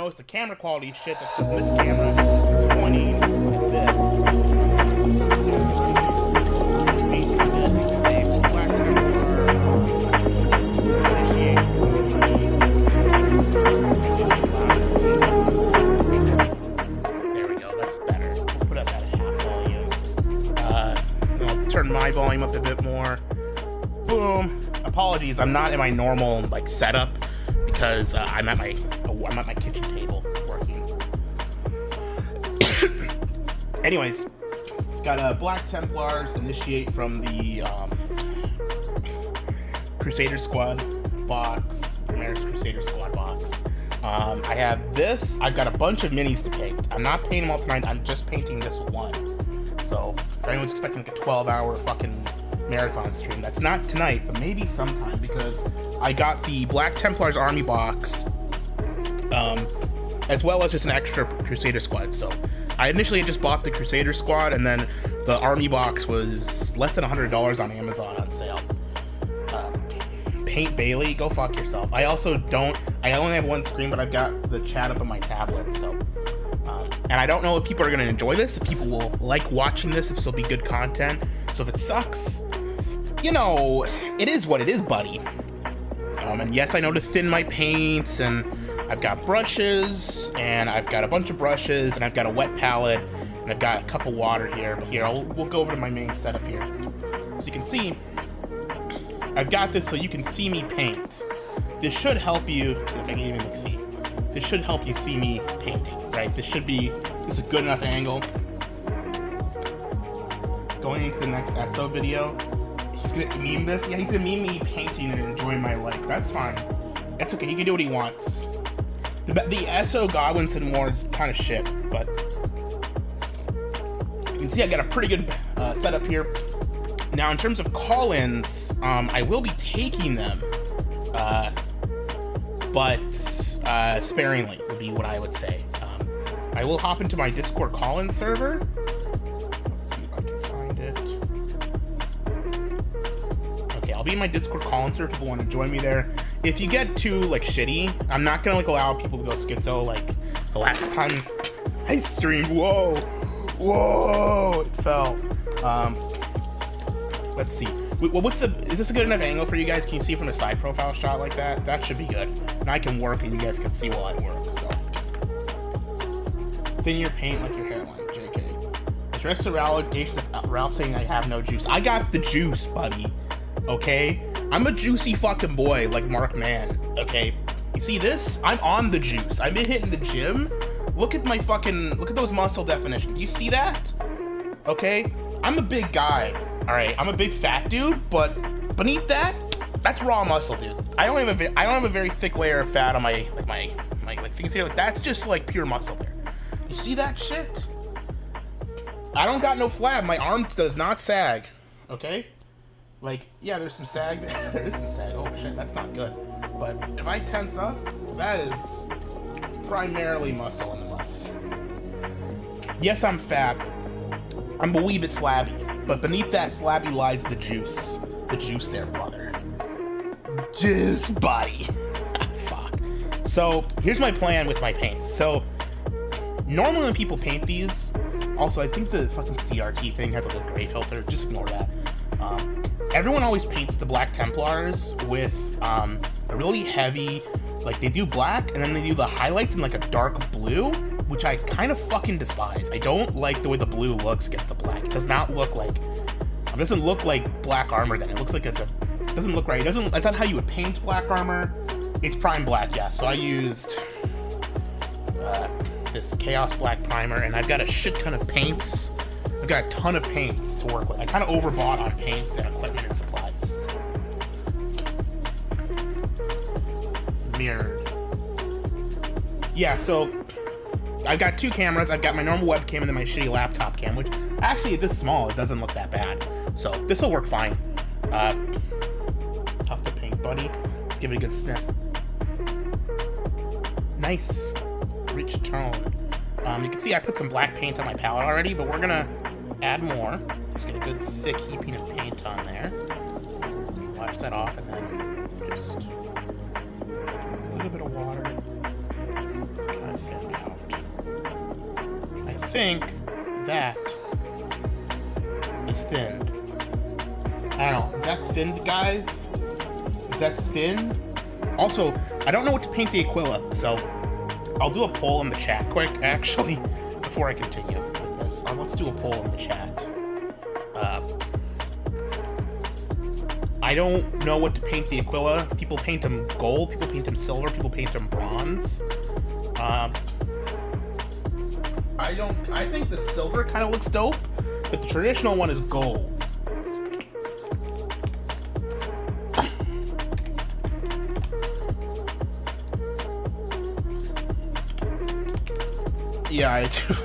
notice the camera quality is shit, that's because this camera is pointing at this. Painting this to say Black Templar. There we go, that's better. Put up at half volume. I'll turn my volume up a bit more. Boom. Apologies, I'm not in my normal like setup because I'm at my kitchen table working. Anyways, got Black Templars initiate from the Crusader Squad box, Mayor's Crusader Squad box. I have this. I've got a bunch of minis to paint. I'm not painting them all tonight. I'm just painting this one. So if anyone's expecting like a 12-hour fucking marathon stream, that's not tonight, but maybe sometime, because I got the Black Templars army box, as well as just an extra Crusader Squad. So I initially just bought the Crusader Squad, and then the army box was less than $100 on Amazon on sale. Paint Bailey, go fuck yourself. I only have one screen, but I've got the chat up on my tablet, so and I don't know if people are going to enjoy this, if people will like watching this, if this will be good content. So if it sucks, you know, it is what it is, buddy. And yes, I know to thin my paints, and I've got brushes, and I've got a bunch of brushes, and I've got a wet palette, and I've got a cup of water here. But here, we'll go over to my main setup here. So you can see, I've got this so you can see me paint. This should help you, see if I can even see. This should help you see me painting, right? This is a good enough angle. Going into the next SO video, he's gonna meme this. Yeah, he's gonna meme me painting and enjoying my life. That's fine. That's okay. He can do what he wants. The SO Godwinson Ward's kind of shit, but you can see I got a pretty good setup here. Now, in terms of call-ins, I will be taking them, but sparingly would be what I would say. I will hop into my Discord call-in server. I'll be in my Discord call-in server if people want to join me there. If you get too like shitty, I'm not gonna like allow people to go schizo like the last time I streamed. Whoa, it fell. Let's see. Is this a good enough angle for you guys? Can you see from a side profile shot like that? That should be good. And I can work and you guys can see while I work, so. Thin your paint like your hairline, JK. Address the allegations of Ralph saying I have no juice. I got the juice, buddy. Okay? I'm a juicy fucking boy like Mark Mann, okay? You see this? I'm on the juice. I've been hitting the gym. Look at those muscle definitions. You see that? Okay? I'm a big guy, alright? I'm a big fat dude, but beneath that, that's raw muscle, dude. I don't have a very thick layer of fat on my things here. Like, that's just like pure muscle there. You see that shit? I don't got no flab. My arm does not sag, okay? Like, yeah, there's some sag. There is some sag. Oh, shit, that's not good. But if I tense up, that is primarily muscle in the muss. Yes, I'm fat. I'm a wee bit flabby. But beneath that flabby lies the juice. The juice there, brother. Juice, buddy. Fuck. So, here's my plan with my paints. So, normally when people paint these, also, I think the fucking CRT thing has like a gray filter. Just ignore that. Everyone always paints the Black Templars with a really heavy, like they do black and then they do the highlights in like a dark blue, which I kind of fucking despise. I don't like the way the blue looks against the black. It does not look like, it doesn't look like black armor then. It looks like it doesn't look right. That's not how you would paint black armor. It's prime black, yeah. So I used this Chaos Black primer, and I've got a shit ton of paints. I've got a ton of paints to work with. I kind of overbought on paints and equipment and supplies. Mirrored. Yeah, so I've got two cameras. I've got my normal webcam and then my shitty laptop cam, which actually, this small, it doesn't look that bad. So this will work fine. Tough to paint, buddy. Let's give it a good sniff. Nice, rich tone. You can see I put some black paint on my palette already, but we're gonna add more. Just get a good thick heaping of paint on there. Wash that off and then just a little bit of water. Kind to thin out. I think that is thinned. I don't know. Is that thinned, guys? Is that thin? Also, I don't know what to paint the Aquila, so I'll do a poll in the chat quick, actually, before I continue with this. Let's do a poll in the chat. I don't know what to paint the Aquila. People paint them gold, people paint them silver, people paint them bronze. I think the silver kind of looks dope, but the traditional one is gold. Yeah, I do.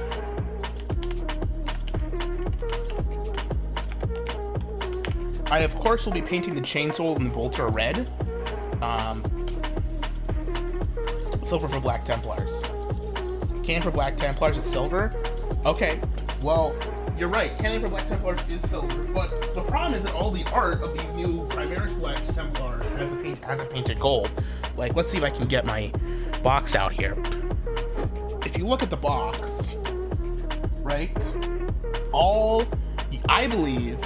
I, of course, will be painting the chainsaw and the bolter red. Silver for Black Templars. Can for Black Templars is silver? Okay, well, you're right. Cannon for Black Templars is silver, but the problem is that all the art of these new Primaris Black Templars has a painted gold. Like, let's see if I can get my box out here. If you look at the box, right, I believe,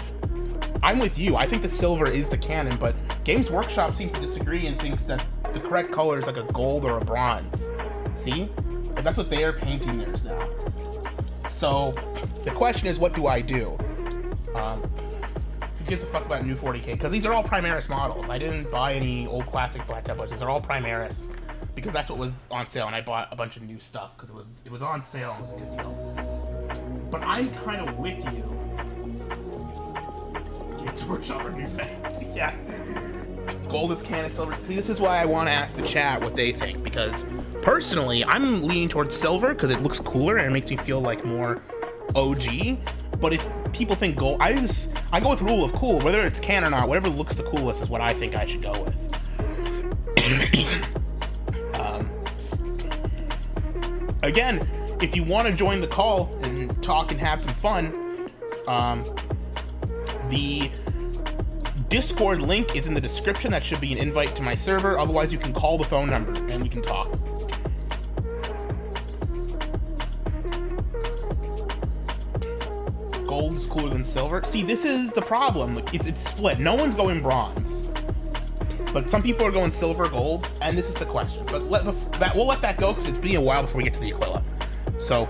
I'm with you, I think the silver is the canon, but Games Workshop seems to disagree and thinks that the correct color is like a gold or a bronze. See? But that's what they are painting theirs now. So, the question is, what do I do? Who gives a fuck about new 40k? Because these are all Primaris models. I didn't buy any old classic Black Templars. These are all Primaris. Because that's what was on sale, and I bought a bunch of new stuff because it was on sale and it was a good deal. But I'm kind of with you. Games Workshop are new fans. Yeah. Gold is canon, silver. See, this is why I want to ask the chat what they think, because personally, I'm leaning towards silver because it looks cooler and it makes me feel like more OG. But if people think gold, I go with the rule of cool. Whether it's canon or not, whatever looks the coolest is what I think I should go with. Again, if you want to join the call and talk and have some fun, the Discord link is in the description. That should be an invite to my server. Otherwise, you can call the phone number and we can talk. Gold is cooler than silver. See, this is the problem. Like, it's split. No one's going bronze. But some people are going silver, gold, and this is the question. But we'll let that go because it's been a while before we get to the Aquila. So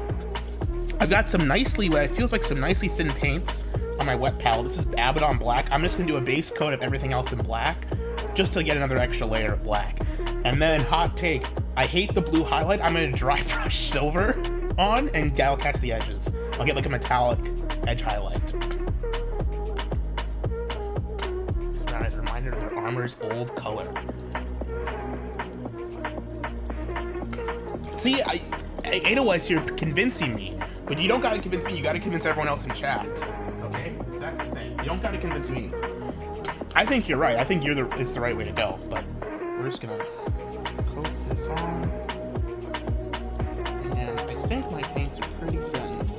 I've got some it feels like some nicely thin paints on my wet palette. This is Abaddon Black. I'm just gonna do a base coat of everything else in black, just to get another extra layer of black. And then, hot take, I hate the blue highlight. I'm gonna dry brush silver on, and that'll catch the edges. I'll get like a metallic edge highlight. As a reminder of their armor's old color. See, Edelweiss, you're convincing me, but you don't gotta convince me, you gotta convince everyone else in chat. Okay? That's the thing. You don't gotta convince me. I think you're right. I think it's the right way to go, but we're just gonna coat this on. And I think my paints are pretty thin.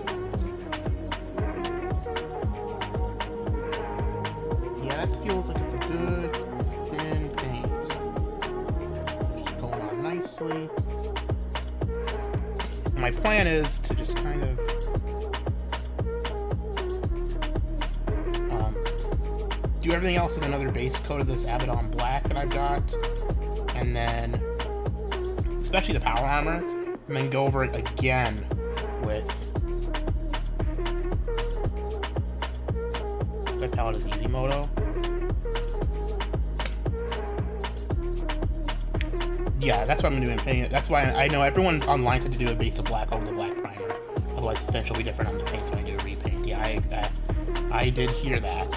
Yeah, that feels like it's a good thin paint. Just going on nicely. My plan is to just kind of do everything else in another base coat of this Abaddon Black that I've got, and then especially the power armor, and then go over it again with that palette is Easy Moto. Yeah, that's what I'm gonna do in painting. That's why I know everyone online said to do a base of black over the black primer. Otherwise, the finish will be different on the paints when I do a repaint. Yeah, I did hear that.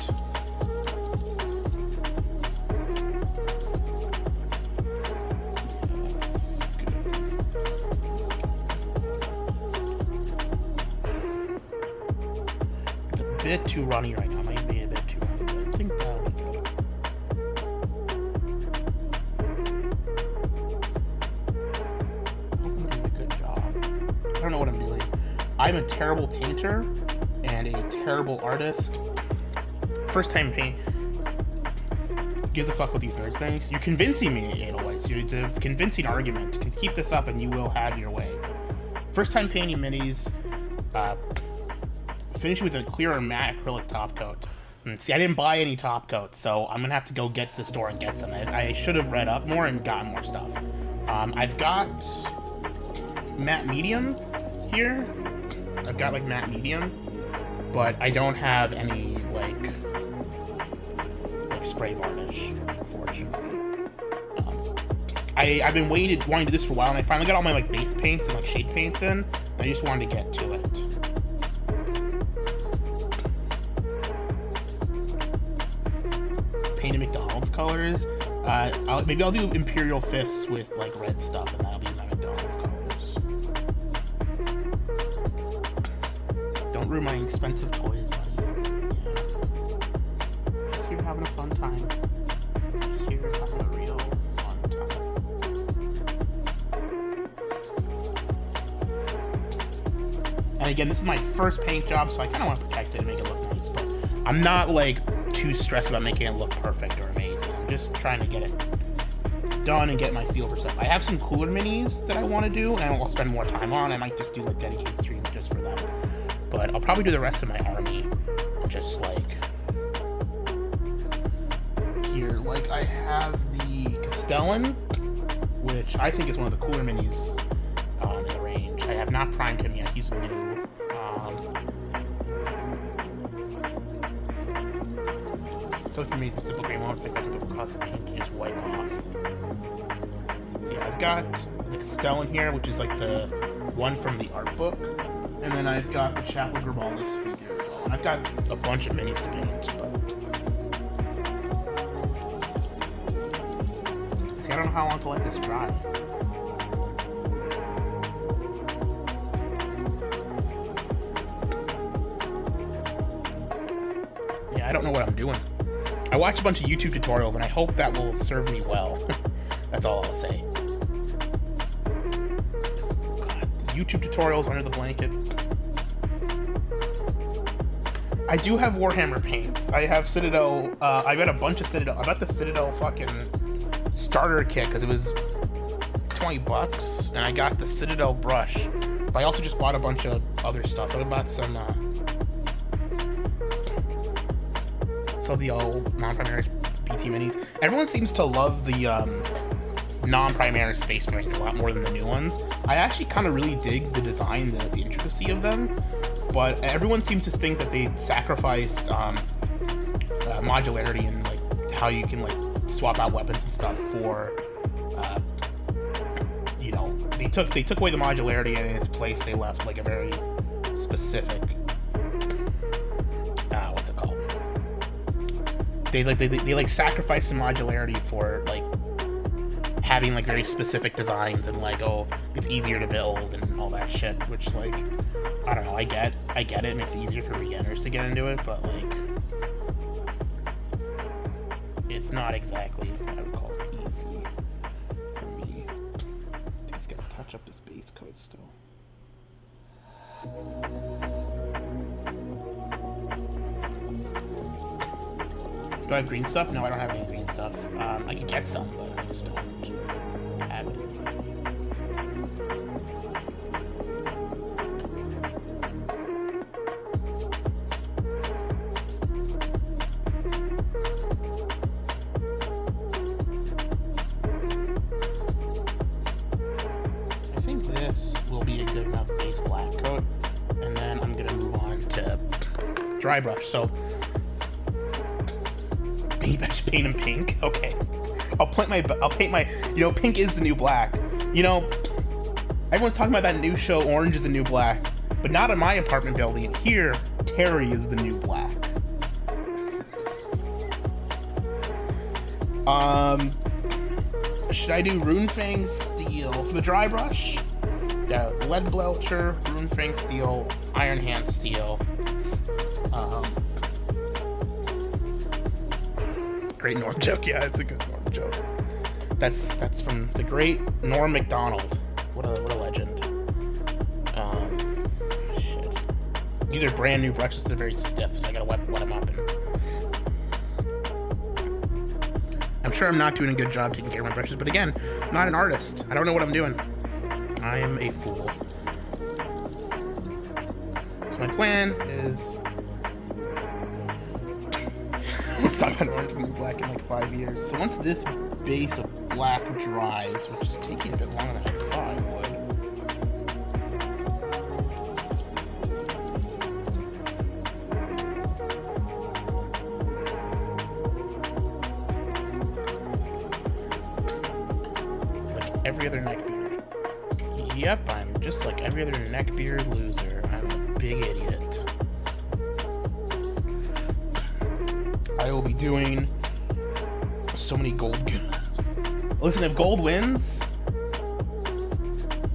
It's a bit too runny right now. Might be a bit too runny, but I think that'll be good. I don't know what I'm doing. I'm a terrible painter and a terrible artist. First time paint. Gives a fuck with these nerds things. You're convincing me, Edelweiss. It's a convincing argument. Keep this up and you will have your way. First time painting minis. Finish with a clear matte acrylic top coat. And see, I didn't buy any top coats, so I'm gonna have to go get to the store and get some. I should have read up more and gotten more stuff. I've got matte medium here. I've got like matte medium, but I don't have any like spray varnish, unfortunately. I've been wanting to do this for a while, and I finally got all my like base paints and like shade paints in. I just wanted to get to it. Painted McDonald's colors. Maybe I'll do Imperial Fists with like red stuff, and that'll be my McDonald's colors. Don't ruin my expensive toys, buddy. Yeah. Just here having a fun time. Just here having a real fun time. And again, this is my first paint job, so I kind of want to protect it and make it look nice, but I'm not like too stressed about making it look perfect or amazing. I'm just trying to get it done and get my feel for stuff. I have some cooler minis that I want to do, and I'll spend more time on. I might just do like dedicated streams just for them. But I'll probably do the rest of my army just like here. Like I have the Castellan, which I think is one of the cooler minis in the range. I have not primed him yet. He's new. So amazing simple green won't think like a cost of paint to just wipe off. So yeah, I've got the Castellan here, which is like the one from the art book, and then I've got the Chapel Garibaldi's figure as well. And I've got a bunch of minis to paint, but see, I don't know how long to let this dry. Yeah, I don't know what I'm doing. I watch a bunch of YouTube tutorials, and I hope that will serve me well. That's all I'll say. God, YouTube tutorials under the blanket. I do have Warhammer paints. I have Citadel. I got a bunch of Citadel. I got the Citadel fucking starter kit because it was $20, and I got the Citadel brush. But I also just bought a bunch of other stuff. I bought some the old non-Primaris BT minis. Everyone seems to love the non-Primaris Space Marines a lot more than the new ones. I actually kind of really dig the design, the intricacy of them, but everyone seems to think that they sacrificed modularity and like how you can like swap out weapons and stuff for you know, they took away the modularity, and in its place they left like a very specific what's it called? They sacrifice some modularity for like having like very specific designs, and like, oh, it's easier to build and all that shit, which like, I don't know, I get it. It makes it easier for beginners to get into it, but like it's not exactly what I would call easy for me. Just gotta touch up this base coat still. Do I have green stuff? No, I don't have any green stuff. I could get some, but I just don't have it. I think this will be a good enough base black coat, and then I'm gonna move on to dry brush. So I should paint him pink. Okay, I'll paint my. You know, pink is the new black. You know, everyone's talking about that new show, Orange is the New Black, but not in my apartment building. Here, Terry is the new black. Should I do Runefang Steel for the dry brush? Yeah, Lead Belcher, Runefang Steel, Iron Hand Steel. Great Norm joke. Yeah, it's a good Norm joke. That's from the great Norm Macdonald. What a legend. Shit. These are brand new brushes. They're very stiff, so I gotta wet them up. And I'm sure I'm not doing a good job taking care of my brushes, but again, I'm not an artist. I don't know what I'm doing. I am a fool. So my plan is... Let's talk about orange and then black in like 5 years. So once this base of black dries, which is taking a bit longer than I thought it would. Like every other neckbeard. Yep, I'm just like every other neckbeard loser. I'm a big idiot. I will be doing so many gold. Listen, if gold wins,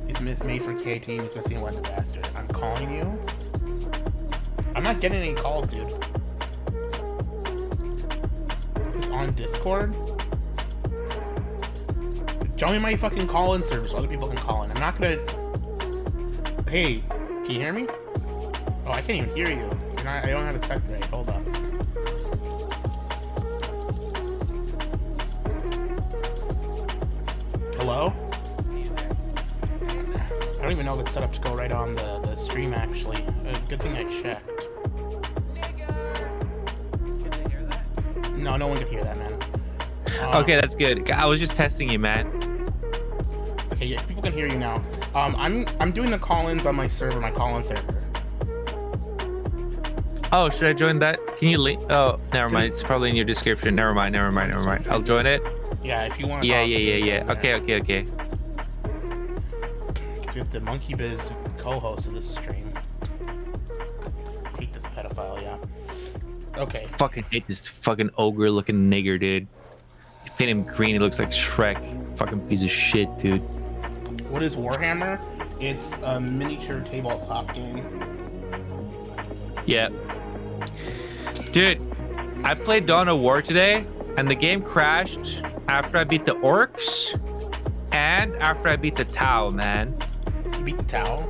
it's made for K team. It's missing one disaster. I'm calling you. I'm not getting any calls, dude. Is this on Discord? Join me my fucking call-in server so other people can call in. I'm not gonna. Hey, can you hear me? Oh, I can't even hear you. I don't have it set right. Hold up. Hello? I don't even know if it's set up to go right on the stream, actually. Good thing I checked. Can they hear that? No, no one can hear that, man. Okay, that's good. I was just testing you, man. Okay, yeah, people can hear you now. I'm doing the call-ins on my server, my call-in server. Oh, should I join that? Can you link? Oh, never mind. It's probably in your description. Never mind. I'll join it. Yeah, if you want to. Yeah. Okay. We have the Monkey Biz co-host of this stream. Hate this pedophile, yeah. Okay. Fucking hate this fucking ogre-looking nigger, dude. You paint him green, he looks like Shrek. Fucking piece of shit, dude. What is Warhammer? It's a miniature tabletop game. Yeah. Dude, I played Dawn of War today, and the game crashed after I beat the orcs and after I beat the Tau, man. You beat the Tau?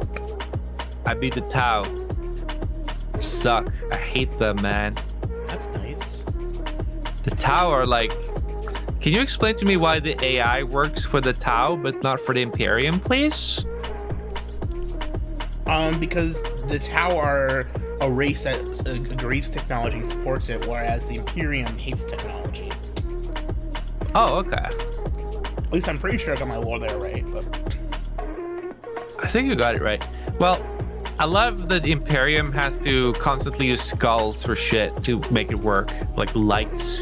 I beat the Tau. Suck. I hate them, man. That's nice. The Tau are like... Can you explain to me why the AI works for the Tau but not for the Imperium, please? Because the Tau are a race that agrees with technology and supports it, whereas the Imperium hates technology. Oh, okay. At least I'm pretty sure I got my lore there right, but... I think you got it right. Well, I love that the Imperium has to constantly use skulls for shit to make it work. Like lights.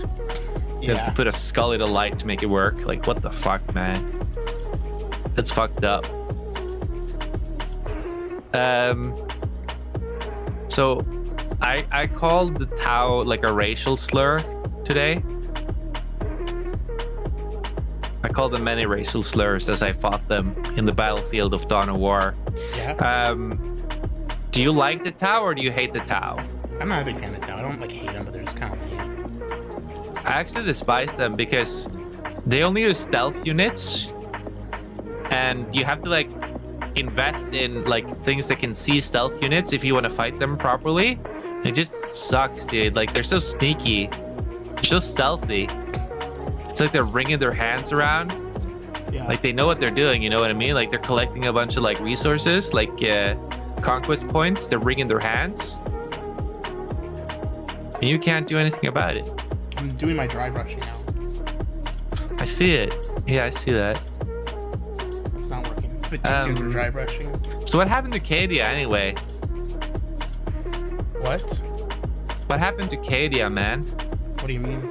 You have to put a skull in a light to make it work. Like, what the fuck, man? That's fucked up. So, I called the Tau like a racial slur today. I called them many racial slurs as I fought them in the battlefield of Dawn of War. Yeah. Do you like the Tau or do you hate the Tau? I'm not a big fan of Tau. I don't like hate them, but they're just kind of lame. I actually despise them because they only use stealth units, and you have to like invest in like things that can see stealth units if you want to fight them properly. It just sucks, dude. Like they're so sneaky, they're so stealthy. It's like they're wringing their hands around. Yeah. Like they know what they're doing, you know what I mean? Like they're collecting a bunch of like resources, like conquest points. They're wringing their hands, and you can't do anything about it. I'm doing my dry brushing now. I see it. Yeah, I see that. It's not working. It's a bit too soon for dry brushing. So what happened to Cadia anyway? What? What happened to Cadia, man? What do you mean?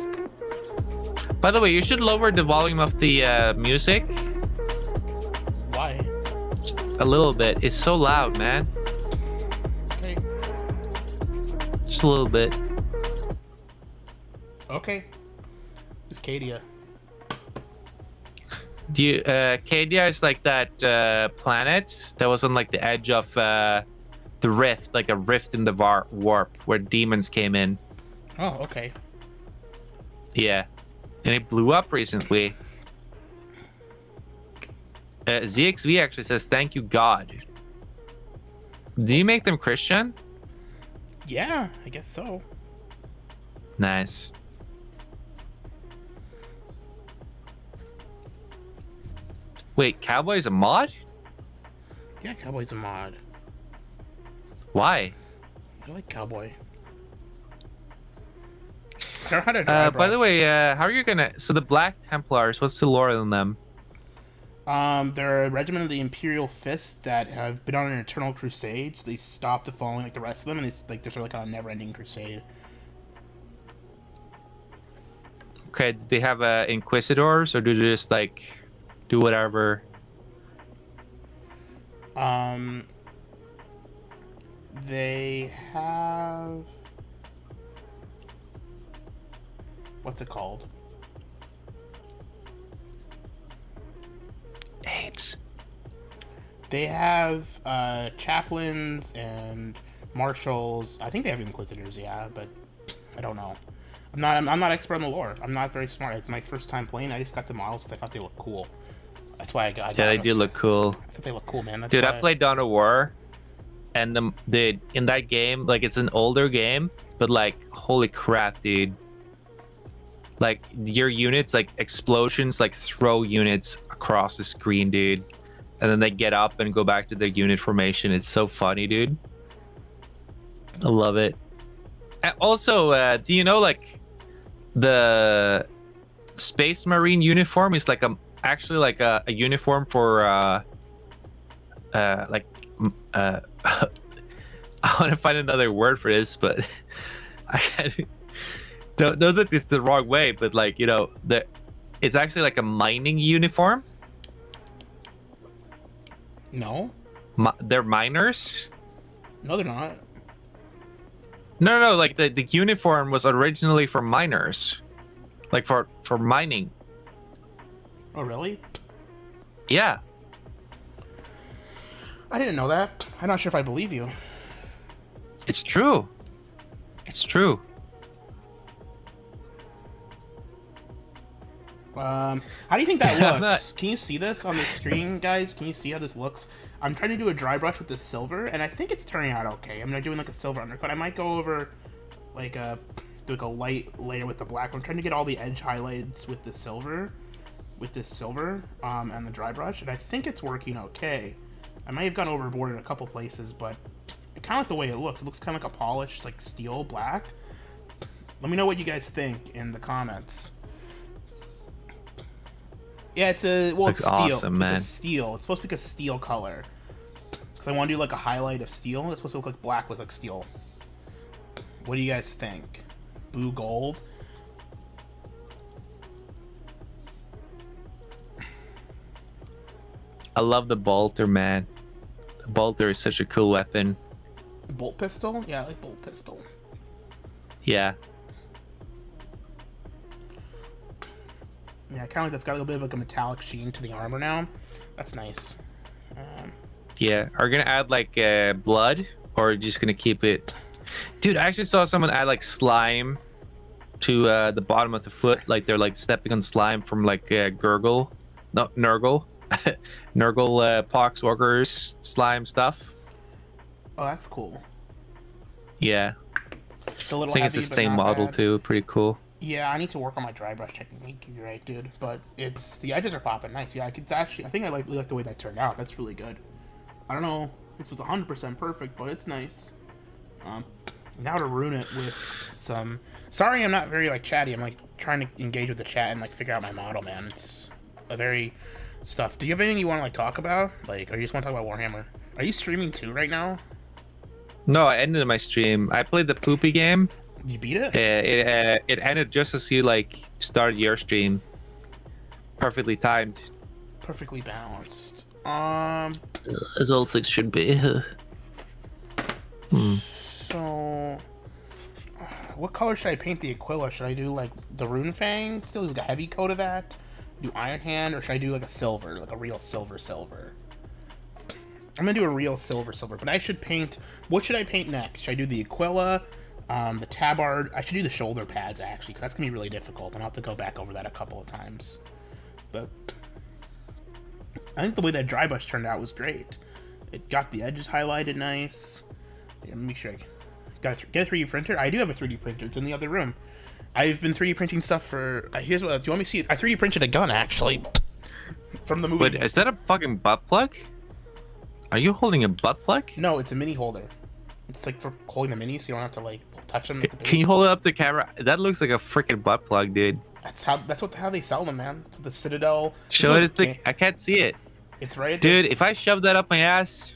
By the way, you should lower the volume of the music Why? a little bit. It's so loud, man. Okay. Just a little bit. Okay. Who's Cadia? Do you, Cadia is like that planet that was on like the edge of the rift, like a rift in the warp where demons came in. Oh, okay. Yeah. And it blew up recently. ZXV actually says, thank you, God. Do you make them Christian? Yeah, I guess so. Nice. Wait, Cowboy's a mod? Yeah, Cowboy's a mod. Why? I like cowboy. I don't know how to drive. By the way, how are you gonna? So the Black Templars, what's the lore on them? They're a regiment of the Imperial Fist that have been on an eternal crusade. So they stopped following like the rest of them, and they're sort of like on a never-ending crusade. Okay, do they have inquisitors, or do they just like do whatever? They have, what's it called? AIDS. They have chaplains and marshals. I think they have inquisitors, yeah, but I don't know. I'm not expert on the lore. I'm not very smart. It's my first time playing. I just got the models because I thought they looked cool. That's why I got. Yeah, they do look cool. I thought they look cool, man. That's Dude, why I played Dawn of War, and in that game, like it's an older game, but like holy crap, dude! Like your units, like explosions, like throw units across the screen, dude, and then they get up and go back to their unit formation. It's so funny, dude. I love it. And also, do you know like the Space Marine uniform is like actually like a uniform for I want to find another word for this, but I don't know that it's the wrong way, but like, you know, it's actually like a mining uniform. No. They're miners. No, they're not. No, like the uniform was originally for miners, like for mining. Oh, really? Yeah. I didn't know that. I'm not sure if I believe you. It's true. It's true. How do you think that I'm looks? not- Can you see this on the screen, guys? Can you see how this looks? I'm trying to do a dry brush with the silver, and I think it's turning out okay. I'm not doing like a silver undercoat. I might go over like do like a light layer with the black. I'm trying to get all the edge highlights with the silver, and the dry brush, and I think it's working okay. I might have gone overboard in a couple places, but I kind of like the way it looks. It looks kind of like a polished like steel black. Let me know what you guys think in the comments. Yeah, it's a Looks it's steel. awesome, man. It's a steel. It's supposed to be like a steel color. Because I want to do like a highlight of steel. It's supposed to look like black with like steel. What do you guys think? Blue gold? I love the bolter, man. The bolter is such a cool weapon. Bolt pistol? Yeah, I like bolt pistol. Yeah. Yeah, kind of like that's got a little bit of like a metallic sheen to the armor now. That's nice. Yeah. Are you gonna add like blood, or are you just gonna keep it? Dude, I actually saw someone add like slime to the bottom of the foot, like they're like stepping on slime from like Nurgle, Nurgle Poxwalkers slime stuff. Oh, that's cool. Yeah. It's a little I think it's heavy, the but same not model bad. too. Pretty cool. Yeah, I need to work on my dry brush technique. You're right, dude. But it's the edges are popping nice. Yeah, I could actually. I think I really like the way that turned out. That's really good. I don't know if it's 100% perfect, but it's nice. Now to ruin it with some. Sorry, I'm not very like chatty. I'm like trying to engage with the chat and like figure out my model, man. It's a very stuff. Do you have anything you want to like talk about? Like, or you just want to talk about Warhammer? Are you streaming too right now? No, I ended my stream. I played the poopy game. You beat it? It ended just as you like started your stream. Perfectly timed. Perfectly balanced. As all things should be. So, what color should I paint the Aquila? Should I do like the Rune Fang? Still do like a heavy coat of that? Do Iron Hand, or should I do like a silver, like a real silver? I'm gonna do a real silver, but I should paint. What should I paint next? Should I do the Aquila, the Tabard? I should do the shoulder pads actually, because that's gonna be really difficult, and I'll have to go back over that a couple of times. But I think the way that dry brush turned out was great. It got the edges highlighted nice. Yeah, make sure I get a 3D printer. I do have a 3D printer. It's in the other room. I've been 3D printing stuff for. Here's what. Do you want me to see? I 3D printed a gun actually from the movie. Wait, is that a fucking butt plug? Are you holding a butt plug? No, it's a mini holder. It's like for holding the minis, so you don't have to like touch them. At the base. Can you hold it up to camera? That looks like a freaking butt plug, dude. That's how they sell them, man. So the Citadel. Show it at the. I can't see it. It's right, dude. If I shove that up my ass,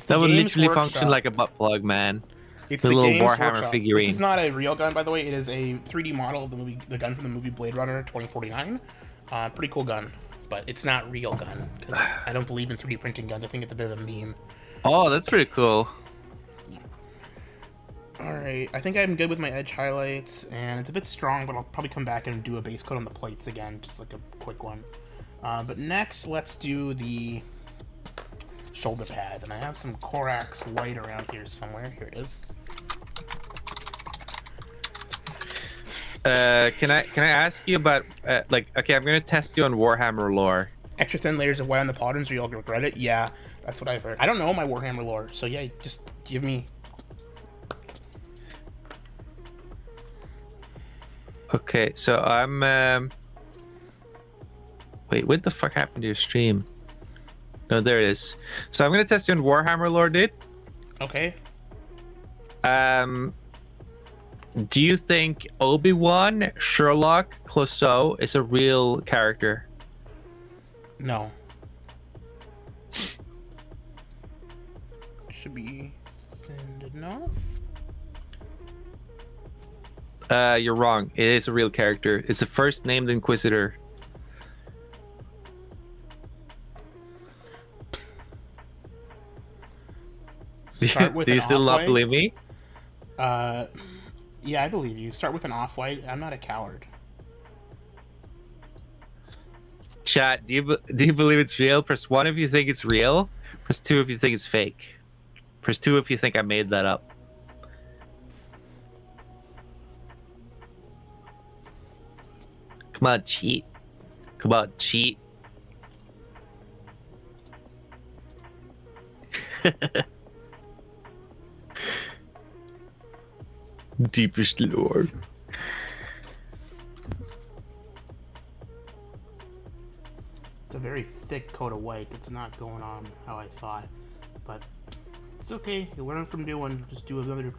that would literally function like a butt plug, man. It's the little Games Warhammer Workshop. figurine. This is not a real gun, by the way. It is a 3D model of the gun from the movie Blade Runner 2049. Pretty cool gun, but it's not real gun because I don't believe in 3D printing guns. I think it's a bit of a meme. Oh, that's pretty cool. All right, I think I'm good with my edge highlights, and it's a bit strong, but I'll probably come back and do a base coat on the plates again, just like a quick one. But next, let's do the shoulder pads, and I have some Corax white around here somewhere. Here it is. Can I ask you about okay, I'm gonna test you on Warhammer lore. Extra thin layers of white on the paladins, or you'll regret it. Yeah, that's what I've heard. I don't know my Warhammer lore, so yeah, just give me. Okay, so I'm wait, what the fuck happened to your stream? No, there it is. So I'm gonna test you on Warhammer lore, dude. Okay. Do you think Obi-Wan, Sherlock, Clouseau is a real character? No. Should be thinned enough. You're wrong. It is a real character. It's the first named Inquisitor. Start with Do you still not believe me? Yeah, I believe you. Start with an off-white. I'm not a coward. Chat, do you believe it's real? Press 1 if you think it's real. Press 2 if you think it's fake. Press 2 if you think I made that up. Come on, cheat. Come on, cheat. Deepest lore. It's a very thick coat of white. It's not going on how I thought, but it's okay. You learn from doing. Just do another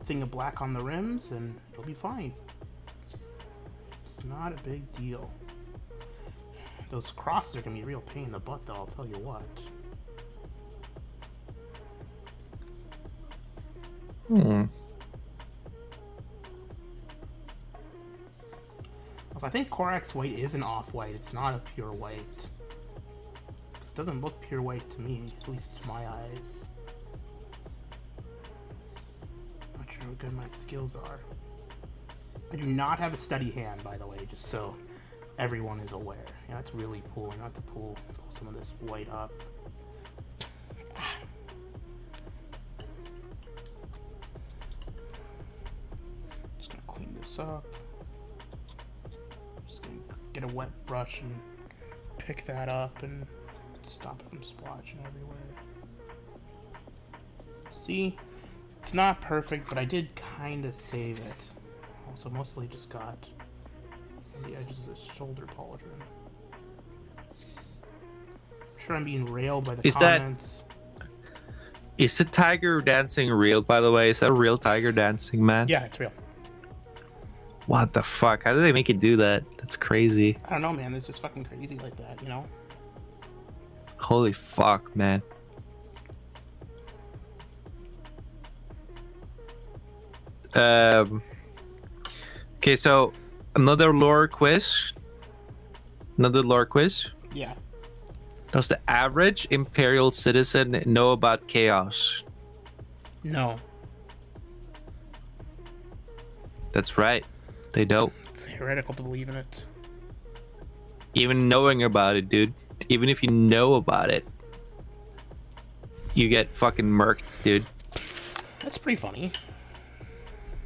thing of black on the rims, and it'll be fine. It's not a big deal. Those crosses are gonna be a real pain in the butt, though. I'll tell you what. Also, I think Corax white is an off-white. It's not a pure white. It doesn't look pure white to me, at least to my eyes. Not sure how good my skills are. I do not have a steady hand, by the way, just so everyone is aware. Yeah, it's really cool. I have to pull some of this white up. Just gonna clean this up. Just gonna get a wet brush and pick that up and stop it from splotching everywhere. See, it's not perfect, but I did kind of save it. Also, mostly just got on the edges of the shoulder pauldron. I'm sure I'm being railed by the comments. Is the tiger dancing real, by the way? Is that a real tiger dancing, man? Yeah, it's real. What the fuck? How did they make it do that? That's crazy. I don't know, man. It's just fucking crazy like that, you know? Holy fuck, man. Okay, so another lore quiz. Yeah. Does the average Imperial citizen know about chaos? No. That's right. They don't. It's heretical to believe in it. Even knowing about it, dude. Even if you know about it, you get fucking murked, dude. That's pretty funny.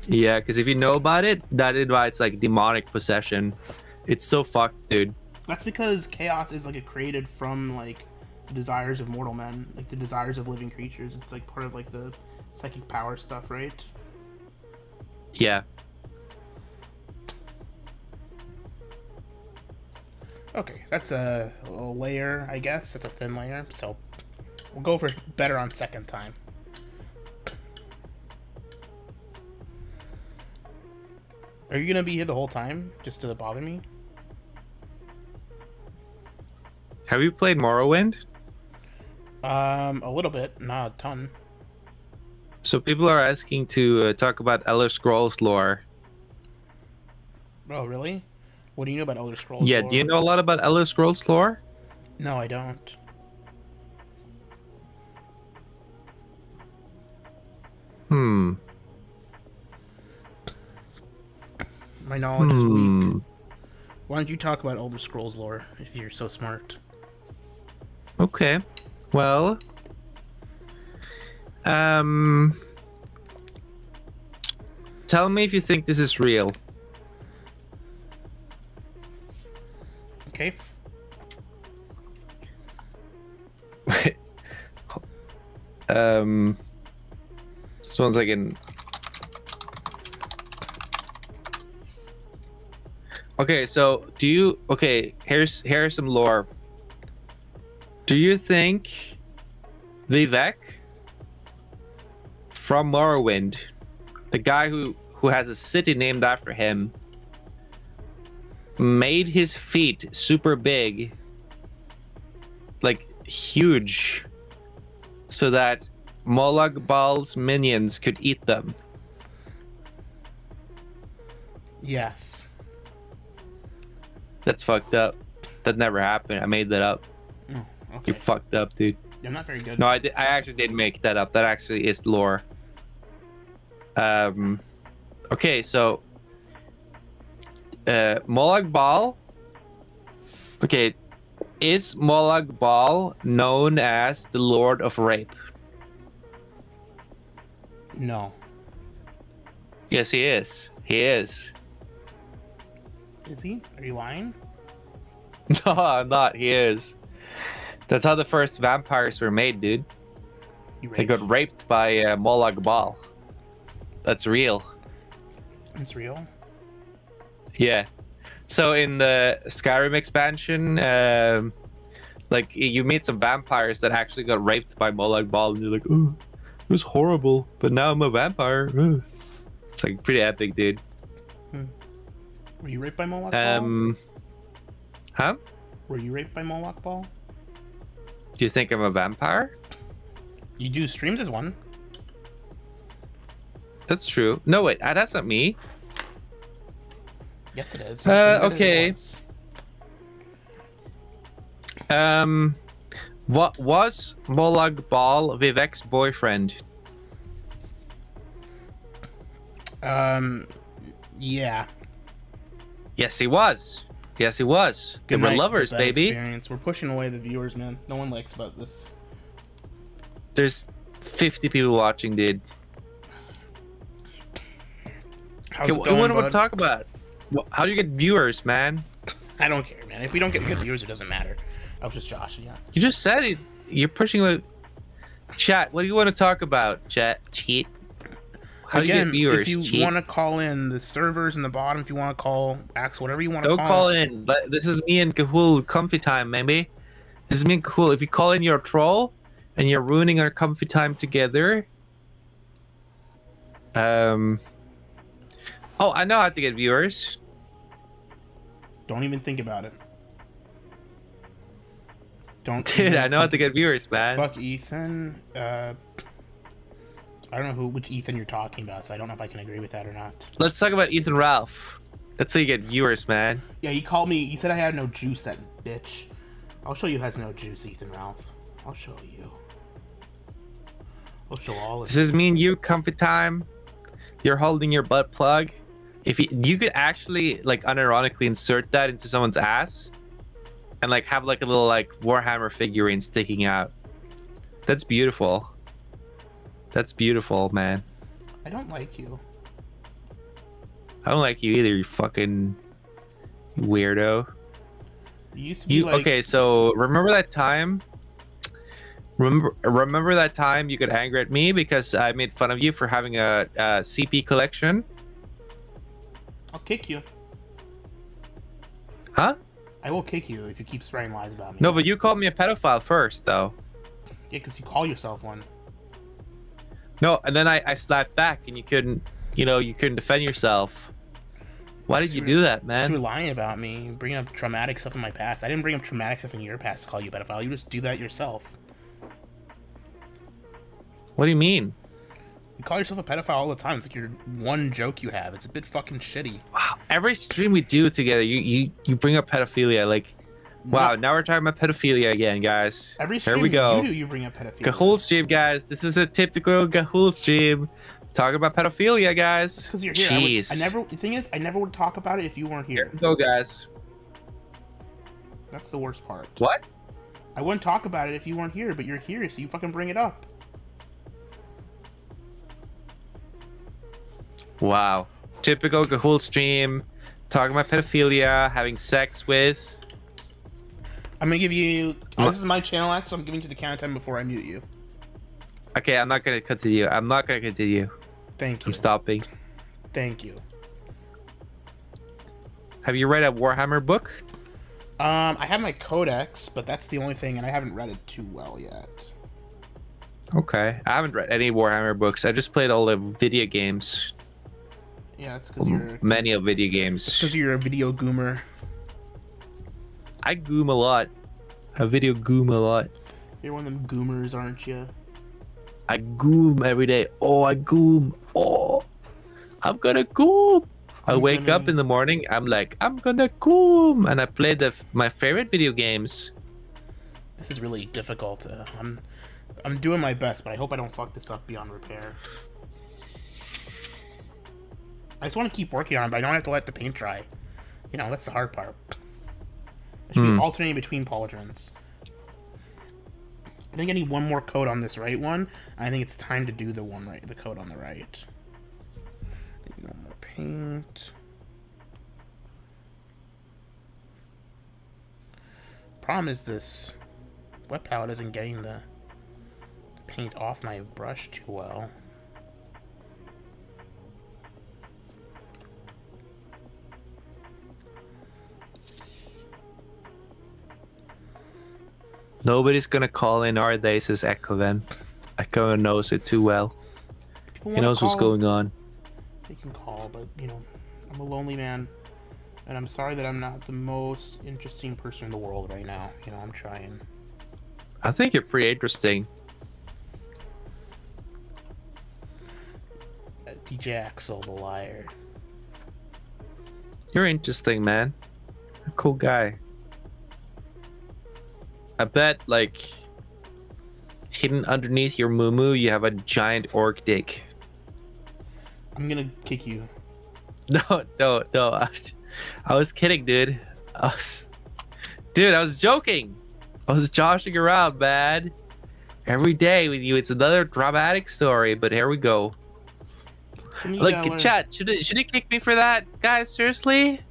Yeah, because if you know about it, that invites like demonic possession. It's so fucked, dude. That's because chaos is like created from like the desires of mortal men, like the desires of living creatures. It's like part of like the psychic power stuff, right? Yeah. Okay, that's a layer, I guess. That's a thin layer, so we'll go for better on second time. Are you gonna be here the whole time just to bother me? Have you played Morrowind? A little bit, not a ton. So people are asking to talk about Elder Scrolls lore. Oh, really? What do you know about Elder Scrolls? Yeah, lore? do you know a lot about Elder Scrolls lore? No, I don't. My knowledge is weak. Why don't you talk about Elder Scrolls lore if you're so smart? Okay. Well, tell me if you think this is real. Okay. Someone's like in. Okay, so do you? Okay, here's some lore. Do you think Vivek from Morrowind, the guy who has a city named after him, made his feet super big, like huge, so that Molag Bal's minions could eat them? Yes. That's fucked up. That never happened. I made that up. Oh, okay. You fucked up, dude. I'm not very good. No, I actually did make that up. That actually is lore. Okay, so Molag Bal. Okay, is Molag Bal known as the Lord of Rape? No. Yes, he is. He is. Is he? Are you lying? No, I'm not. He is. That's how the first vampires were made, dude. They got raped by Molag Bal. That's real. It's real? Yeah. So in the Skyrim expansion, like you meet some vampires that actually got raped by Molag Bal, and you're like, oh, it was horrible, but now I'm a vampire. Ugh. It's like pretty epic, dude. Were you raped by Molag Bal? Huh? Were you raped by Molag Bal? Do you think I'm a vampire? You do streams as one. That's true. No, wait, that's not me. Yes, it is. Okay. What was Molag Bal Vivek's boyfriend? Yeah. Yes, he was. Yes, he was. They were lovers, baby. Experience. We're pushing away the viewers, man. No one likes about this. There's 50 people watching, dude. How's Okay, it going, what do you want bud? to talk about? How do you get viewers, man? I don't care, man. If we don't get good viewers, it doesn't matter. I was just joshing, yeah. You just said it. You're pushing away. Chat, what do you want to talk about? Chat, cheat. How do you get viewers? If you want to call in the servers in the bottom, if you want to call, ask whatever you want to call. Don't call in. This is me and Kahul comfy time, maybe. This is me and Kahul. If you call in, you're a troll, and you're ruining our comfy time together. Oh, I know how to get viewers. Don't even think about it. Don't. Dude, I know how to get viewers, man. Fuck Ethan. I don't know which Ethan you're talking about, so I don't know if I can agree with that or not. Let's talk about Ethan Ralph. That's how you get viewers, man. Yeah, he called me. He said I had no juice, that bitch. I'll show you has no juice, Ethan Ralph. I'll show you. I'll show all of This is me and you, comfy time. You're holding your butt plug. If you could actually, like, unironically insert that into someone's ass and, like, have, like, a little, like, Warhammer figurine sticking out. That's beautiful. That's beautiful, man. I don't like you. I don't like you either, you fucking weirdo. You used to be like... Okay, so remember that time? Remember that time you got angry at me because I made fun of you for having a CP collection? I'll kick you. Huh? I will kick you if you keep spreading lies about me. No, but you called me a pedophile first, though. Yeah, because you call yourself one. No, and then I slapped back, and you couldn't defend yourself. Why did you do that, You were man? lying about me, bringing up traumatic stuff in my past. I didn't bring up traumatic stuff in your past to call you a pedophile. You just do that yourself. What do you mean? You call yourself a pedophile all the time. It's like your one joke you have. It's a bit fucking shitty. Wow. Every stream we do together, you bring up pedophilia. Like, wow, now we're talking about pedophilia again, guys. Every stream Here we go. you do, you bring up pedophilia. Gahul stream, guys. This is a typical Gahul stream. Talking about pedophilia, guys. Because you're here. Jeez. The thing is, I never would talk about it if you weren't here. Here we go, guys. That's the worst part. What? I wouldn't talk about it if you weren't here, but you're here, so you fucking bring it up. Wow. Typical Gahul stream. Talking about pedophilia, having sex with. I'm gonna give you. This is my channel act, so I'm giving you the count of time before I mute you. Okay, I'm not gonna continue. I'm not gonna continue. Thank you. I'm stopping. Thank you. Have you read a Warhammer book? I have my codex, but that's the only thing, and I haven't read it too well yet. Okay. I haven't read any Warhammer books. I just played all the video games. Yeah, it's because you're. Many of video It's games. because you're a video goomer. I goom a lot. I video goom a lot. You're one of them goomers, aren't you? I goom every day. Oh, I goom. Oh, I'm gonna goom. I wake up in the morning. I'm like, I'm gonna goom, and I play my favorite video games. This is really difficult. I'm doing my best, but I hope I don't fuck this up beyond repair. I just want to keep working on it, but I don't have to let the paint dry. You know, that's the hard part. I should be alternating between pauldrons. I think I need one more coat on this right one. I think it's time to do the coat on the right. Need one more paint. Problem is this wet palette isn't getting the paint off my brush too well. Nobody's gonna call in our days as Echo then. Echo knows it too well. He knows what's going on. They can call, but you know, I'm a lonely man, and I'm sorry that I'm not the most interesting person in the world right now. You know, I'm trying. I think you're pretty interesting. DJ Axel, the liar. You're interesting, man. A cool guy. I bet, like, hidden underneath your moo you have a giant orc dick. I'm gonna kick you. No. I was kidding, dude. Dude, I was joking. I was joshing around, man. Every day with you, it's another dramatic story, but here we go. Like, chat, should it kick me for that, guys? Seriously?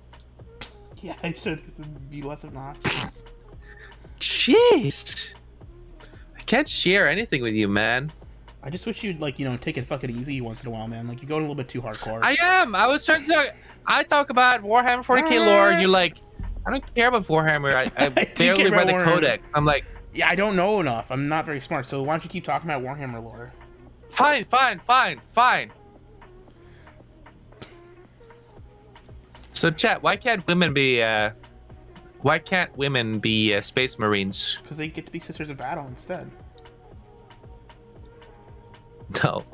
Yeah, I should, because it'd be less obnoxious. Jeez. I can't share anything with you, man. I just wish you'd, like, you know, take it fucking easy once in a while, man. Like, you're going a little bit too hardcore. I am. I was trying to talk. I talk about Warhammer 40k lore, and you're like, I don't care about Warhammer. I barely read the codex. I'm like, yeah, I don't know enough. I'm not very smart. So why don't you keep talking about Warhammer lore? Fine. So, chat, why can't women be Space Marines? Because they get to be Sisters of Battle instead. No.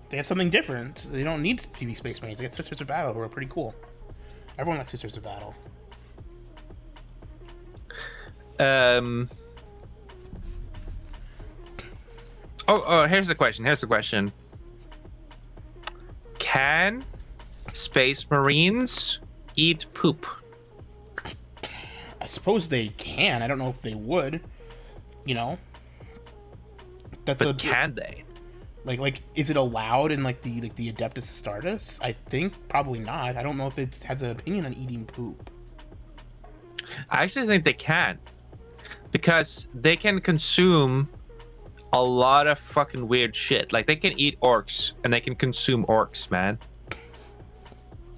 They have something different. They don't need to be Space Marines. They get Sisters of Battle, who are pretty cool. Everyone likes Sisters of Battle. Here's the question. Can Space Marines eat poop? I suppose they can. I don't know if they would. You know? Can they? Like, is it allowed in, like, the Adeptus Astartes? I think probably not. I don't know if it has an opinion on eating poop. I actually think they can. Because they can consume a lot of fucking weird shit. Like, they can eat orcs, and they can consume orcs, man.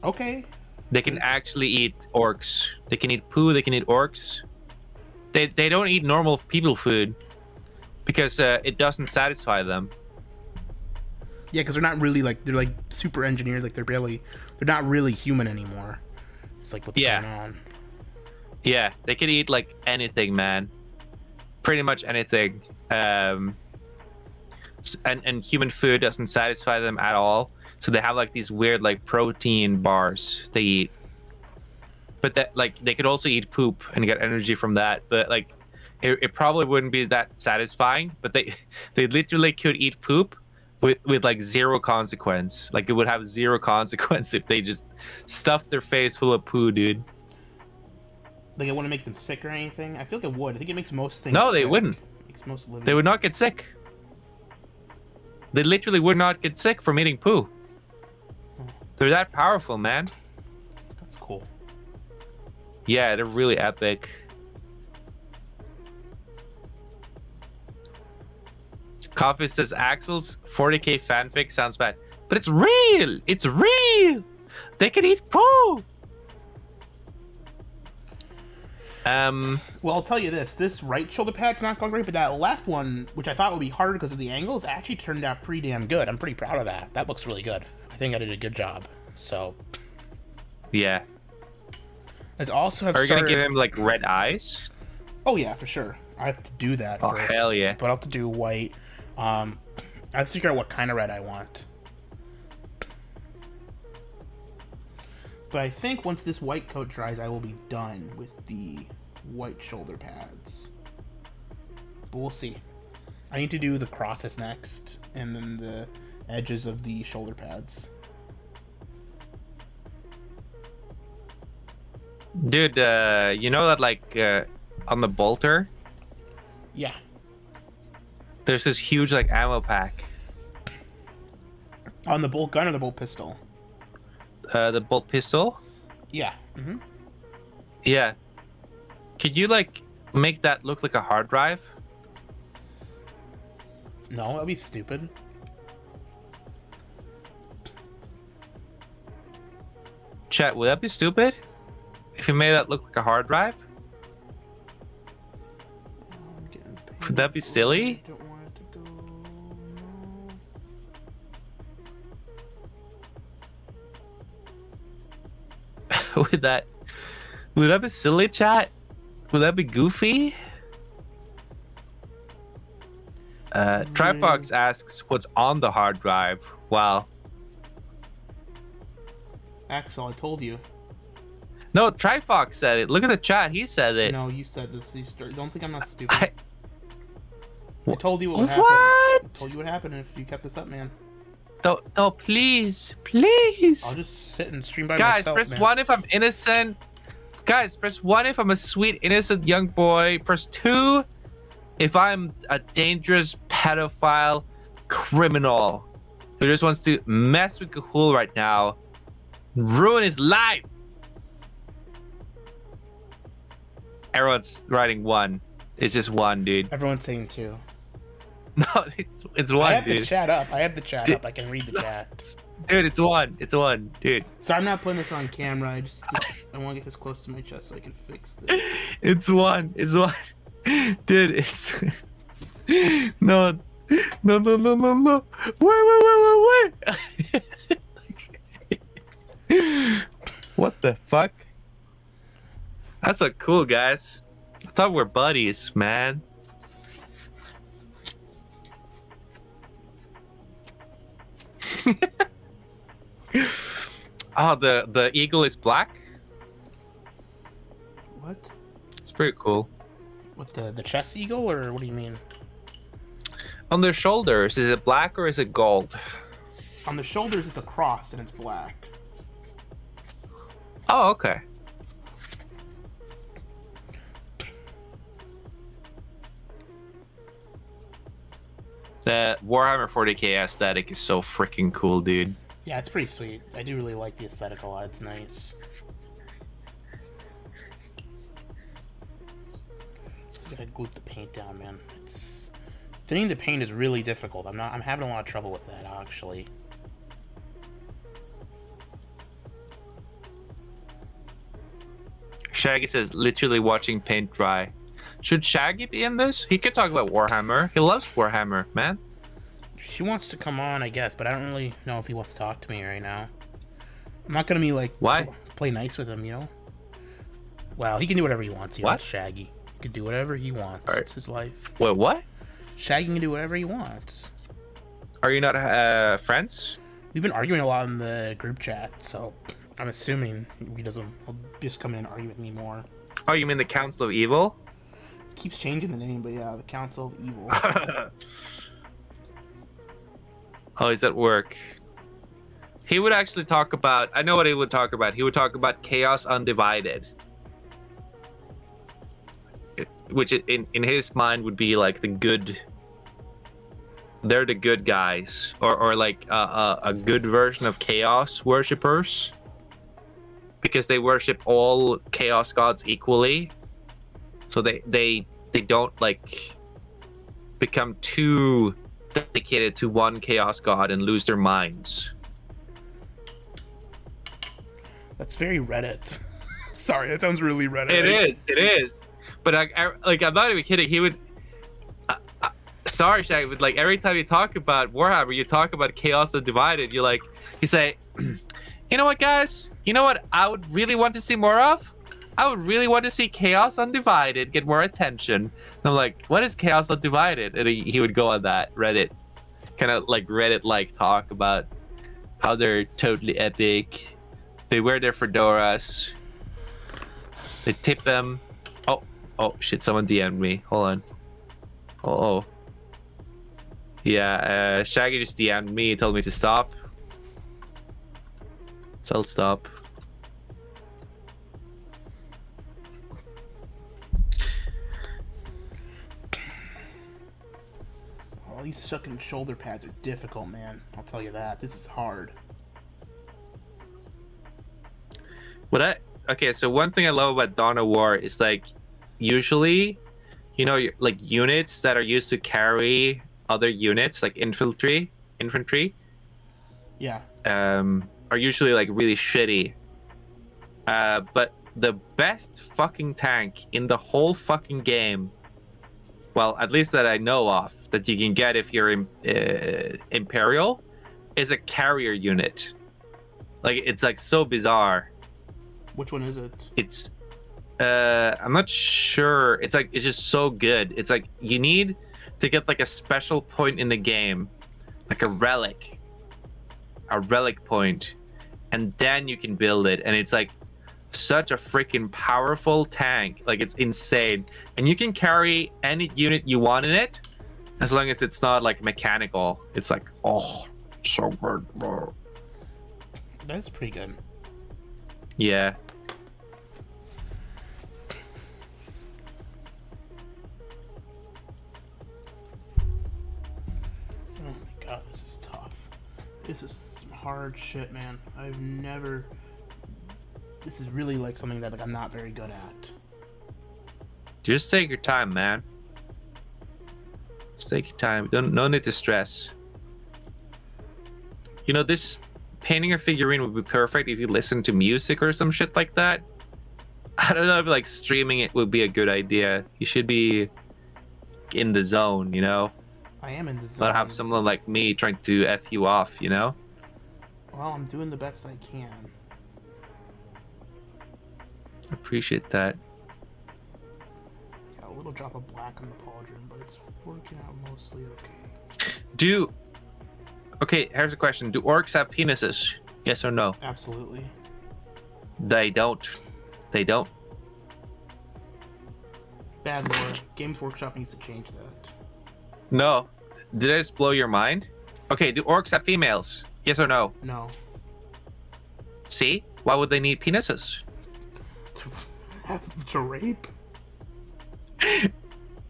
Okay. They can actually eat orcs. They can eat poo, they can eat orcs. They don't eat normal people food. Because it doesn't satisfy them. Yeah, because they're not really like they're like super engineered. Like they're not really human anymore. It's like what's going on. Yeah, they can eat like anything, man. Pretty much anything. And human food doesn't satisfy them at all. So they have like these weird like protein bars they eat. But that like they could also eat poop and get energy from that. But like it probably wouldn't be that satisfying. But they literally could eat poop with like zero consequence. Like it would have zero consequence if they just stuffed their face full of poo, dude. Like it wouldn't make them sick or anything? I feel like it would. I think it makes most things No, they sick. wouldn't. It makes most living. They would not get sick. They literally would not get sick from eating poo. They're that powerful, man. That's cool. Yeah, they're really epic. Coffee says Axel's 40k fanfic sounds bad, but it's real. It's real. They can eat poo. Well, I'll tell you this right shoulder pad's not going great, but that left one, which I thought would be harder because of the angles, actually turned out pretty damn good. I'm pretty proud of that. That looks really good. I think I did a good job. So, yeah. I also have Are you gonna give him like red eyes? Oh yeah, for sure. I have to do that Oh, first. hell yeah. But I'll have to do white. I have to figure out what kind of red I want. But I think once this white coat dries, I will be done with the white shoulder pads. But we'll see. I need to do the crosses next, and then the edges of the shoulder pads. Dude, you know that like on the bolter, Yeah. there's this huge like ammo pack. On the bolt gun or the bolt pistol? The bolt pistol. Yeah. Mm-hmm. Yeah. Could you like make that look like a hard drive? No, that'd be stupid. Chat, would that be stupid? If you made that look like a hard drive? Would that be silly? I don't want it to go. No. Would that be silly, chat? Would that be goofy? Trifox asks what's on the hard drive. Wow. Axel, I told you. No, Trifox said it. Look at the chat. He said it. No, you said this. Don't think I'm not stupid. I told you what would What? happen. I told you what happened if you kept this up, man. No, please, please. I'll just sit and stream by Guys, myself, press man. 1 if I'm innocent. Guys, press 1 if I'm a sweet, innocent young boy. Press 2 if I'm a dangerous pedophile criminal who just wants to mess with Cahul right now, ruin his life. Everyone's writing 1. It's just 1, dude. Everyone's saying 2. No, it's 1, I have dude. the chat up. I have the chat up. I can read the chat. Dude, it's 1. It's 1, dude. So I'm not putting this on camera. I want to get this close to my chest so I can fix this. It's 1. It's 1. Dude, it's no. Wait. What the fuck? That's so cool, guys. I thought we're buddies, man. Oh, the eagle is black? What? It's pretty cool. What, the chest eagle, or what do you mean? On their shoulders, is it black or is it gold? On the shoulders, it's a cross and it's black. Oh, okay. The Warhammer 40k aesthetic is so freaking cool, dude. Yeah, it's pretty sweet. I do really like the aesthetic a lot. It's nice. Gotta glue the paint down, man. Thinning the paint is really difficult. I'm having a lot of trouble with that, actually. Shaggy says, literally watching paint dry. Should Shaggy be in this? He could talk about Warhammer. He loves Warhammer, man. she wants to come on, I guess, but I don't really know if he wants to talk to me right now. I'm not gonna be like, why? Play nice with him, you know? Well, he can do whatever he wants, you know, What? it's Shaggy. He can do whatever he wants. Alright. It's his life. Wait, what? Shaggy can do whatever he wants. Are you not friends? We've been arguing a lot in the group chat, so I'm assuming he'll just come in and argue with me more. Oh, you mean the Council of Evil? Keeps changing the name, but yeah, the Council of Evil. Oh, he's at work. He would actually talk about... I know what he would talk about. He would talk about Chaos Undivided. Which in his mind would be like the good... They're the good guys. Or like a good version of Chaos worshippers. Because they worship all Chaos gods equally. So they don't like become too dedicated to one Chaos god and lose their minds. That's very Reddit. Sorry, that sounds really Reddit. It is. But I'm not even kidding. He would. Sorry, Shaq, but like every time you talk about Warhammer, you talk about Chaos Undivided. You say, you know what, guys? You know what I would really want to see more of? I would really want to see Chaos Undivided get more attention. And I'm like, what is Chaos Undivided? And he would go on that Reddit, kind of like Reddit-like talk about how they're totally epic. They wear their fedoras. They tip them. Oh shit! Someone DM'd me. Hold on. Oh. Yeah, Shaggy just DM'd me. Told me to stop. So I'll stop. All these sucking shoulder pads are difficult, man. I'll tell you that. This is hard. Okay, so one thing I love about Dawn of War is like, usually, you know, like units that are used to carry other units, like infantry, Yeah. are usually like really shitty. But the best fucking tank in the whole fucking game, well, at least that I know of, that you can get if you're Imperial, is a carrier unit. Like, it's like so bizarre. Which one is it? It's I'm not sure. It's just so good. It's like you need to get like a special point in the game, like a relic point, and then you can build it. And it's like such a freaking powerful tank. Like, it's insane. And you can carry any unit you want in it, as long as it's not like mechanical. It's like, oh, so good, bro. That's pretty good. Yeah. Oh my god, this is tough. This is some hard shit, man. I've never... This is really like something that like I'm not very good at. Just take your time, man. Just take your time. No need to stress. You know, this painting a figurine would be perfect if you listen to music or some shit like that. I don't know if like streaming it would be a good idea. You should be in the zone, you know? I am in the zone. Not have someone like me trying to F you off, you know? Well, I'm doing the best I can. Appreciate that. Got a little drop of black on the pauldron, but it's working out mostly okay. Okay, here's a question. Do orcs have penises? Yes or no? Absolutely. They don't. They don't. Bad lore. Games Workshop needs to change that. No. Did I just blow your mind? Okay, do orcs have females? Yes or no? No. See? Why would they need penises? To rape?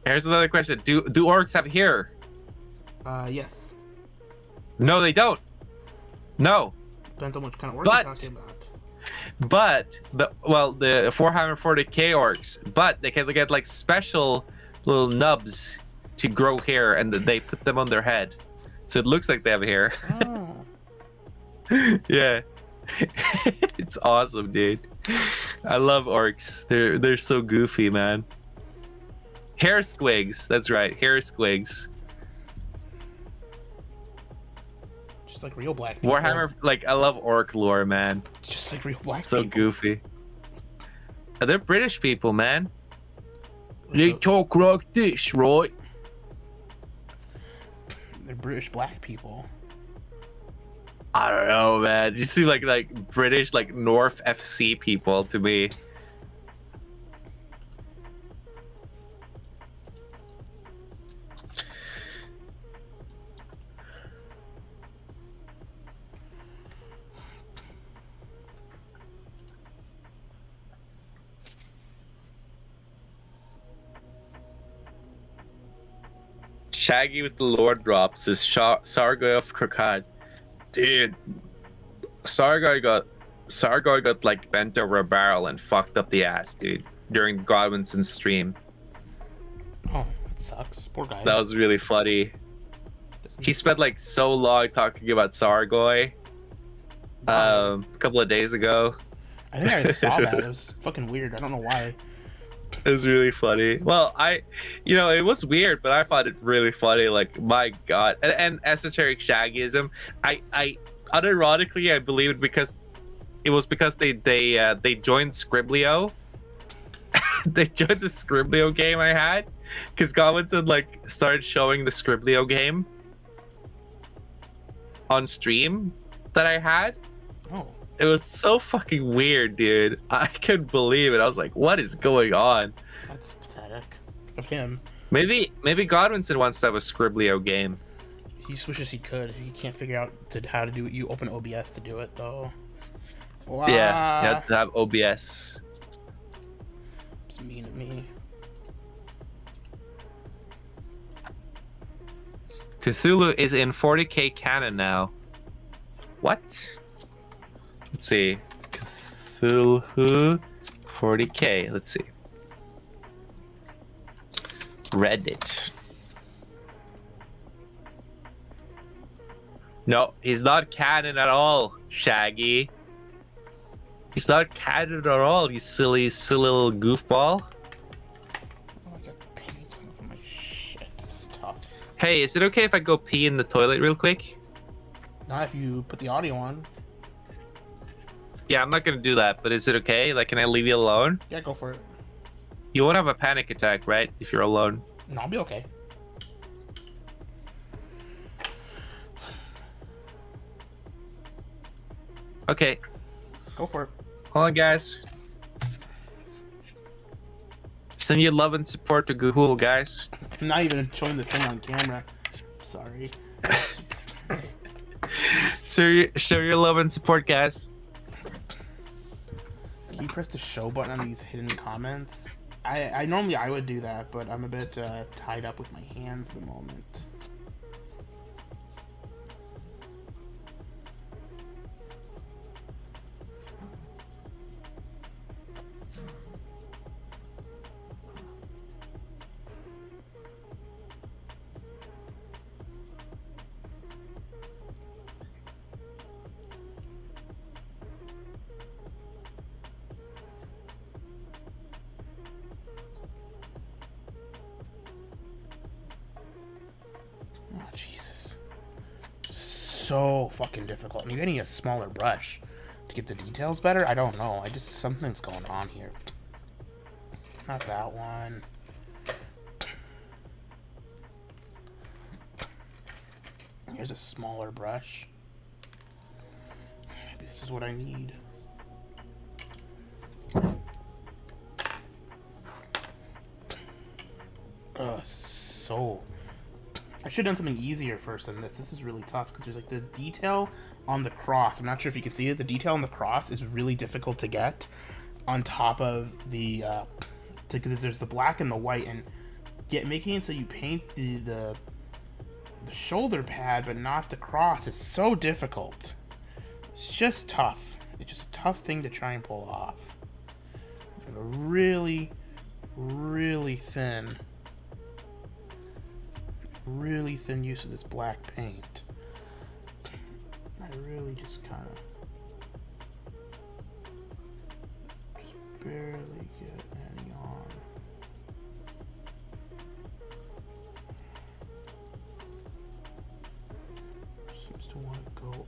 Here's another question. Do orcs have hair? Yes. No, they don't. No. Depends on what kind of work you're talking about. But the 440k orcs, but they can get like special little nubs to grow hair, and they put them on their head, so it looks like they have hair. Oh. Yeah. It's awesome, dude. I love orcs. They're so goofy, man. Hair squigs. That's right, hair squigs. Just like real black people. Warhammer, like, I love orc lore, man. Just like real black So people. goofy. They're British people, man. They talk like this, right? They're British black people. I don't know, man. You seem like British, like North FC people to me. Shaggy with the lore drops is Sargoy of Krokad. Dude, Sargoy got like bent over a barrel and fucked up the ass, dude, during Godwinson's stream. Oh, that sucks. Poor guy. That was really funny. He spent like so long talking about Sargoy a couple of days ago. I think I saw that. It was fucking weird. I don't know why. It was really funny. Well, it was weird, but I found it really funny. Like, my God. And esoteric shaggyism. I unironically, I believe it was because they joined Scriblio. They joined the Scriblio game I had, because Godwinson like started showing the Scriblio game on stream that I had. Oh. It was so fucking weird, dude. I couldn't believe it. I was like, what is going on? That's pathetic of him. Maybe Godwinson wants to have a Scriblio game. He just wishes he could. He can't figure out how to do it. You open OBS to do it, though. Wow. Yeah, you have to have OBS. It's mean to me. Cthulhu is in 40k canon now. What? Let's see. Cthulhu 40k. Let's see. Reddit. No, he's not canon at all, Shaggy. He's not canon at all, you silly little goofball. Oh, I got paint over my shit. This is tough. Hey, is it okay if I go pee in the toilet real quick? Not if you put the audio on. Yeah, I'm not gonna do that, but is it okay? Like, can I leave you alone? Yeah, go for it. You won't have a panic attack, right? If you're alone. No, I'll be okay. Okay. Go for it. Hold on, guys. Send your love and support to Google, guys. I'm not even showing the thing on camera. Sorry. Show your love and support, guys. Can you press the show button on these hidden comments? I normally I would do that, but I'm a bit tied up with my hands at the moment. Oh, Jesus. So fucking difficult. Maybe I need a smaller brush to get the details better. I don't know. Something's going on here. Not that one. Here's a smaller brush. Maybe this is what I need. So... I should have done something easier first than this. This is really tough because there's like the detail on the cross. I'm not sure if you can see it. The detail on the cross is really difficult to get on top of the... because there's the black and the white, and making it so you paint the shoulder pad but not the cross is so difficult. It's just tough. It's just a tough thing to try and pull off. I've got a really, really thin use of this black paint. I really just kind of barely get any on. Seems to want to go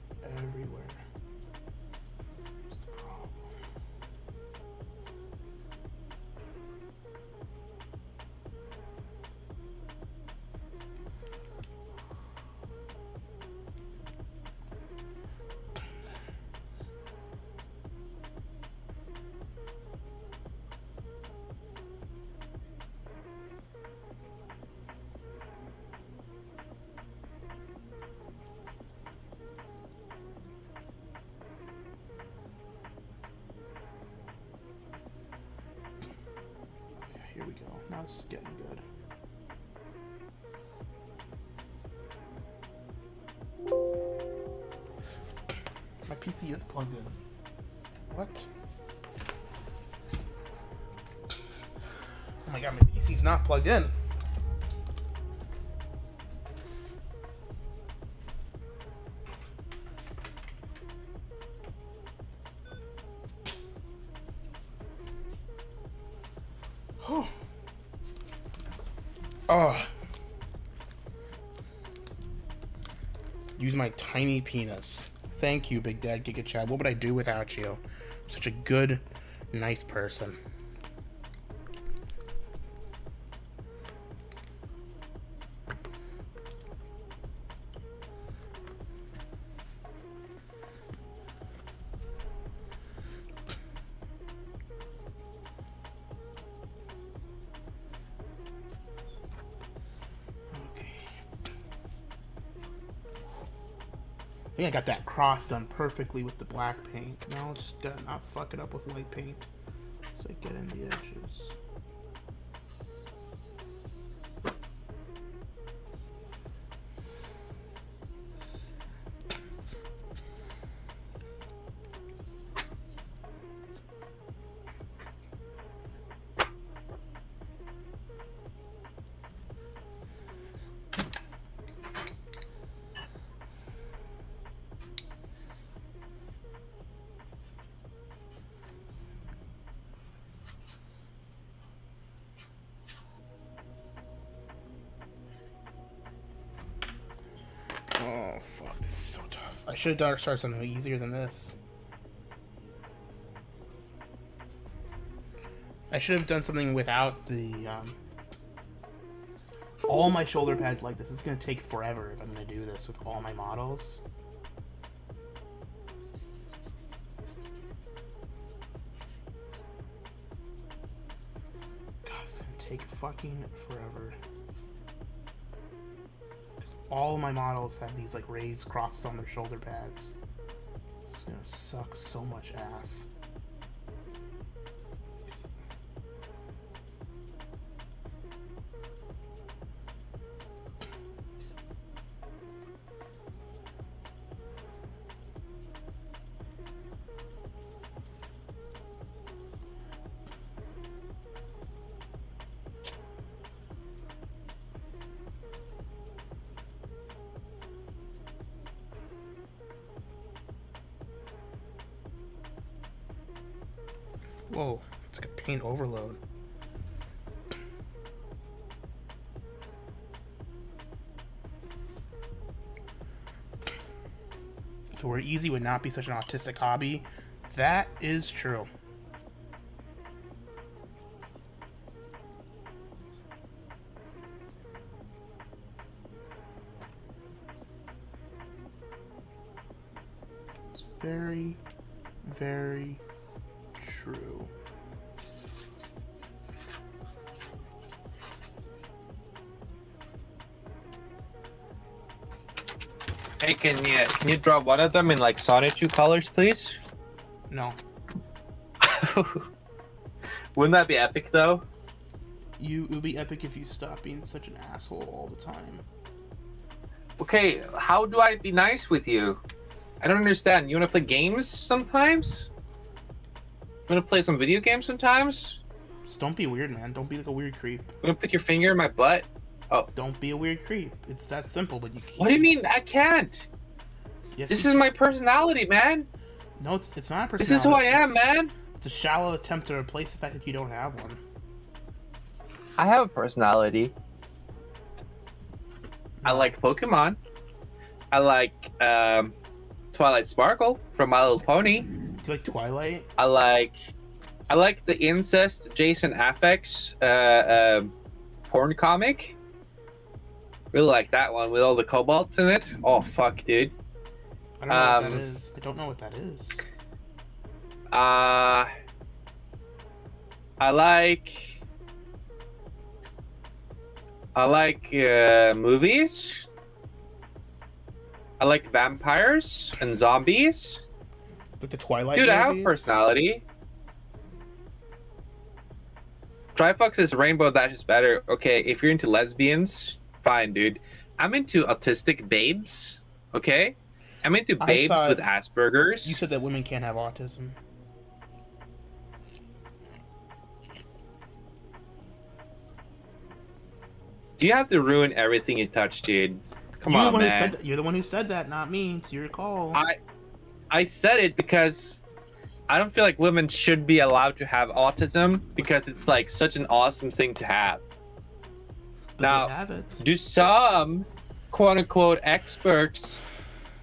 we go. Now it's getting good. My PC is plugged in. What? Oh my god, my PC's not plugged in. Oh. Use my tiny penis. Thank you, Big Dad Giga Chad. What would I do without you? Such a good, nice person. I think I got that cross done perfectly with the black paint. Now I'll just gotta not fuck it up with white paint so I get in the edges. Oh, fuck. This is so tough. I should have started something easier than this. I should have done something without the, all my shoulder pads like this. It's going to take forever if I'm going to do this with all my models. God, it's going to take fucking forever. All my models have these like raised crosses on their shoulder pads. It's gonna suck so much ass. Whoa, it's like a paint overload. So where easy would not be such an autistic hobby, that is true. It's very, very true. Hey, can you draw one of them in like Sonichu colors, please? No. Wouldn't that be epic though? It would be epic if you stopped being such an asshole all the time. Okay, how do I be nice with you? I don't understand. You want to play games sometimes? You want to play some video games sometimes? Just don't be weird, man. Don't be like a weird creep. You want to put your finger in my butt? Oh. Don't be a weird creep. It's that simple, but you can't. What do you mean I can't? Yes, this is my personality, man. No, it's not a personality. This is who I am, man. It's a shallow attempt to replace the fact that you don't have one. I have a personality. I like Pokemon. I like Twilight Sparkle from My Little Pony. Do you like Twilight? I like the incest Jason Affex porn comic. Really like that one with all the kobolds in it. Oh fuck, dude. I don't know what that is. I don't know what that is. I like movies. I like vampires and zombies. Like the Twilight Dude, movies? I have a personality. Trifox is Rainbow Dash is better. Okay, if you're into lesbians, fine, dude. I'm into autistic babes. Okay, I'm into I babes thought with Asperger's. you said that women can't have autism. Do you have to ruin everything you touch, dude? Come on, man. You're the one who said that, not me. It's your call. I said it because I don't feel like women should be allowed to have autism because it's like such an awesome thing to have. But Now, they have it. do some quote unquote experts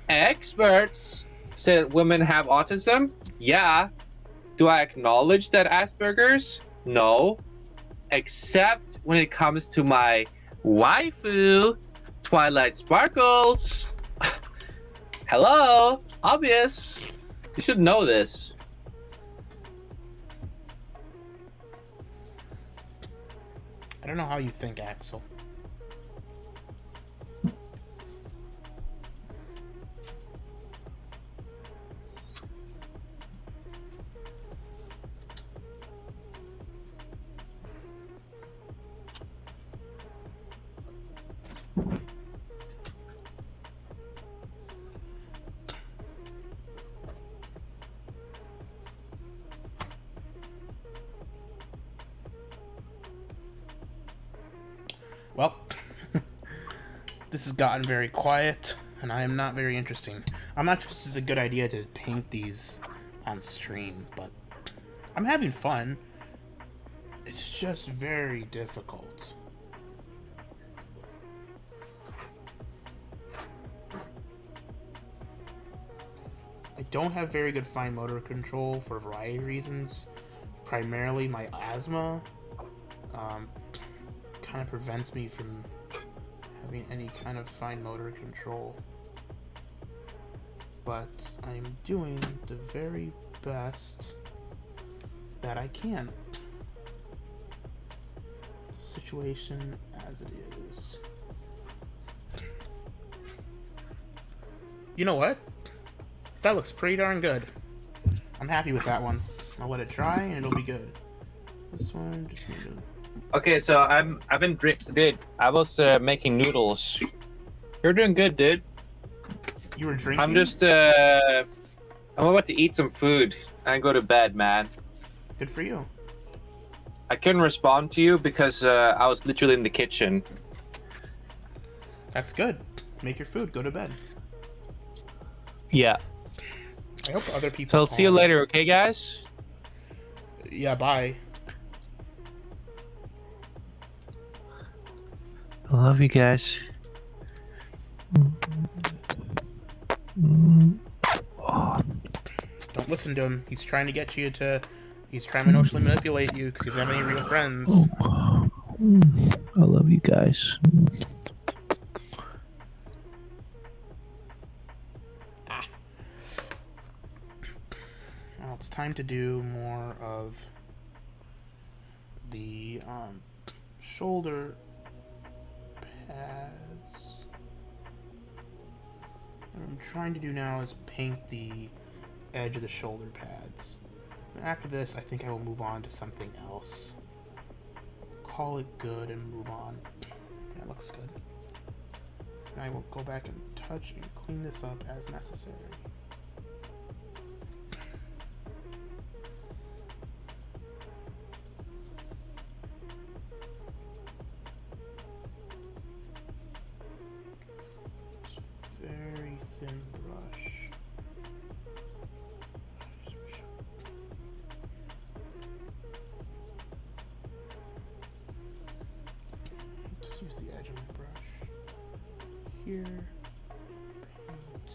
say that women have autism? Yeah. Do I acknowledge that Asperger's? No. Except when it comes to my waifu, Twilight Sparkles. Hello, obvious. You should know this. I don't know how you think, Axel. Well, this has gotten very quiet, and I am not very interesting. I'm not sure this is a good idea to paint these on stream, but I'm having fun. It's just very difficult. I don't have very good fine motor control for a variety of reasons. Primarily my asthma kind of prevents me from having any kind of fine motor control. But I'm doing the very best that I can. Situation as it is. You know what? That looks pretty darn good. I'm happy with that one. I'll let it dry and it'll be good. This one just need to... Okay, so I've been dude. I was making noodles. You're doing good, dude. You were drinking? I'm just I'm about to eat some food and go to bed, man. Good for you. I couldn't respond to you because I was literally in the kitchen. That's good. Make your food. Go to bed. Yeah. I hope other people. So I'll see you later, okay, guys? Yeah. Bye. I love you guys. Don't listen to him. He's trying to get you to. He's trying to emotionally manipulate you because he doesn't have any real friends. I love you guys. Well, it's time to do more of the shoulder pads. What I'm trying to do now is paint the edge of the shoulder pads. And after this, I think I will move on to something else. Call it good and move on. Yeah, it looks good. And I will go back and touch and clean this up as necessary. Very thin brush. Just use the edge of my brush here. Paint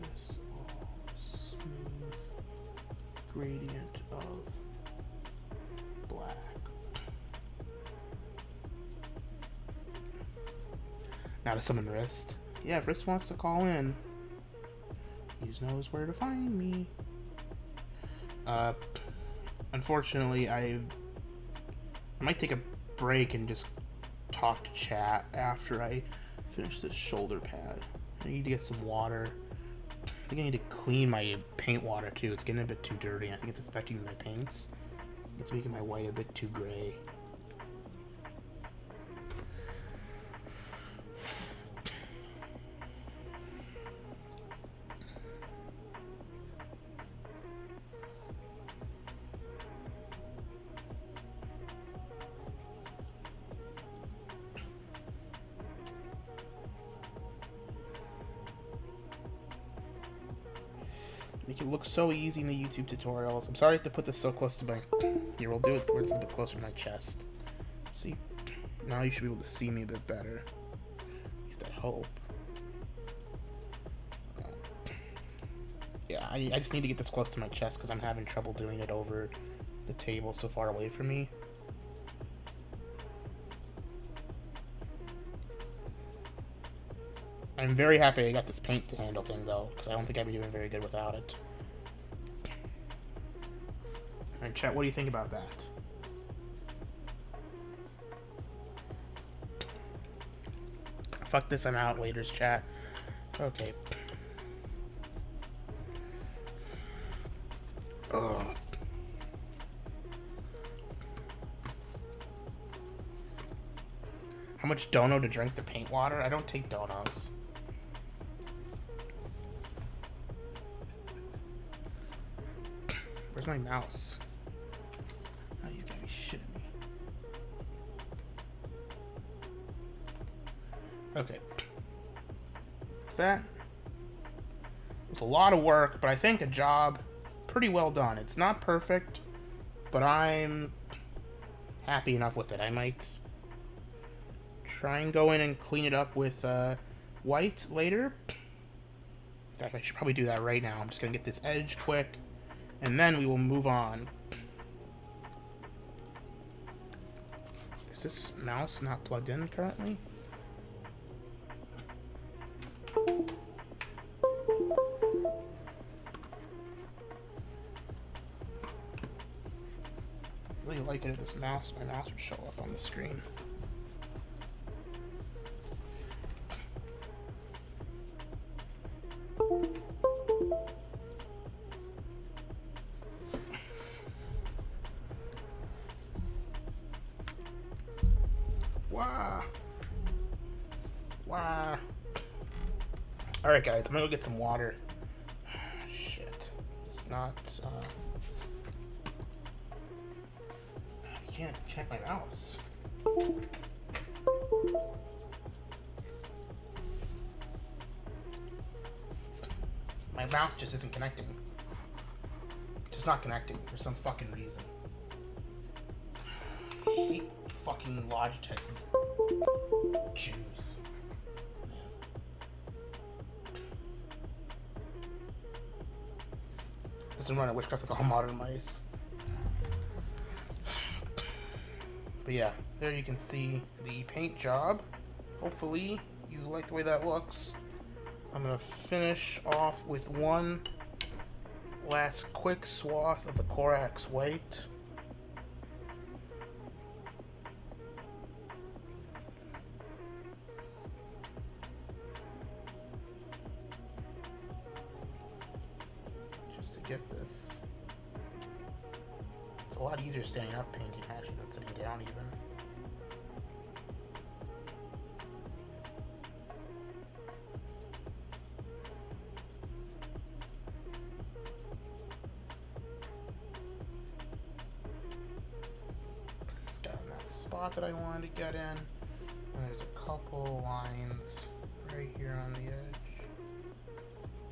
this all smooth gradient of black. Now to summon Wrist. Yeah, if Wrist wants to call in, he knows where to find me. Unfortunately, I might take a break and just talk to chat after I finish this shoulder pad. I need to get some water. I think I need to clean my paint water too. It's getting a bit too dirty. I think it's affecting my paints. it's making my white a bit too gray. Make it look so easy in the YouTube tutorials. I'm sorry to put this so close to my... Here, we'll do it where it's a bit closer to my chest. See? Now you should be able to see me a bit better. At least I hope. Yeah, I just need to get this close to my chest because I'm having trouble doing it over the table so far away from me. I'm very happy I got this paint to handle thing, though, because I don't think I'd be doing very good without it. Alright, chat, what do you think about that? Fuck this, I'm out. Later's chat. Okay. Ugh. How much dono to drink the paint water? I don't take donos. Where's my mouse? Oh, you gotta be shitting me. Okay. What's that? It's a lot of work, but I think a job pretty well done. It's not perfect, but I'm happy enough with it. I might try and go in and clean it up with white later. In fact, I should probably do that right now. I'm just gonna get this edge quick, and then we will move on. Is this mouse not plugged in currently? I really like it if this mouse, my mouse would show up on the screen. Wow. Alright guys, I'm gonna go get some water. Shit. It's not, I can't check my mouse. My mouse just isn't connecting. It's just not connecting for some fucking reason. I hate fucking Logitech. These Jews. Doesn't run at Witchcraft like all modern mice. But yeah, there you can see the paint job. Hopefully you like the way that looks. I'm gonna finish off with one last quick swath of the Corax white. Just to get this. It's a lot easier standing up painting actually than sitting down even. Spot that I wanted to get in, and there's a couple lines right here on the edge.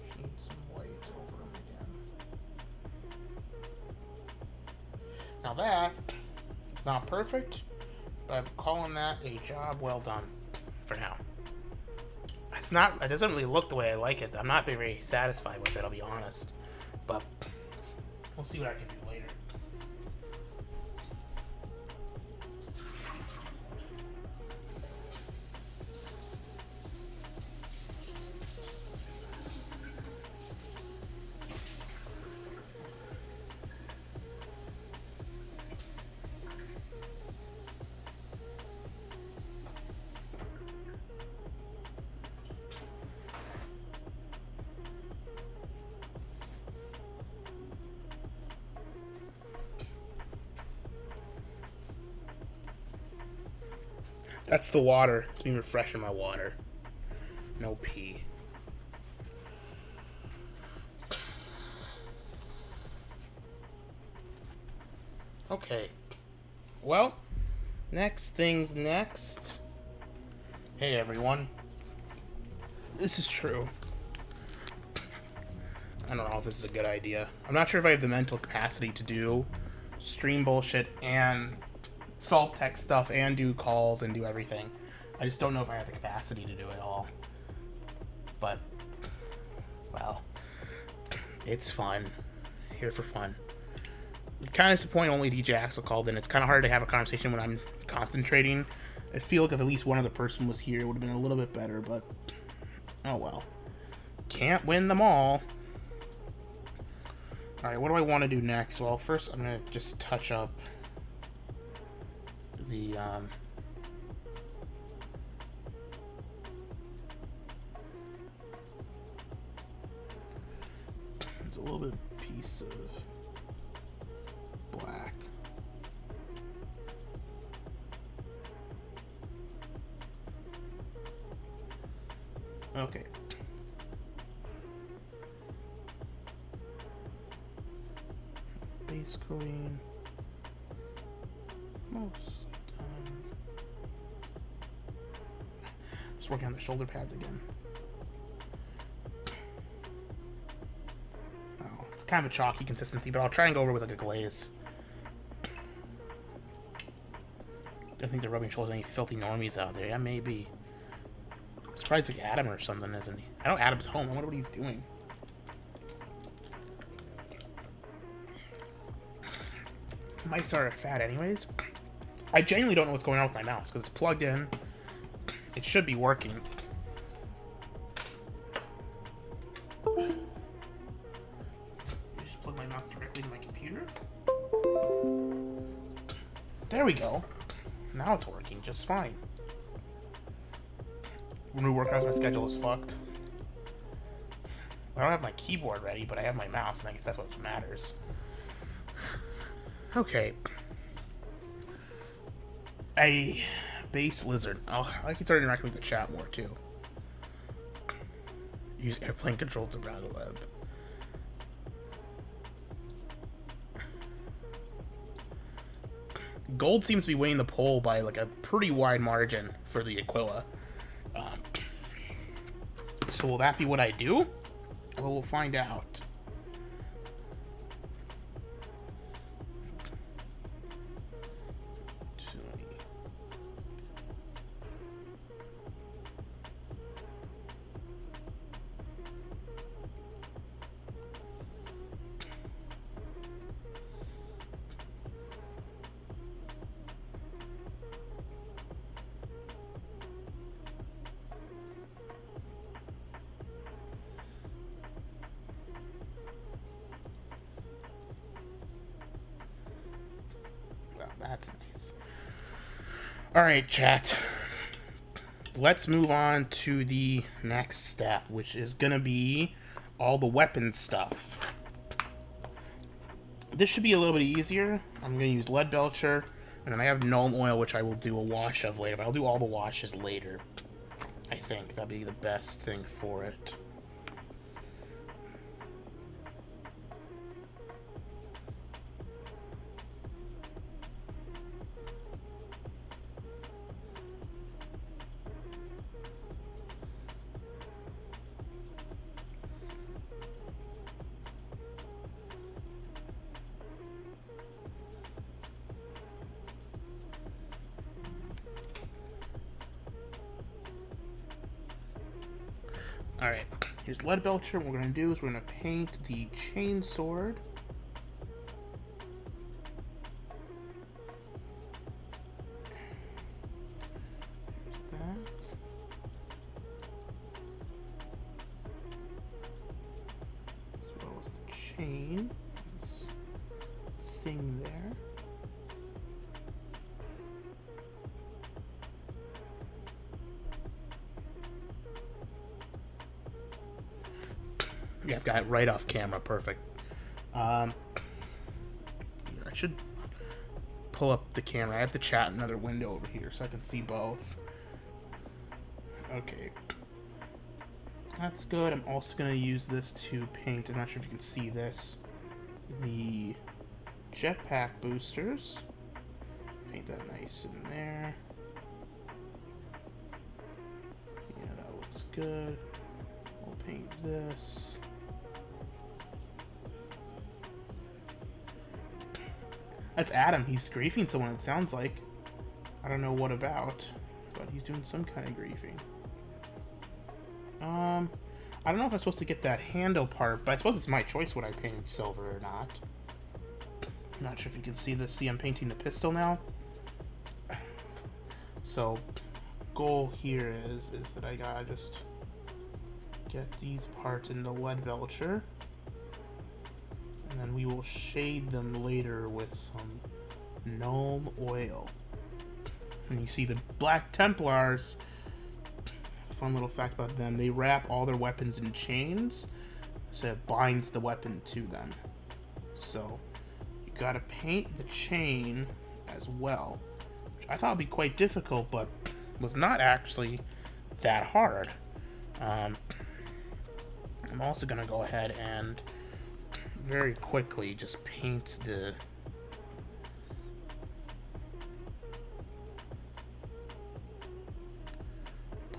Just need some white over them again. Now that, it's not perfect, but I'm calling that a job well done for now. It's not, it doesn't really look the way I like it. I'm not very satisfied with it, I'll be honest, but we'll see what I can do later. That's the water. It's been refreshing my water. No pee. Okay. Well, next things next. Hey everyone. This is true. I don't know if this is a good idea. I'm not sure if I have the mental capacity to do stream bullshit and solve tech stuff and do calls and do everything. I just don't know if I have the capacity to do it all. But, well, it's fun. Here for fun. Kind of disappointing only DJ Axel called in. It's kind of hard to have a conversation when I'm concentrating. I feel like if at least one other person was here, it would have been a little bit better, but oh well. Can't win them all. Alright, what do I want to do next? Well, first I'm going to just touch up the, it's a little bit piece of black. Okay. Base coating. Most done. Just working on the shoulder pads again. Oh, it's kind of a chalky consistency, but I'll try and go over with like a glaze. Don't think they're rubbing shoulders any filthy normies out there. Yeah, maybe. I'm surprised like Adam or something, isn't he? I know Adam's home. I wonder what he's doing. Mics are fat anyways. I genuinely don't know what's going on with my mouse because it's plugged in. It should be working. Just plug my mouse directly to my computer. There we go. Now it's working just fine. New workout, my schedule is fucked. I don't have my keyboard ready, but I have my mouse, and I guess that's what matters. Okay. A base lizard. Oh, I can start interacting with the chat more too. Use airplane control to browse the web. Gold seems to be winning the poll by like a pretty wide margin for the Aquila. So will that be what I do? Well, we'll find out. That's nice. Alright, chat. Let's move on to the next step, which is gonna be all the weapon stuff. This should be a little bit easier. I'm gonna use lead belcher, and then I have null oil, which I will do a wash of later, but I'll do all the washes later. I think that'd be the best thing for it. Alright, here's lead belcher. What we're going to do is we're going to paint the chain sword. Here's that. As well as the chain. This thing there. Yeah, I've got it right off camera. Perfect. I should pull up the camera. I have to chat in another window over here so I can see both. Okay. That's good. I'm also going to use this to paint. I'm not sure if you can see this. The jetpack boosters. Paint that nice in there. Yeah, that looks good. I'll paint this. That's Adam. He's griefing someone, it sounds like. I don't know what about, but he's doing some kind of griefing. I don't know if I'm supposed to get that handle part, but I suppose it's my choice would I paint silver or not. I'm not sure if you can see this. See, I'm painting the pistol now. So, goal here is that I gotta just get these parts in the lead belcher. And then we will shade them later with some gnome oil. And you see the Black Templars, fun little fact about them, they wrap all their weapons in chains, so it binds the weapon to them. So you gotta paint the chain as well, which I thought would be quite difficult, but was not actually that hard. I'm also gonna go ahead and very quickly just paint the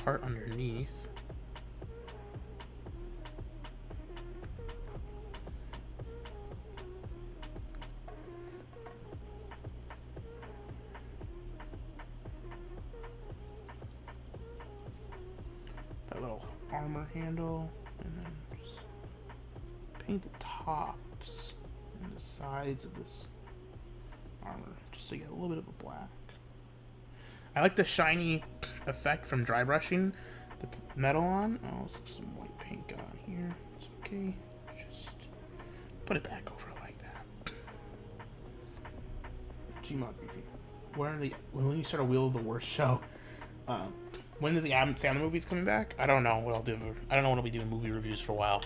part underneath. That little armor handle, and then just paint the tops and the sides of this armor just so you get a little bit of a black. I like the shiny effect from dry brushing the metal on. Oh, some white paint got on here. It's okay. Just put it back over like that. Gmod briefing. When you start a Wheel of the Worst show? When is the Adam Sandler movies coming back? I don't know what I'll do. I don't know what I'll be doing movie reviews for a while.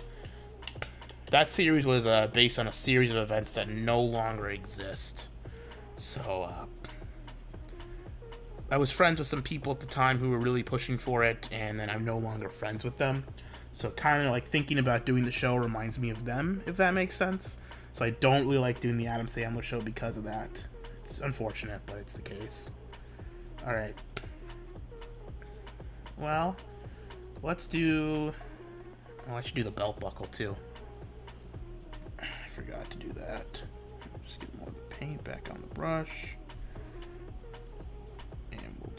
That series was based on a series of events that no longer exist. So, I was friends with some people at the time who were really pushing for it, and then I'm no longer friends with them. So kind of like thinking about doing the show reminds me of them, if that makes sense. So I don't really like doing the Adam Sandler show because of that. It's unfortunate, but it's the case. Alright. Well, let's do... Oh, I should do the belt buckle too. I forgot to do that. Just get more of the paint back on the brush.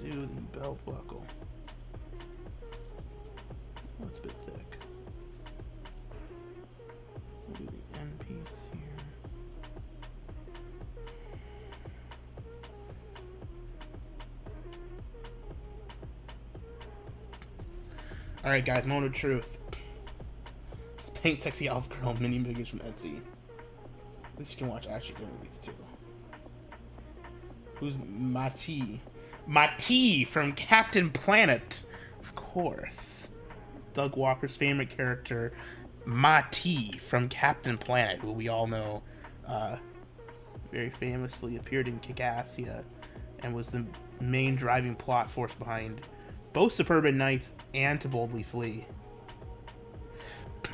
Do the belt buckle. Oh, it's a bit thick. We'll do the end piece here. Alright guys, moment of truth. Just paint sexy elf girl mini figures from Etsy. At least you can watch action movies too. Who's Mati? Mati from Captain Planet, of course. Doug Walker's favorite character, Mati from Captain Planet, who we all know very famously appeared in Kick-Assia and was the main driving plot force behind both Suburban Nights and To Boldly Flee.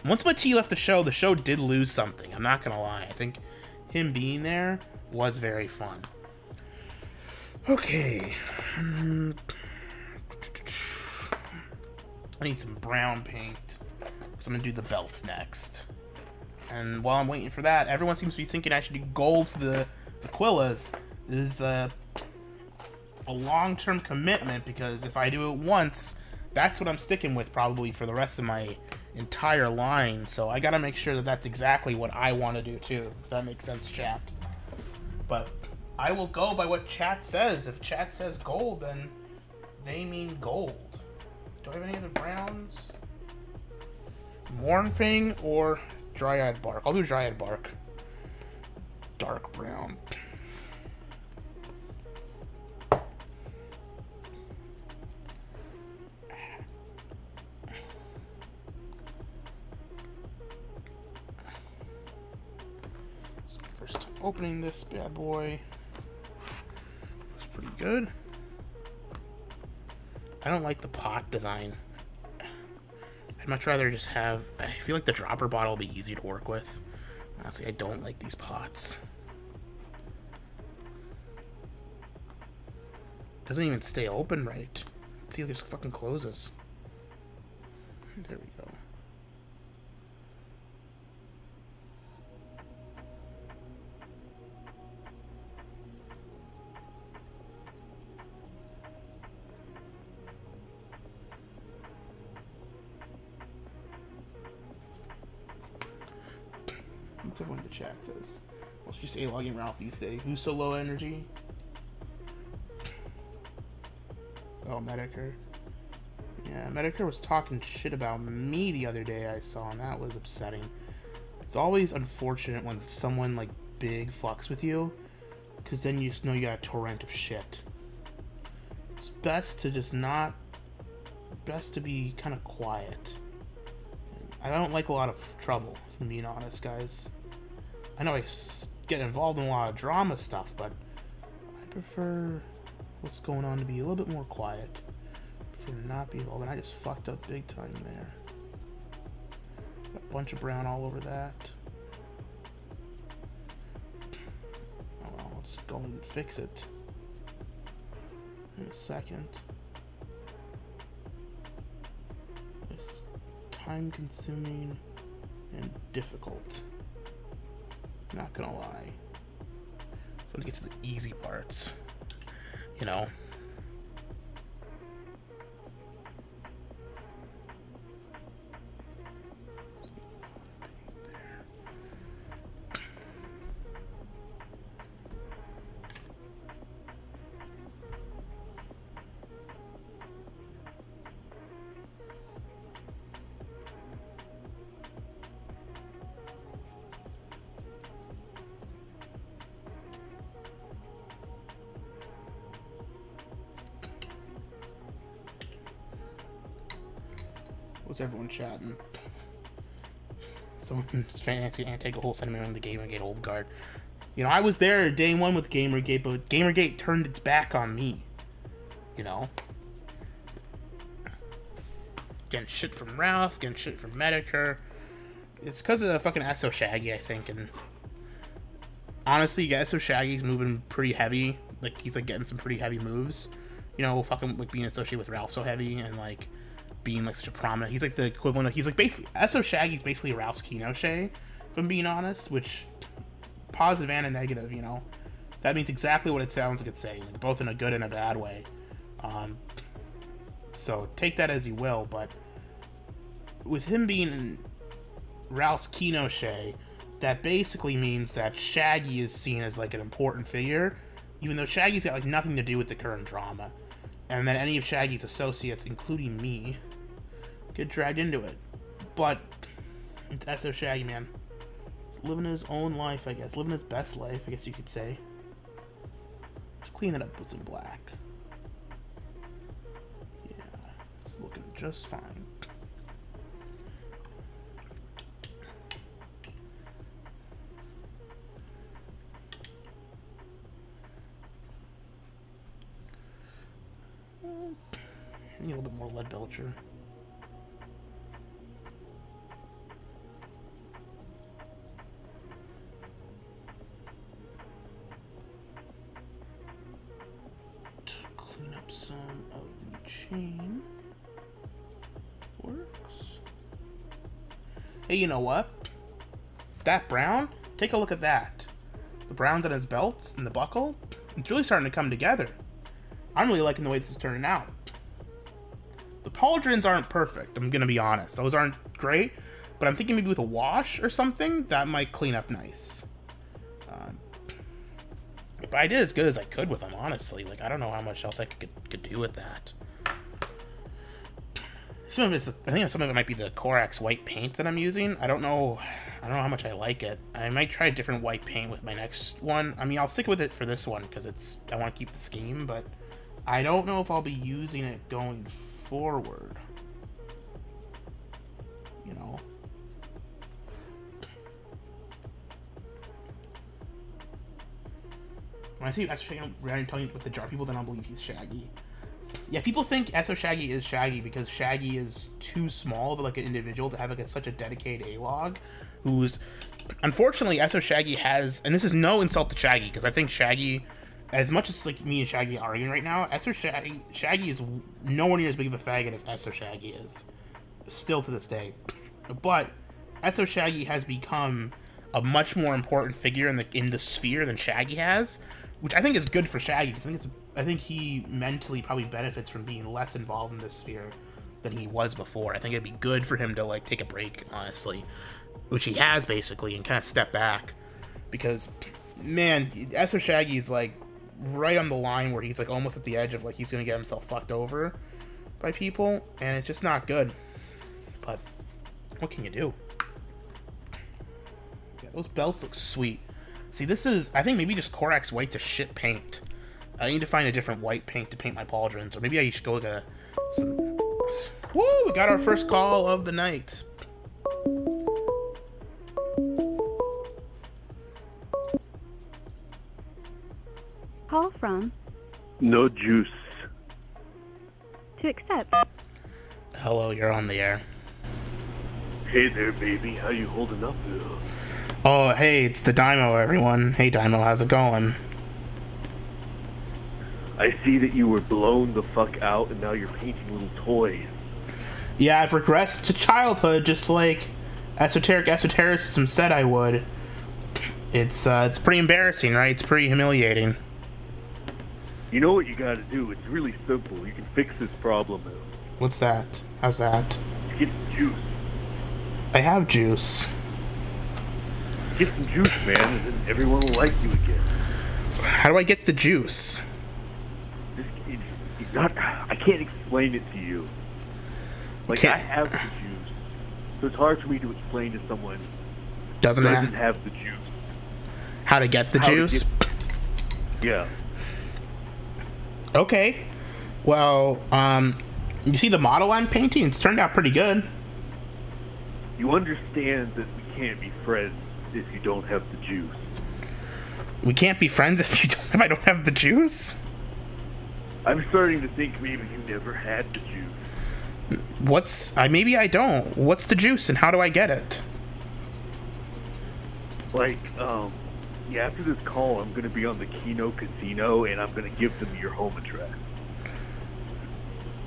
Once Mati left the show did lose something. I'm not gonna lie. I think him being there was very fun. Okay. I need some brown paint, so I'm gonna do the belts next. And while I'm waiting for that, everyone seems to be thinking I should do gold for the Aquillas. This is a long-term commitment, because if I do it once, that's what I'm sticking with probably for the rest of my entire line. So I gotta make sure that that's exactly what I want to do too, if that makes sense, chat. But I will go by what chat says. If chat says gold, then they mean gold. Do I have any other browns? Mornfang or Dryad Bark? I'll do Dryad Bark. Dark brown. So first, opening this bad boy. Pretty good. I don't like the pot design. I'd much rather just have... I feel like the dropper bottle will be easy to work with. Honestly, I don't like these pots. Doesn't even stay open right. See, it just fucking closes. There we go. What's everyone in the chat says? Let's just say logging Ralph these days. Who's so low energy? Oh, Medicare. Yeah, Medicare was talking shit about me the other day I saw, and that was upsetting. It's always unfortunate when someone, like, big fucks with you, because then you just know you got a torrent of shit. It's best to just not... Best to be kind of quiet. I don't like a lot of trouble, if I'm being honest, guys. I know I get involved in a lot of drama stuff, but I prefer what's going on to be a little bit more quiet. I prefer to not be involved, and I just fucked up big time there. Got a bunch of brown all over that. Oh well, let's go and fix it in a second. It's time consuming and difficult. Not gonna lie. So let's get to the easy parts. You know. What's everyone chatting? Someone's fancy and take a whole sentiment on the Gamergate old guard. You know, I was there day one with Gamergate, but Gamergate turned its back on me. You know? Getting shit from Ralph, getting shit from Medicare. It's because of the fucking SO Shaggy, I think, and honestly, yeah, SO Shaggy's moving pretty heavy. Like, he's like getting some pretty heavy moves. You know, fucking like being associated with Ralph so heavy and like being like such a prominent, he's like the equivalent of, he's like basically, SO Shaggy's basically Ralph's Kinoshé, if I'm being honest, which, positive and a negative, you know, that means exactly what it sounds like it's saying, like, both in a good and a bad way, so take that as you will, but with him being Ralph's Kinoshé, that basically means that Shaggy is seen as like an important figure, even though Shaggy's got like nothing to do with the current drama, and then any of Shaggy's associates, including me, get dragged into it. But it's SO Shaggy, man. Living his own life, I guess. Living his best life, I guess you could say. Just clean it up with some black. Yeah, it's looking just fine. Need a little bit more lead belcher. To clean up some of the chain. Works. Hey, you know what? That brown? Take a look at that. The brown's on his belt and the buckle. It's really starting to come together. I'm really liking the way this is turning out. The pauldrons aren't perfect, I'm gonna be honest. Those aren't great, but I'm thinking maybe with a wash or something, that might clean up nice. But I did as good as I could with them, honestly. Like, I don't know how much else I could do with that. Some of it's, I think some of it might be the Corax white paint that I'm using. I don't know how much I like it. I might try a different white paint with my next one. I mean, I'll stick with it for this one because I want to keep the scheme, but I don't know if I'll be using it going forward, you know. When I see Eso Shaggy randomly with the jar people, then I'll believe he's Shaggy. Yeah, people think Eso Shaggy is Shaggy because Shaggy is too small of like an individual to have like such a dedicated A-log. Who's unfortunately Eso Shaggy has, and this is no insult to Shaggy because I think Shaggy, as much as like me and Shaggy are arguing right now, Shaggy is nowhere near as big of a faggot as Eso Shaggy is, still to this day. But Eso Shaggy has become a much more important figure in the sphere than Shaggy has, which I think is good for Shaggy. I think he mentally probably benefits from being less involved in this sphere than he was before. I think it'd be good for him to like take a break, honestly, which he has basically, and kind of step back, because man, Eso Shaggy is like right on the line where he's like almost at the edge of like he's gonna get himself fucked over by people, and it's just not good. But what can you do? Yeah, those belts look sweet. See, this is, I think maybe just Korak's white to shit paint. I need to find a different white paint to paint my pauldrons, or maybe I should go to some... Woo! We got our first call of the night. Call from... No juice. To accept. Hello, you're on the air. Hey there, baby. How you holding up, though? Oh, hey, it's the Daimo, everyone. Hey, Daimo, how's it going? I see that you were blown the fuck out, and now you're painting little toys. Yeah, I've regressed to childhood, just like esotericism said I would. It's pretty embarrassing, right? It's pretty humiliating. You know what you gotta do? It's really simple. You can fix this problem, though. What's that? How's that? Get some juice. I have juice. Get some juice, man, and then everyone will like you again. How do I get the juice? I can't explain it to you. Like, I have the juice, so it's hard for me to explain to someone who doesn't have the juice. How to get the juice? Yeah. Okay. Well, you see the model I'm painting? It's turned out pretty good. You understand that we can't be friends if you don't have the juice. We can't be friends if I don't have the juice? I'm starting to think maybe you never had the juice. Maybe I don't. What's the juice and how do I get it? Like, after this call, I'm gonna be on the Kino Casino and I'm gonna give them your home address.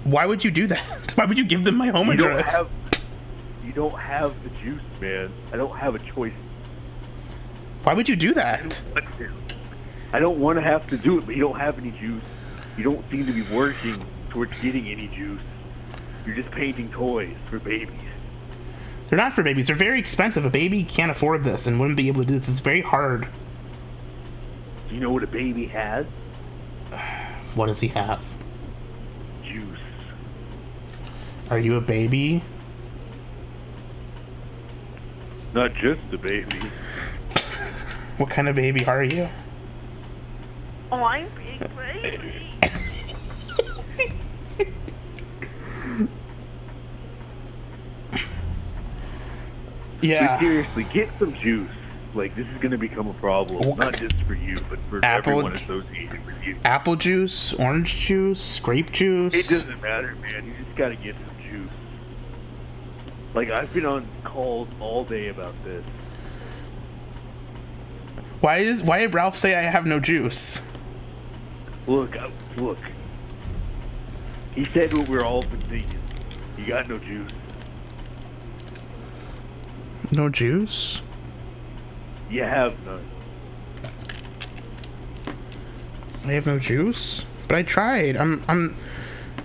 Why would you do that? Why would you give them my home address? You don't have the juice, man. I don't have a choice. Why would you do that? I don't want to have to do it, but you don't have any juice. You don't seem to be working towards getting any juice. You're just painting toys for babies. They're not for babies. They're very expensive. A baby can't afford this and wouldn't be able to do this. It's very hard. Do you know what a baby has? What does he have? Juice. Are you a baby? Not just a baby. What kind of baby are you? Oh, I'm big baby. Yeah. But seriously, get some juice. Like, this is going to become a problem. Not just for you, but for everyone associated with you. Apple juice, orange juice, grape juice. It doesn't matter, man. You just got to get some juice. Like, I've been on calls all day about this. Why did Ralph say I have no juice? Look. He said what we're all been thinking. You got no juice. No juice? You have none. I have no juice? But I tried. I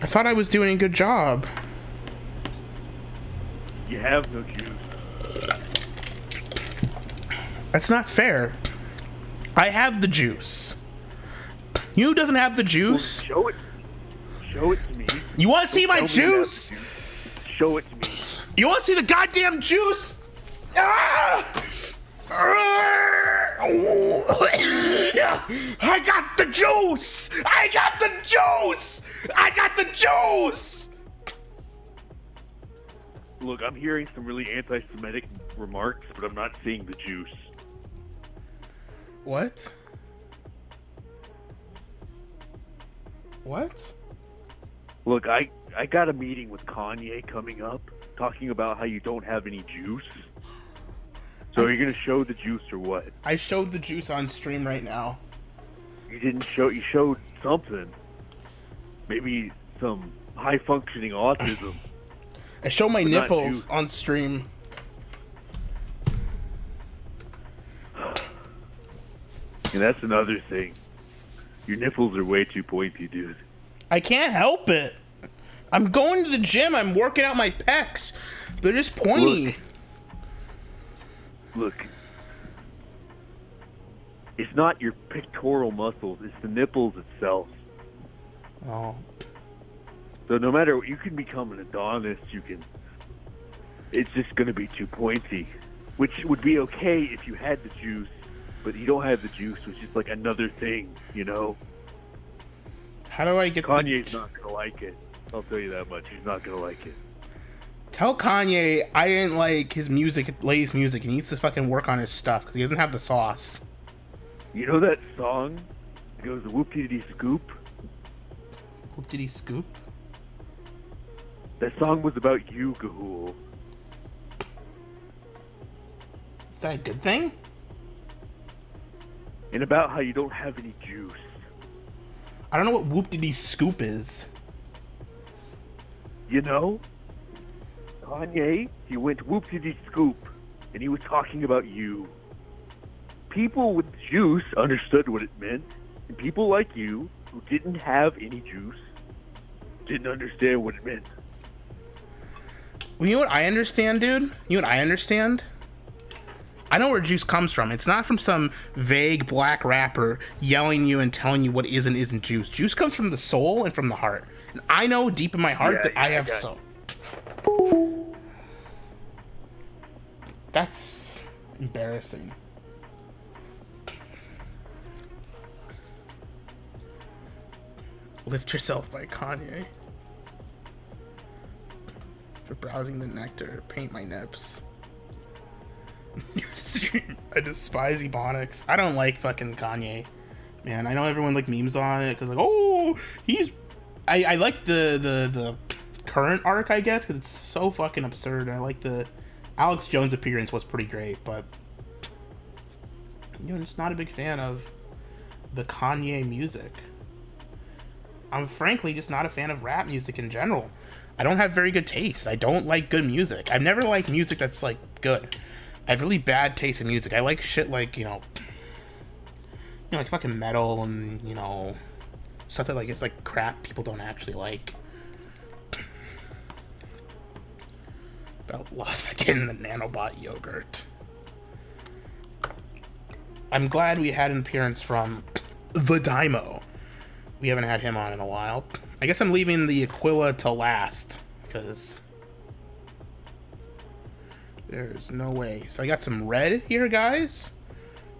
thought I was doing a good job. You have no juice. That's not fair. I have the juice. You doesn't have the juice? Well, show it to me. You want to see my juice? Show it to me. You want to see the goddamn juice? Ah! I got the juice! I got the juice! I got the juice! Look, I'm hearing some really anti-Semitic remarks, but I'm not seeing the juice. What? What? Look, I got a meeting with Kanye coming up, talking about how you don't have any juice. So are you gonna show the juice or what? I showed the juice on stream right now. You didn't show. You showed something. Maybe some high functioning autism. I show my But not nipples juice. on stream. And that's another thing. Your nipples are way too pointy, dude. I can't help it. I'm going to the gym. I'm working out my pecs. They're just pointy. Look. It's not your pectoral muscles. It's the nipples itself. Oh. So no matter what, you can become an Adonis. You can. It's just going to be too pointy, which would be okay if you had the juice, but you don't have the juice, which is like another thing, you know. How do I get Kanye's not going to like it. I'll tell you that much. He's not going to like it. Tell Kanye I didn't like his music, latest music. He needs to fucking work on his stuff because he doesn't have the sauce. You know that song? It goes whoop-dee-dee scoop. Whoop did he scoop? That song was about you, Gahul. Is that a good thing? And about how you don't have any juice. I don't know what whoop did he scoop is. You know? Kanye, he went whoop-dee-dee scoop, and he was talking about you. People with juice understood what it meant, and people like you, who didn't have any juice, didn't understand what it meant. Well, you know what I understand, dude? You know what I understand? I know where juice comes from. It's not from some vague black rapper yelling you and telling you what is and isn't juice. Juice comes from the soul and from the heart. And I know deep in my heart that I have soul. That's embarrassing. Lift Yourself by Kanye. For browsing the nectar, paint my nips. I despise Ebonics. I don't like fucking Kanye. Man, I know everyone like memes on it because like, oh, he's... I like the current arc, I guess, because it's so fucking absurd. I like the... Alex Jones appearance was pretty great, but... You know, just not a big fan of the Kanye music. I'm frankly just not a fan of rap music in general. I don't have very good taste. I don't like good music. I've never liked music that's, like, good. I have really bad taste in music. I like shit like, you know, like fucking metal and, you know, stuff that, like, it's, like, crap people don't actually like. About lost my kid in the nanobot yogurt. I'm glad we had an appearance from the Daimo. We haven't had him on in a while. I guess I'm leaving the Aquila to last, because there's no way. So I got some red here, guys.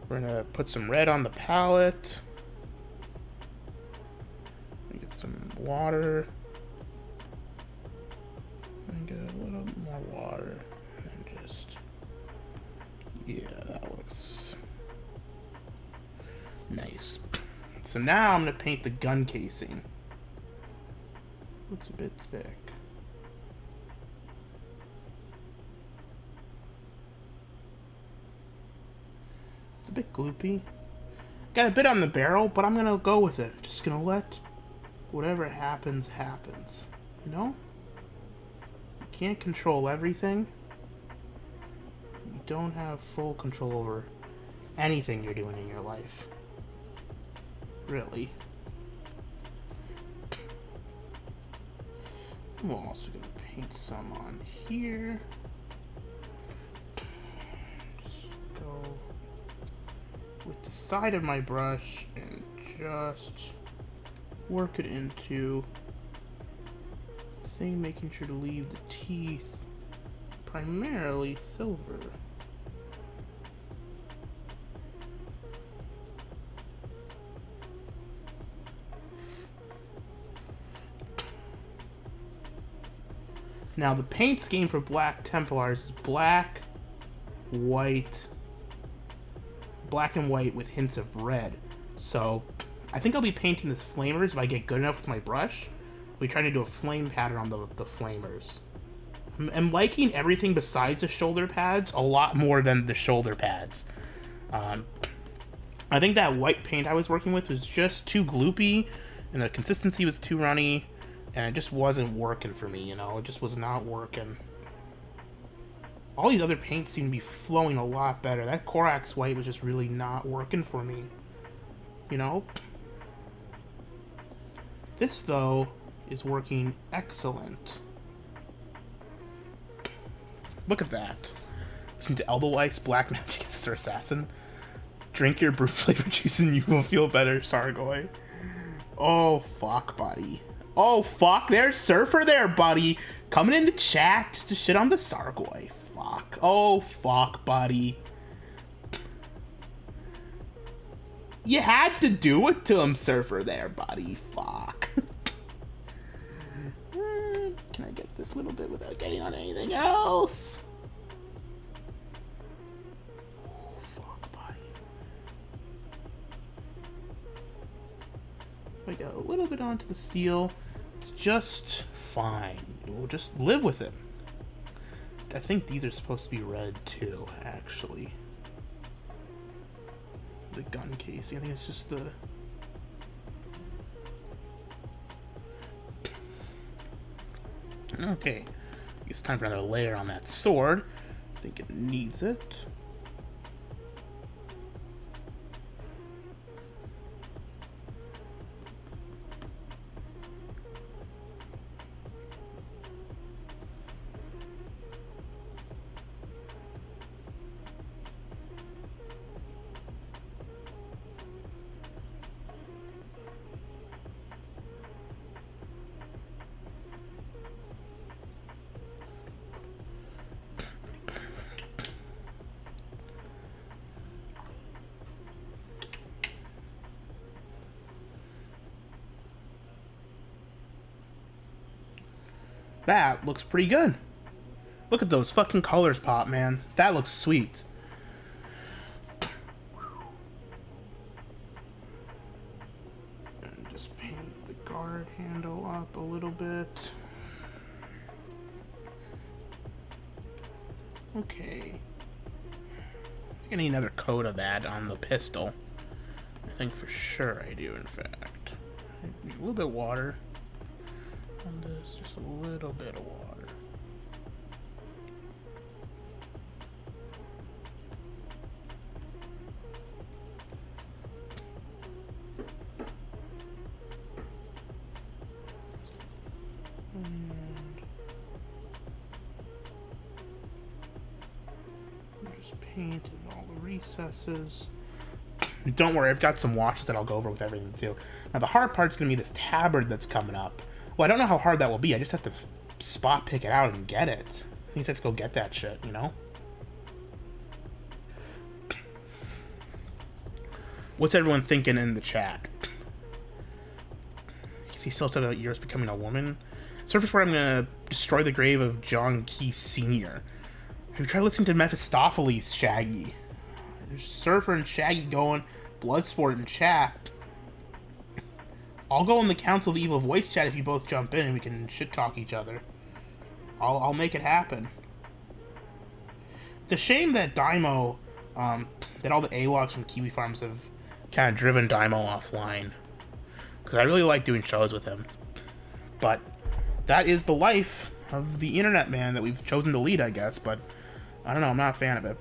We're gonna put some red on the palette. Get some water. And get a little more water. And just... yeah, that looks nice. So now I'm going to paint the gun casing. It's a bit thick. It's a bit gloopy. Got a bit on the barrel, but I'm going to go with it. Just going to let whatever happens, happens. You know? You can't control everything. You don't have full control over anything you're doing in your life. Really. I'm also going to paint some on here. Just go with the side of my brush and just work it into the thing, making sure to leave the teeth primarily silver. Now, the paint scheme for Black Templars is black, white, black and white with hints of red. So, I think I'll be painting the flamers if I get good enough with my brush. I'll be trying to do a flame pattern on the flamers. I'm liking everything besides the shoulder pads a lot more than the shoulder pads. I think that white paint I was working with was just too gloopy, and the consistency was too runny, and it just wasn't working for me, you know? It just was not working. All these other paints seem to be flowing a lot better. That Corax white was just really not working for me, you know? This, though, is working excellent. Look at that. Listen to Edelweiss, Black Magic Assessor Assassin. Drink your brew flavored juice and you will feel better, Sargoy. Oh, fuck, buddy. Oh, fuck, there's Surfer there, buddy. Coming in the chat just to shit on the Sargoy. Fuck. Oh, fuck, buddy. You had to do it to him, Surfer there, buddy. Fuck. Can I get this little bit without getting on anything else? Oh, fuck, buddy. I got a little bit onto the steel. It's just fine. We'll just live with it. I think these are supposed to be red too, actually. The gun casing. I think it's just the... Okay. It's time for another layer on that sword. I think it needs it. That looks pretty good. Look at those fucking colors pop, man. That looks sweet. And just paint the guard handle up a little bit. Okay. I think I need another coat of that on the pistol. I think for sure I do, in fact. I need a little bit of water. On this, just a little bit of water. And just paint in all the recesses. Don't worry, I've got some watches that I'll go over with everything too. Now the hard part's gonna be this tabard that's coming up. Well, I don't know how hard that will be. I just have to spot pick it out and get it. I think let's go get that shit, you know? What's everyone thinking in the chat? Is he still upset about Eurus becoming a woman? Surface where I'm gonna destroy the grave of John Key Sr. Have you tried listening to Mephistopheles, Shaggy? There's Surfer and Shaggy going Bloodsport in chat. I'll go in the Council of Evil voice chat if you both jump in and we can shit talk each other. I'll make it happen. It's a shame that Daimo, that all the AWOGs from Kiwi Farms have kind of driven Daimo offline. Because I really like doing shows with him. But that is the life of the internet man that we've chosen to lead, I guess. But I don't know, I'm not a fan of it.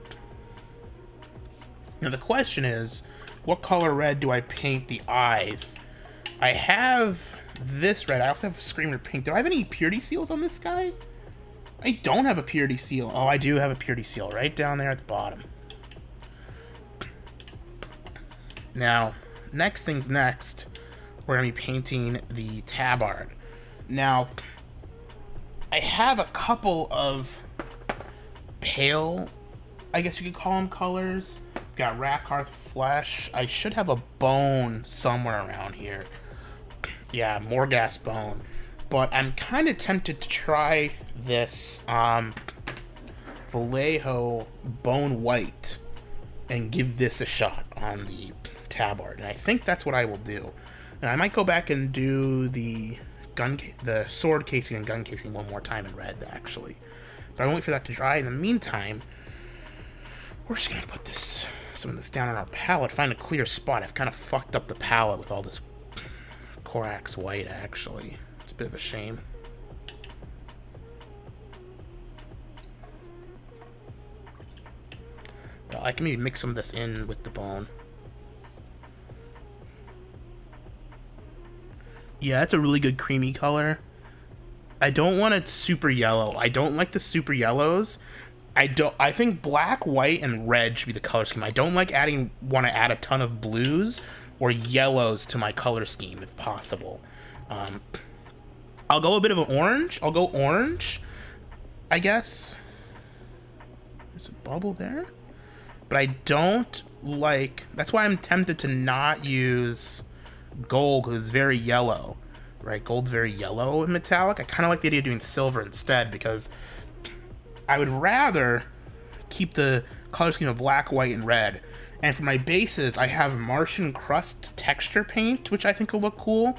Now the question is, what color red do I paint the eyes? I have this red. I also have Screamer pink. Do I have any purity seals on this guy? I don't have a purity seal. Oh, I do have a purity seal right down there at the bottom. Now, next thing's next. We're going to be painting the Tabard. Now, I have a couple of pale, I guess you could call them, colors. I've got Rakarth Flesh. I should have a bone somewhere around here. Yeah, Morghast bone. But I'm kind of tempted to try this Vallejo bone white and give this a shot on the tabard, and I think that's what I will do. And I might go back and do the sword casing and gun casing one more time in red, actually. But I won't wait for that to dry. In the meantime, we're just gonna put some of this down on our palette, find a clear spot. I've kind of fucked up the palette with all this Corax white, actually. It's a bit of a shame. Well, I can maybe mix some of this in with the bone. Yeah, that's a really good creamy color. I don't want it super yellow. I don't like the super yellows. I think black, white, and red should be the color scheme. I don't like want to add a ton of blues or yellows to my color scheme if possible. I'll go a bit of an orange. I'll go orange, I guess. There's a bubble there. But I don't like... That's why I'm tempted to not use gold, because it's very yellow. Right? Gold's very yellow and metallic. I kind of like the idea of doing silver instead, because I would rather keep the color scheme of black, white, and red. And for my bases, I have Martian Crust texture paint, which I think will look cool.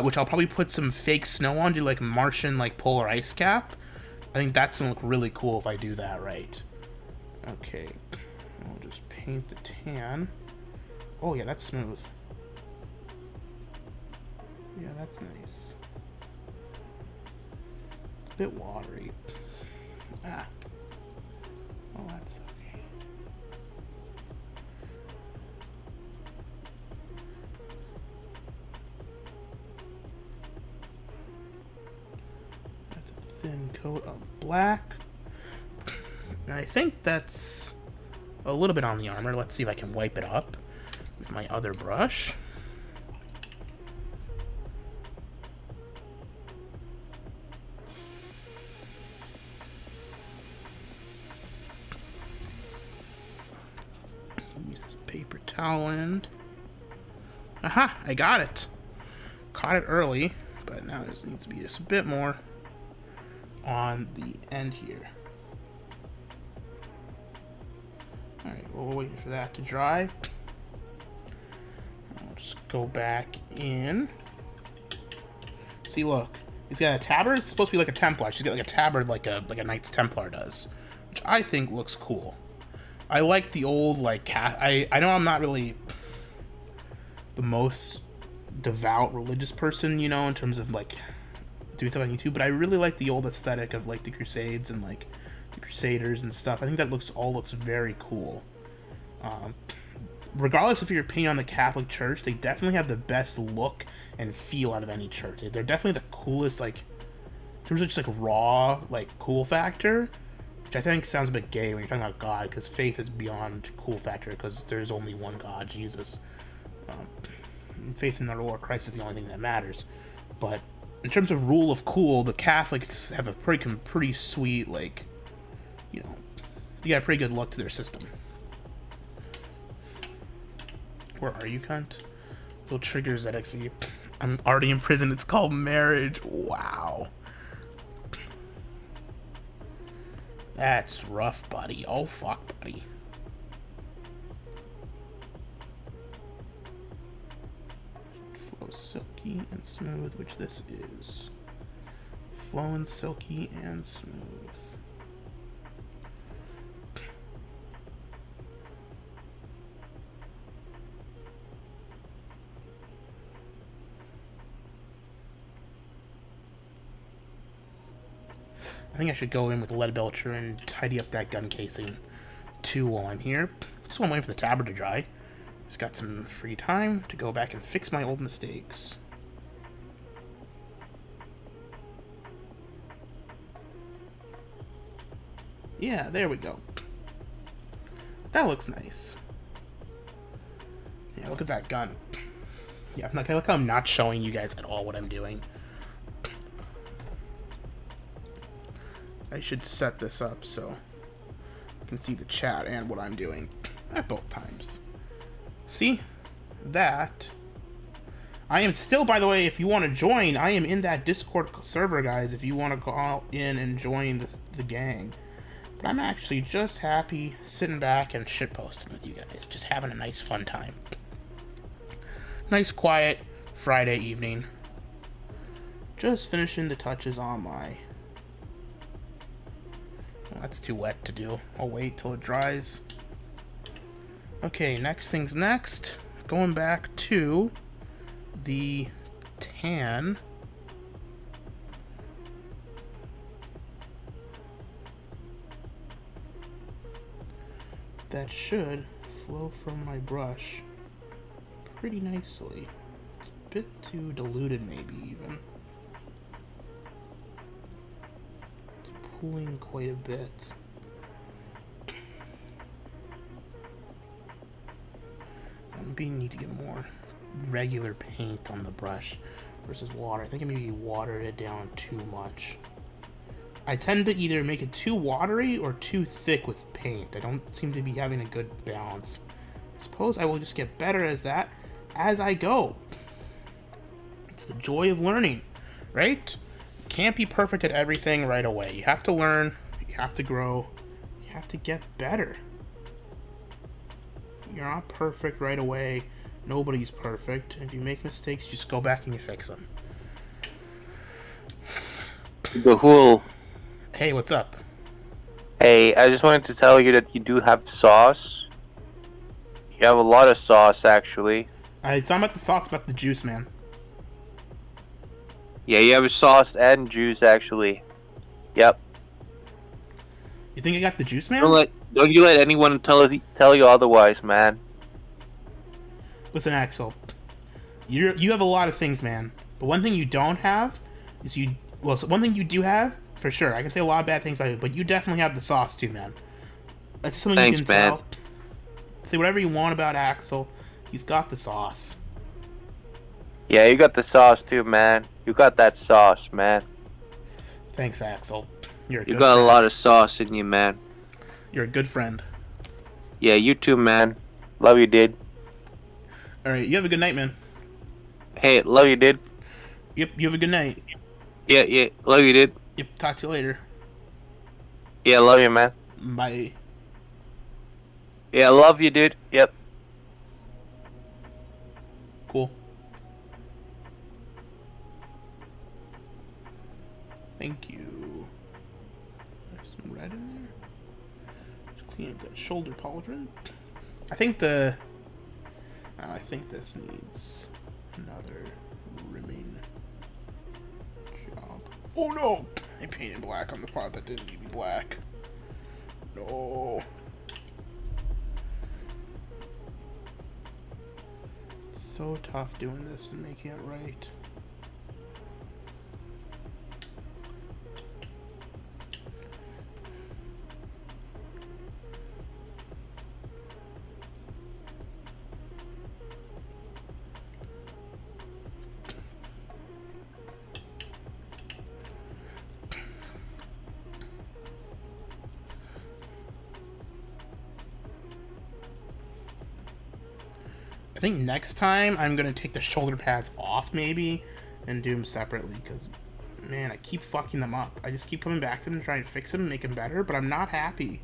Which I'll probably put some fake snow on, do like Martian like polar ice cap. I think that's going to look really cool if I do that right. Okay. I'll just paint the tan. Oh yeah, that's smooth. Yeah, that's nice. It's a bit watery. Ah. Oh, that's okay. That's a thin coat of black. And I think that's a little bit on the armor. Let's see if I can wipe it up with my other brush. Use this paper towel end. Aha! I got it! Caught it early, but now there needs to be just a bit more on the end here. Alright, well, we're waiting for that to dry. I'll just go back in. See, look. It's got a tabard. It's supposed to be like a Templar. She's got like a tabard like a Knights Templar does. Which I think looks cool. I like the old, like, I know I'm not really the most devout religious person, you know, in terms of, like, doing stuff on YouTube, but I really like the old aesthetic of, like, the Crusades and, like, the Crusaders and stuff. I think that all looks very cool. Regardless of your opinion on the Catholic Church, they definitely have the best look and feel out of any church. They're definitely the coolest, like, in terms of just, like, raw, like, cool factor, which I think sounds a bit gay when you're talking about God, because faith is beyond cool factor, because there's only one God, Jesus. Faith in the Lord Christ is the only thing that matters. But in terms of rule of cool, the Catholics have a pretty sweet, like, you know, they got a pretty good look to their system. Where are you, cunt? Little triggers that XV. I'm already in prison. It's called marriage. Wow. That's rough, buddy. Oh, fuck, buddy. Flow silky and smooth, which this is. Flowing silky and smooth. I think I should go in with the lead belcher and tidy up that gun casing too while I'm here. Just while I'm waiting for the tabard to dry. Just got some free time to go back and fix my old mistakes. Yeah, there we go. That looks nice. Yeah, look at that gun. Yeah, look how I'm not showing you guys at all what I'm doing. I should set this up so you can see the chat and what I'm doing at both times. See? That. I am still, by the way, if you want to join, I am in that Discord server, guys, if you want to go in and join the gang. But I'm actually just happy sitting back and shitposting with you guys. Just having a nice, fun time. Nice quiet Friday evening. Just finishing the touches on my... Well, that's too wet to do. I'll wait till it dries. Okay, next thing's next. Going back to the tan. That should flow from my brush pretty nicely. It's a bit too diluted, maybe even. It's pooling quite a bit. Maybe need to get more regular paint on the brush versus water. I think I maybe watered it down too much. I tend to either make it too watery or too thick with paint. I don't seem to be having a good balance. I suppose I will just get better as that as I go. It's the joy of learning, right? You can't be perfect at everything right away. You have to learn, you have to grow, you have to get better. You're not perfect right away. Nobody's perfect. If you make mistakes, you just go back and you fix them. Bahul. Hey, what's up? Hey, I just wanted to tell you that you do have sauce. You have a lot of sauce, actually. It's not about the sauce, it's about the juice, man. Yeah, you have sauce and juice, actually. Yep. You think I got the juice, man? Don't you let anyone tell you otherwise, man. Listen, Axel. You have a lot of things, man. But one thing you don't have is one thing you do have, for sure. I can say a lot of bad things about you, but you definitely have the sauce too, man. That's just something Thanks, you can man. tell. Say whatever you want about Axel. He's got the sauce. Yeah, you got the sauce too, man. You got that sauce, man. Thanks, Axel. You're a You good got friend. a lot of sauce in you, man. You're a good friend. Yeah, you too, man. Love you, dude. Alright, you have a good night, man. Hey, love you, dude. Yep, you have a good night. Yeah, love you, dude. Yep, talk to you later. Yeah, love you, man. Bye. Yeah, love you, dude. Yep. Cool. Thank you. There's some red in there. Just clean up that shoulder pauldron. I think this needs another rimming job. Oh no! I painted black on the part that didn't need to be black. No. It's so tough doing this and making it right. I think next time I'm gonna take the shoulder pads off maybe and do them separately because, man, I keep fucking them up. I just keep coming back to them and trying to fix them and make them better, but I'm not happy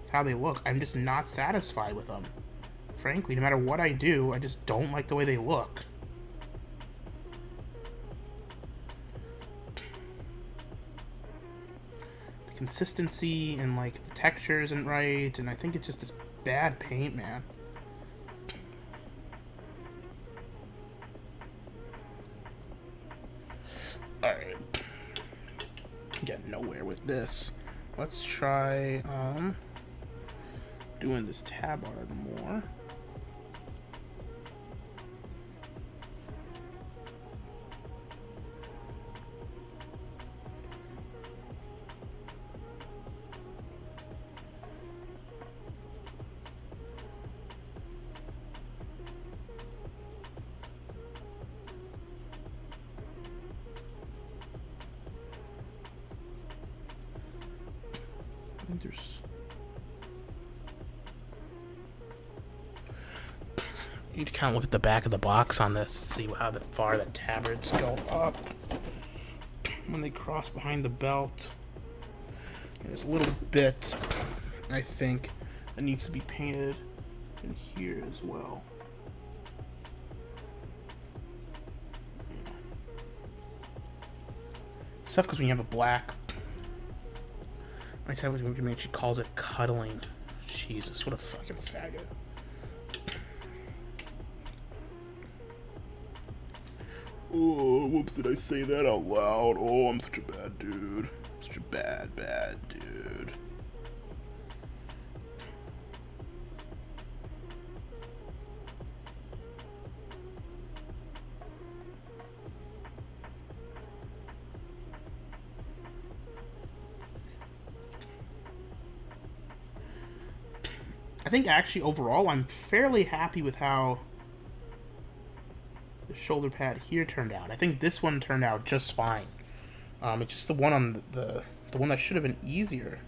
with how they look. I'm just not satisfied with them. Frankly, no matter what I do, I just don't like the way they look. The consistency and like the texture isn't right, and I think it's just this bad paint, man. Alright. Getting nowhere with this. Let's try doing this tabard more. I think there's... You need to kind of look at the back of the box on this to see how far the tabards go up when they cross behind the belt. And there's a little bit, I think, that needs to be painted in here as well. Stuff because when you have a black. I said what she calls it cuddling. Jesus, what a fucking faggot. Oh, whoops, did I say that out loud? Oh, I'm such a bad dude. Such a bad dude. I think actually overall I'm fairly happy with how the shoulder pad here turned out. I think this one turned out just fine. It's just the one on the one that should have been easier.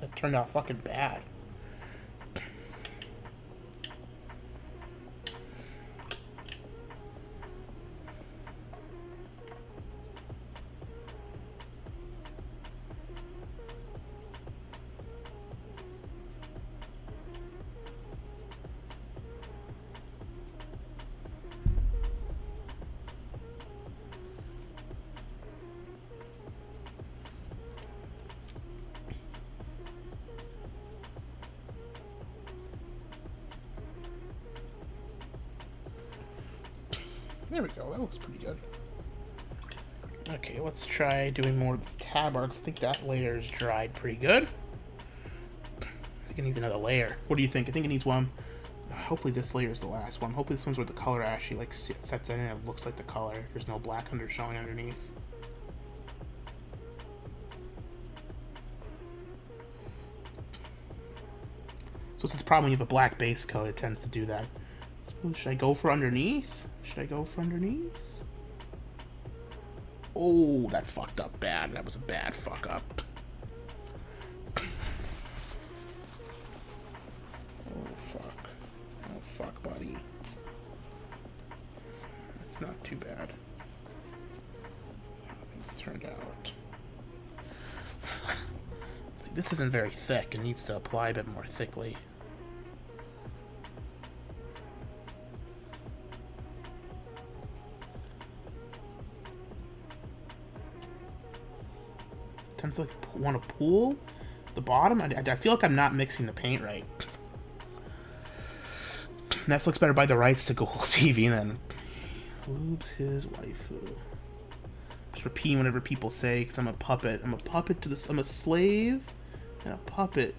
That turned out fucking bad. There we go, that looks pretty good. Okay, let's try doing more of this tabard. I think that layer is dried pretty good. I think it needs another layer. What do you think? I think it needs one. Hopefully this layer is the last one. Hopefully this one's where the color actually like sets in and it looks like the color. There's no black under showing underneath. So this is probably when you have a black base coat, it tends to do that. So should I go for underneath? Should I go for underneath? Oh, that fucked up bad. That was a bad fuck up. Oh, fuck. Oh, fuck, buddy. That's not too bad. How things turned out. See, this isn't very thick. It needs to apply a bit more thickly. Tends to like want to pool the bottom. I feel like I'm not mixing the paint right. Netflix better buy the rights to Google TV then. Lubes his waifu. Just repeating whatever people say because I'm a puppet. I'm a puppet to this. I'm a slave and a puppet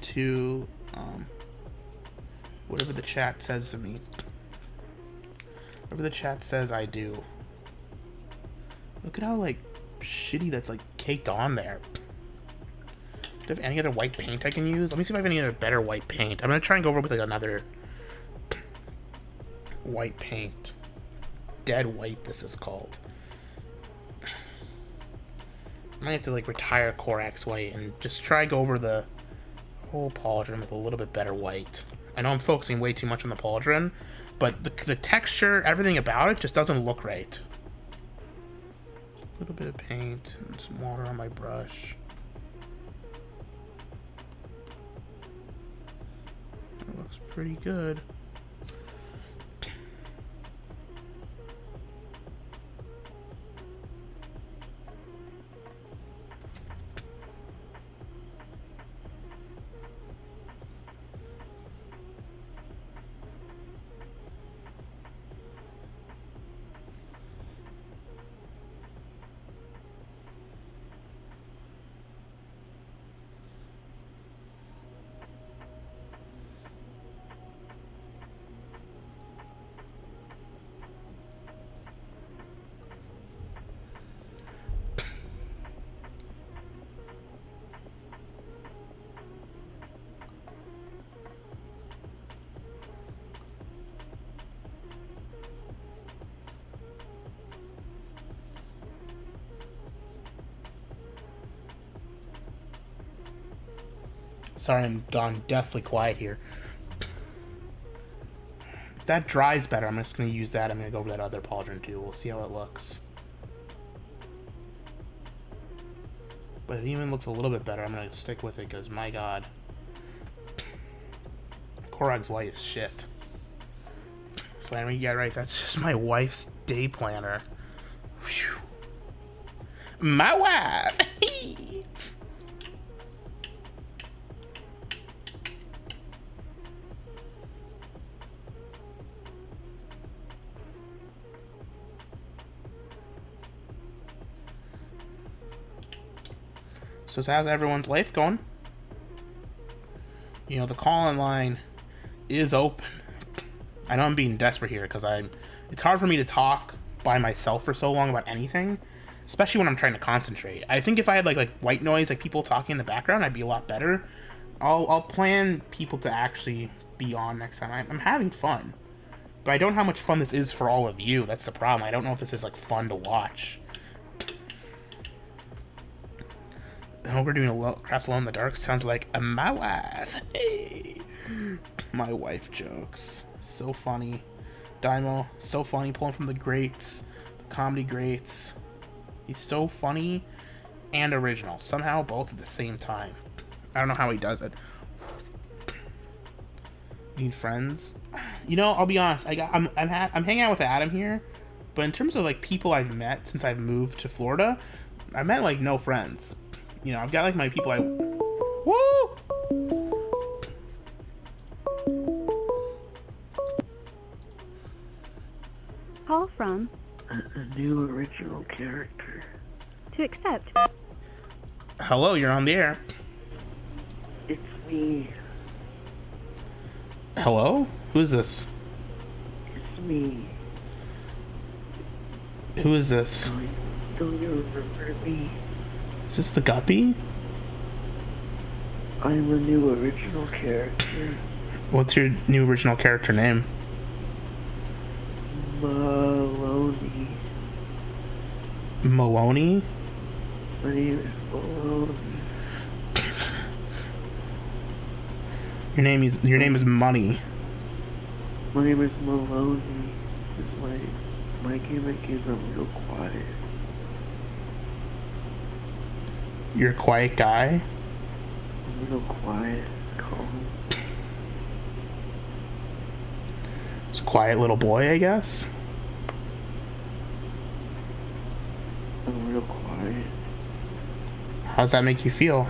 to whatever the chat says to me. Whatever the chat says, I do. Look at how like shitty that's like caked on there. Do I have any other white paint I can use? Let me see if I have any other better white paint. I'm gonna try and go over with like another white paint. Dead white, this is called. I might have to like retire Corax white and just try go over the whole pauldron with a little bit better white. I know I'm focusing way too much on the pauldron, but the texture, everything about it just doesn't look right. A little bit of paint and some water on my brush. That looks pretty good. Sorry, I'm gone deathly quiet here. If that dries better, I'm just going to use that. I'm going to go over that other pauldron too. We'll see how it looks. But it even looks a little bit better. I'm going to stick with it because, my god. Korag's white is shit. So planner. Yeah, right. That's just my wife's day planner. Whew. My wife. So how's everyone's life going? You know, the call-in line is open. I know I'm being desperate here because it's hard for me to talk by myself for so long about anything, especially when I'm trying to concentrate. I think if I had like white noise, like people talking in the background, I'd be a lot better. I'll plan people to actually be on next time. I'm having fun, but I don't know how much fun this is for all of you. That's the problem. I don't know if this is like fun to watch. Oh, we're doing a Craft Alone in the Dark. Sounds like my wife. Hey. My wife jokes. So funny. Daimo, so funny, pulling from the greats. The comedy greats. He's so funny and original. Somehow both at the same time. I don't know how he does it. Need friends? You know, I'll be honest. I'm hanging out with Adam here, but in terms of like people I've met since I've moved to Florida, I met like no friends. You know, I've got like my people I... Woo! Call from A new original character. to accept. Hello, you're on the air. It's me. Hello? Who is this? It's me. Who is this? Don't you remember me? Is this the guppy? I'm a new original character. What's your new original character name? Maloney. Maloney? My name is Maloney. Your name is Money. My name is Maloney. My gimmick is I'm real quiet. You're a quiet guy? I'm real quiet, calm. It's a quiet little boy, I guess. I'm real quiet. How's that make you feel?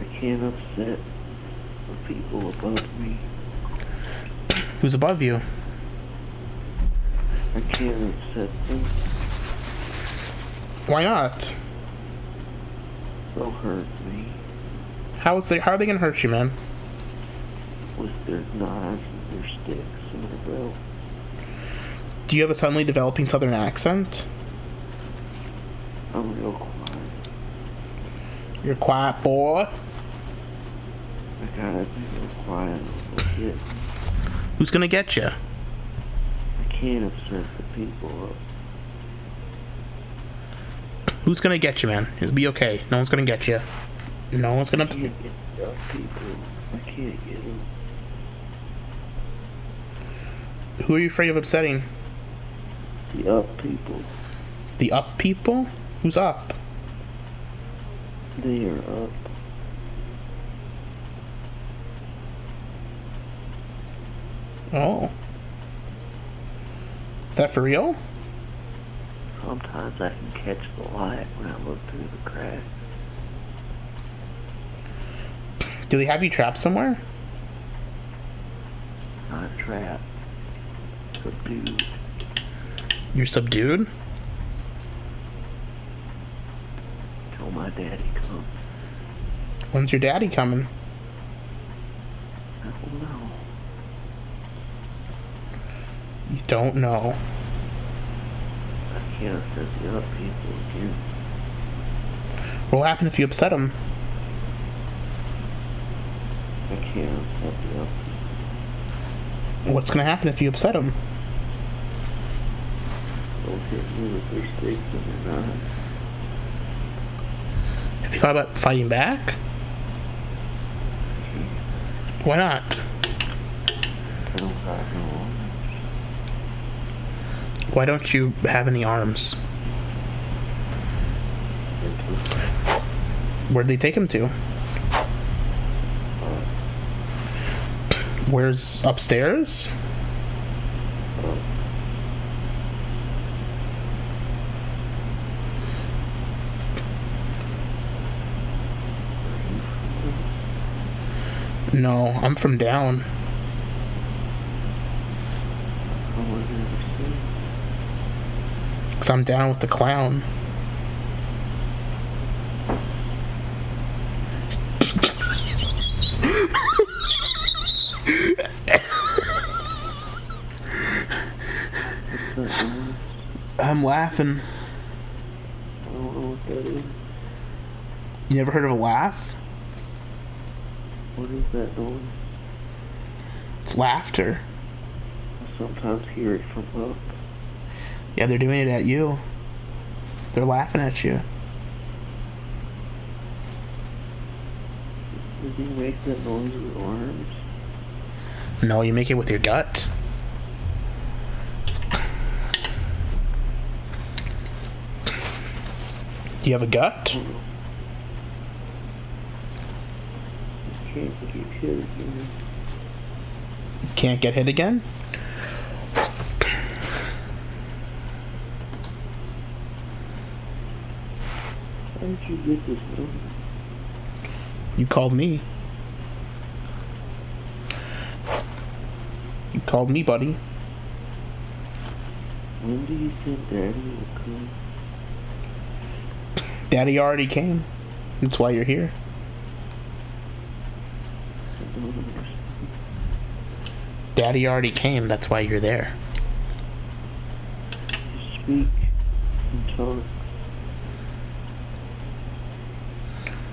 I can't upset the people above me. Who's above you? I can't upset them. Why not? They'll hurt me How are they gonna hurt you, man? with their knives and their sticks and their belt. Do you have a suddenly developing southern accent? I'm real quiet. You're a quiet boy. I gotta be real quiet a little bit. Who's gonna get you? I can't upset the people up. Who's gonna get you, man? It'll be okay. No one's gonna get you. No one's gonna... I can't get the up people. I can't get them. Who are you afraid of upsetting? The up people. The up people? Who's up? They are up. Oh. Is that for real? Sometimes I can catch the light when I look through the crack. Do they have you trapped somewhere? Not trapped. Subdued. You're subdued? Till my daddy comes. When's your daddy coming? I don't know. You don't know. I can't upset the up people again. What'll happen if you upset them? I can't upset the up people. What's gonna happen if you upset them? They'll hit me with their sticks and their knives. Have you thought about fighting back? Why not? I don't got no arms. Why don't you have any arms? They took Where'd they take him to? Where's upstairs? No, I'm from down. I was never seen. Because I'm down with the clown. What's that noise? I'm laughing. I don't know what that is. You never heard of a laugh? What is that noise? It's laughter. I sometimes hear it from up. Yeah, they're doing it at you. They're laughing at you. Did you make that noise with arms? No, you make it with your gut. Do you have a gut? You can't get hit again. Can't get hit again? How did you get this number? You called me. You called me, buddy. When do you think Daddy will come? Daddy already came. That's why you're here. I don't understand. Daddy already came. That's why you're there. Just speak and talk.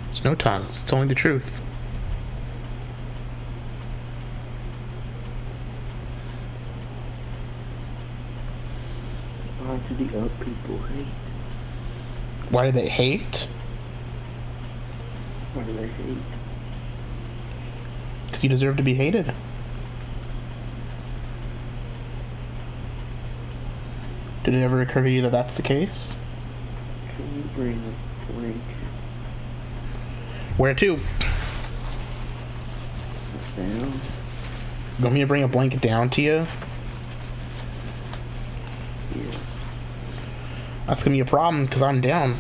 There's no tongues. It's only the truth. Why do the up people hate? Why do they hate? Why do they hate? Because you deserve to be hated. Did it ever occur to you that that's the case? Can you bring a blanket Where to? down? You want me to bring a blanket down to you? Yeah. That's gonna be a problem because I'm down.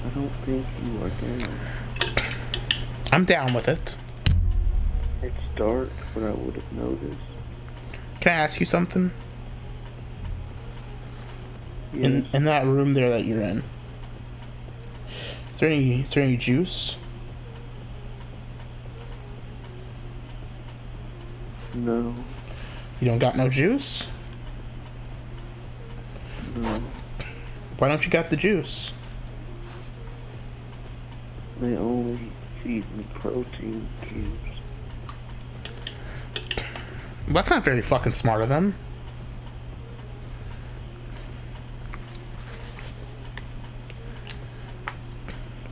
I don't think you are down. I'm down with it. It's dark, but I would have noticed. Can I ask you something? Yes. In that room there that you're in, is there any juice? No. You don't got no juice? No. Why don't you got the juice? They only feed me protein cubes. That's not very fucking smart of them.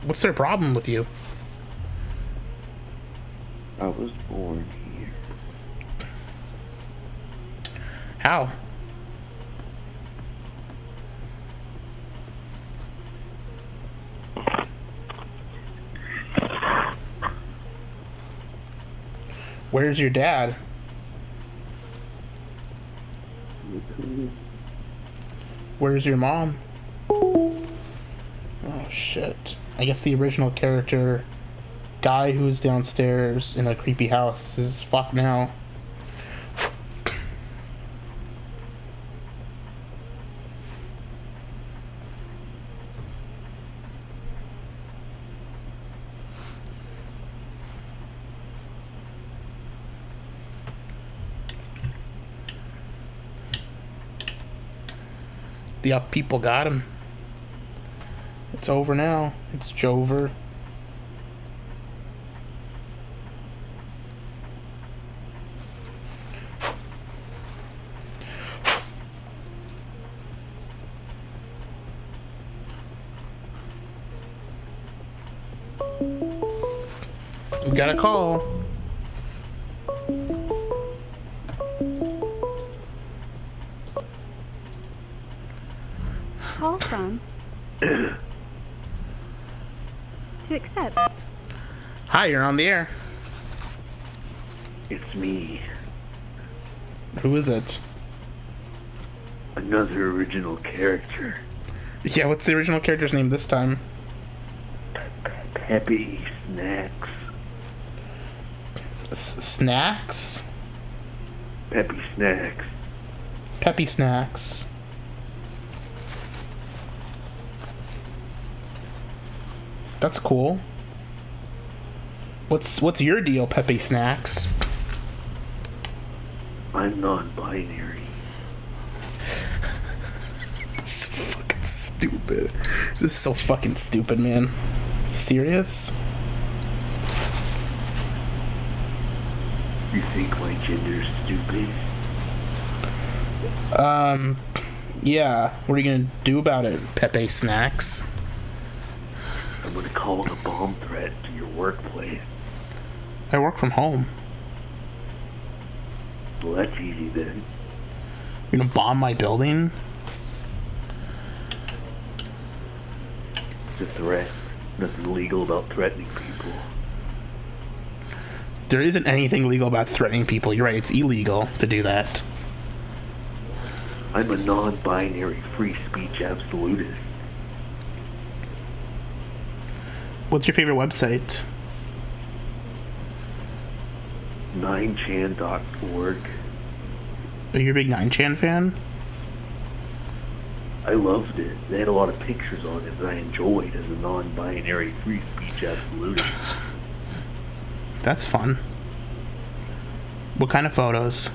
What's their problem with you? I was born here. How? Where's your dad? Recruited. Where's your mom? Oh shit. I guess the original character guy who's downstairs in a creepy house is fucked now. The up people got him. It's over now. It's Jover. We got a call. Call from. To accept. Hi, you're on the air. It's me. Who is it? Another original character. Yeah, what's the original character's name this time? Peppy Snacks. Snacks? Peppy Snacks. Peppy Snacks. That's cool. What's your deal, Peppy Snacks? I'm non-binary. It's so fucking stupid. This is so fucking stupid, man. Serious? You think my gender's stupid? Yeah. What are you gonna do about it, Pepe Snacks? I'm gonna call it a bomb threat to your workplace. I work from home. Well, that's easy then. You're gonna bomb my building? It's a threat. Nothing legal about threatening people. There isn't anything legal about threatening people. You're right, it's illegal to do that. I'm a non-binary free speech absolutist. What's your favorite website? 9chan.org. Are you a big 9chan fan? I loved it. They had a lot of pictures on it that I enjoyed as a non-binary free speech absolutist. That's fun. What kind of photos?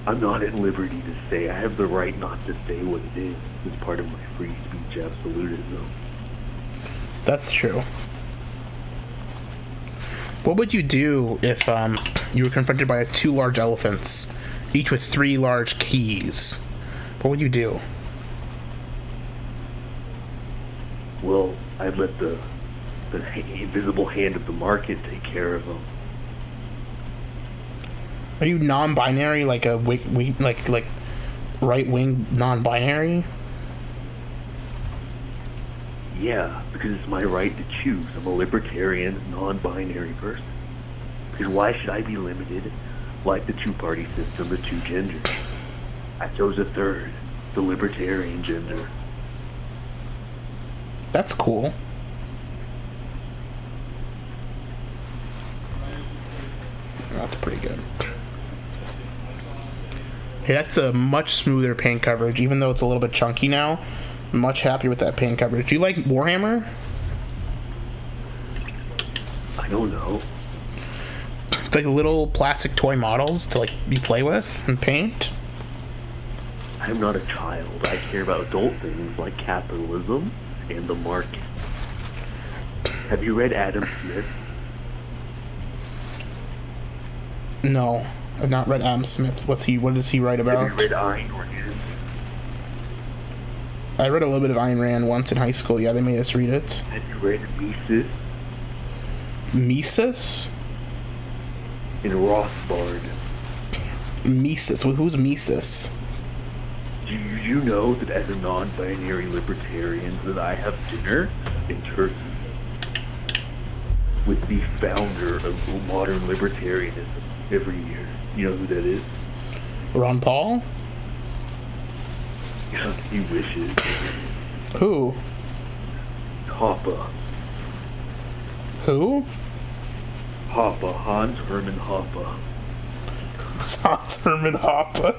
I'm not at liberty to say. I have the right not to say what it is. It's part of my free speech absolutism. That's true. What would you do if you were confronted by two large elephants, each with 3 large keys? What would you do? Well, I'd let the invisible hand of the market take care of them. Are you non-binary, like a like right-wing non-binary? Yeah, because it's my right to choose. I'm a libertarian, non-binary person. Because why should I be limited, like the two-party system, the two genders? I chose a third, the libertarian gender. That's cool. That's pretty good. Hey, that's a much smoother paint coverage, even though it's a little bit chunky now. I'm much happier with that paint coverage. Do you like Warhammer? I don't know. It's like little plastic toy models to like you play with and paint. I'm not a child. I care about adult things like capitalism and the market. Have you read Adam Smith? No, I've not read Adam Smith. What does he write about? Have you read Ayn Rand? I read a little bit of Ayn Rand once in high school. Yeah, they made us read it. Have you read Mises? Mises? In Rothbard? Mises? Who's Mises? Do you know that as a non-binary libertarian that I have dinner in Turkey with the founder of modern libertarianism every year? You know who that is? Ron Paul? Yeah, he wishes. Who? Hoppe. Who? Hoppe. Hans Hermann Hoppe. Hans Hermann Hoppe.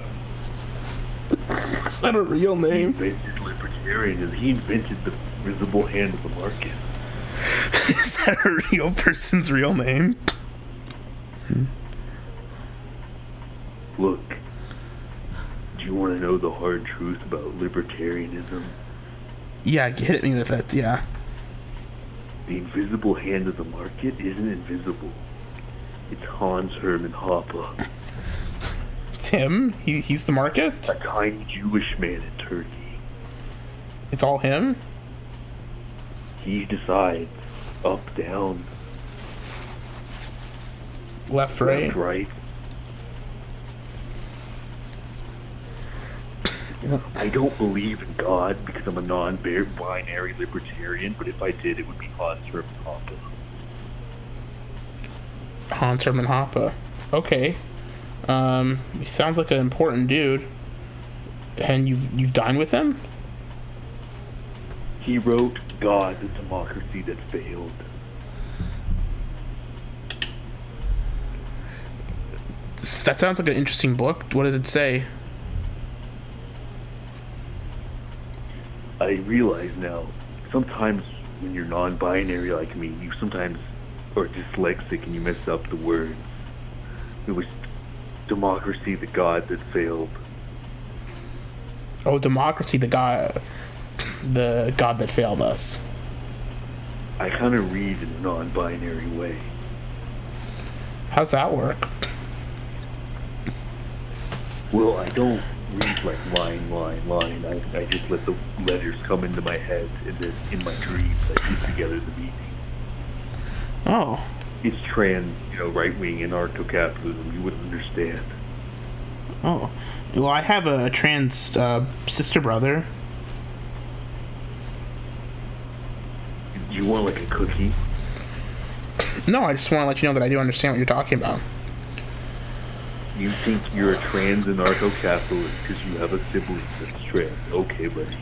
Is that a real He name? invented libertarianism. He invented the visible hand of the market. Is that a real person's real name? Look, do you want to know the hard truth about libertarianism? Yeah, hit me with it, yeah. The invisible hand of the market isn't invisible. It's Hans Hermann Hoppe, It's him? He's the market? a tiny Jewish man in Turkey. It's all him? He decides up, down, Left, right? left, right. I don't believe in God because I'm a non-binary libertarian, but if I did, it would be Hans Hermann Hoppe. Hans Herman Hoppe. Okay. He sounds like an important dude. And you've dined with him? He wrote God, the Democracy That Failed. That sounds like an interesting book. What does it say? I realize now, sometimes when you're non-binary like me, you sometimes are dyslexic and you mess up the words. It was democracy, the God that failed. Oh, democracy, the God that failed us. I kind of read in a non-binary way. How's that work? Well, I don't read like line. I just let the letters come into my head, and then in my dreams I put together the meaning. Oh. It's trans, right-wing anarcho-capitalism. You wouldn't understand. Oh. Well, I have a trans sister brother. Do you want like a cookie? No, I just want to let you know that I do understand what you're talking about. You think you're a trans anarcho-capitalist because you have a sibling that's trans. Okay, buddy.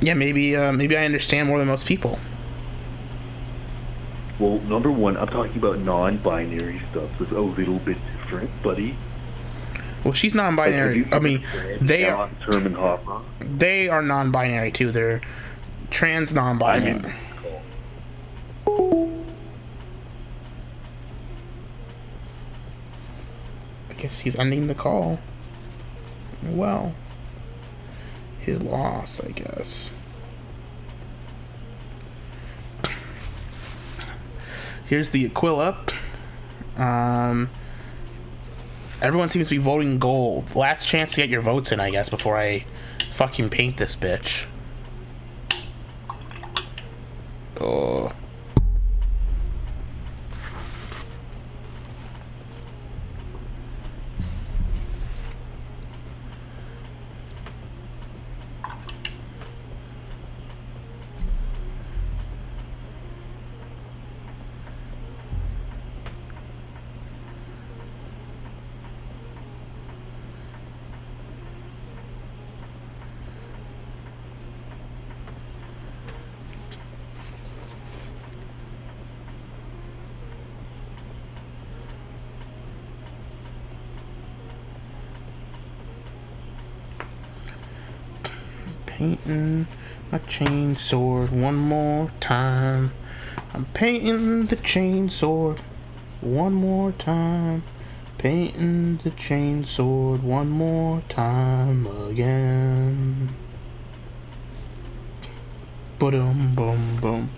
Yeah, maybe I understand more than most people. Well, number one, I'm talking about non-binary stuff. So it's a little bit different, buddy. Well, she's non-binary. I mean, they are non-binary too. They're trans non-binary. I guess he's ending the call. Well, his loss, I guess. Here's the Aquila. Everyone seems to be voting gold. Last chance to get your votes in, I guess, before I fucking paint this bitch. Oh. Painting my chainsword one more time. I'm painting the chainsword one more time. Painting the chainsword one more time again. Boom, boom, boom.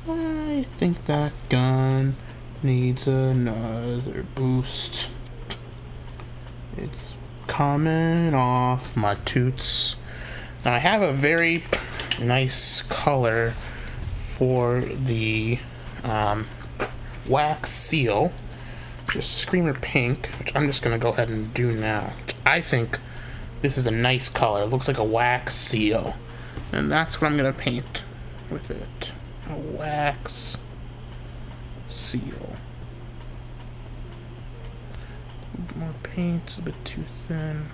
I think that gun needs another boost. It's coming off my toots. Now I have a very nice color for the wax seal, just Screamer Pink, which I'm just gonna go ahead and do now. I think this is a nice color. It looks like a wax seal, and that's what I'm gonna paint with it. A wax seal. A bit more paint, it's a bit too thin.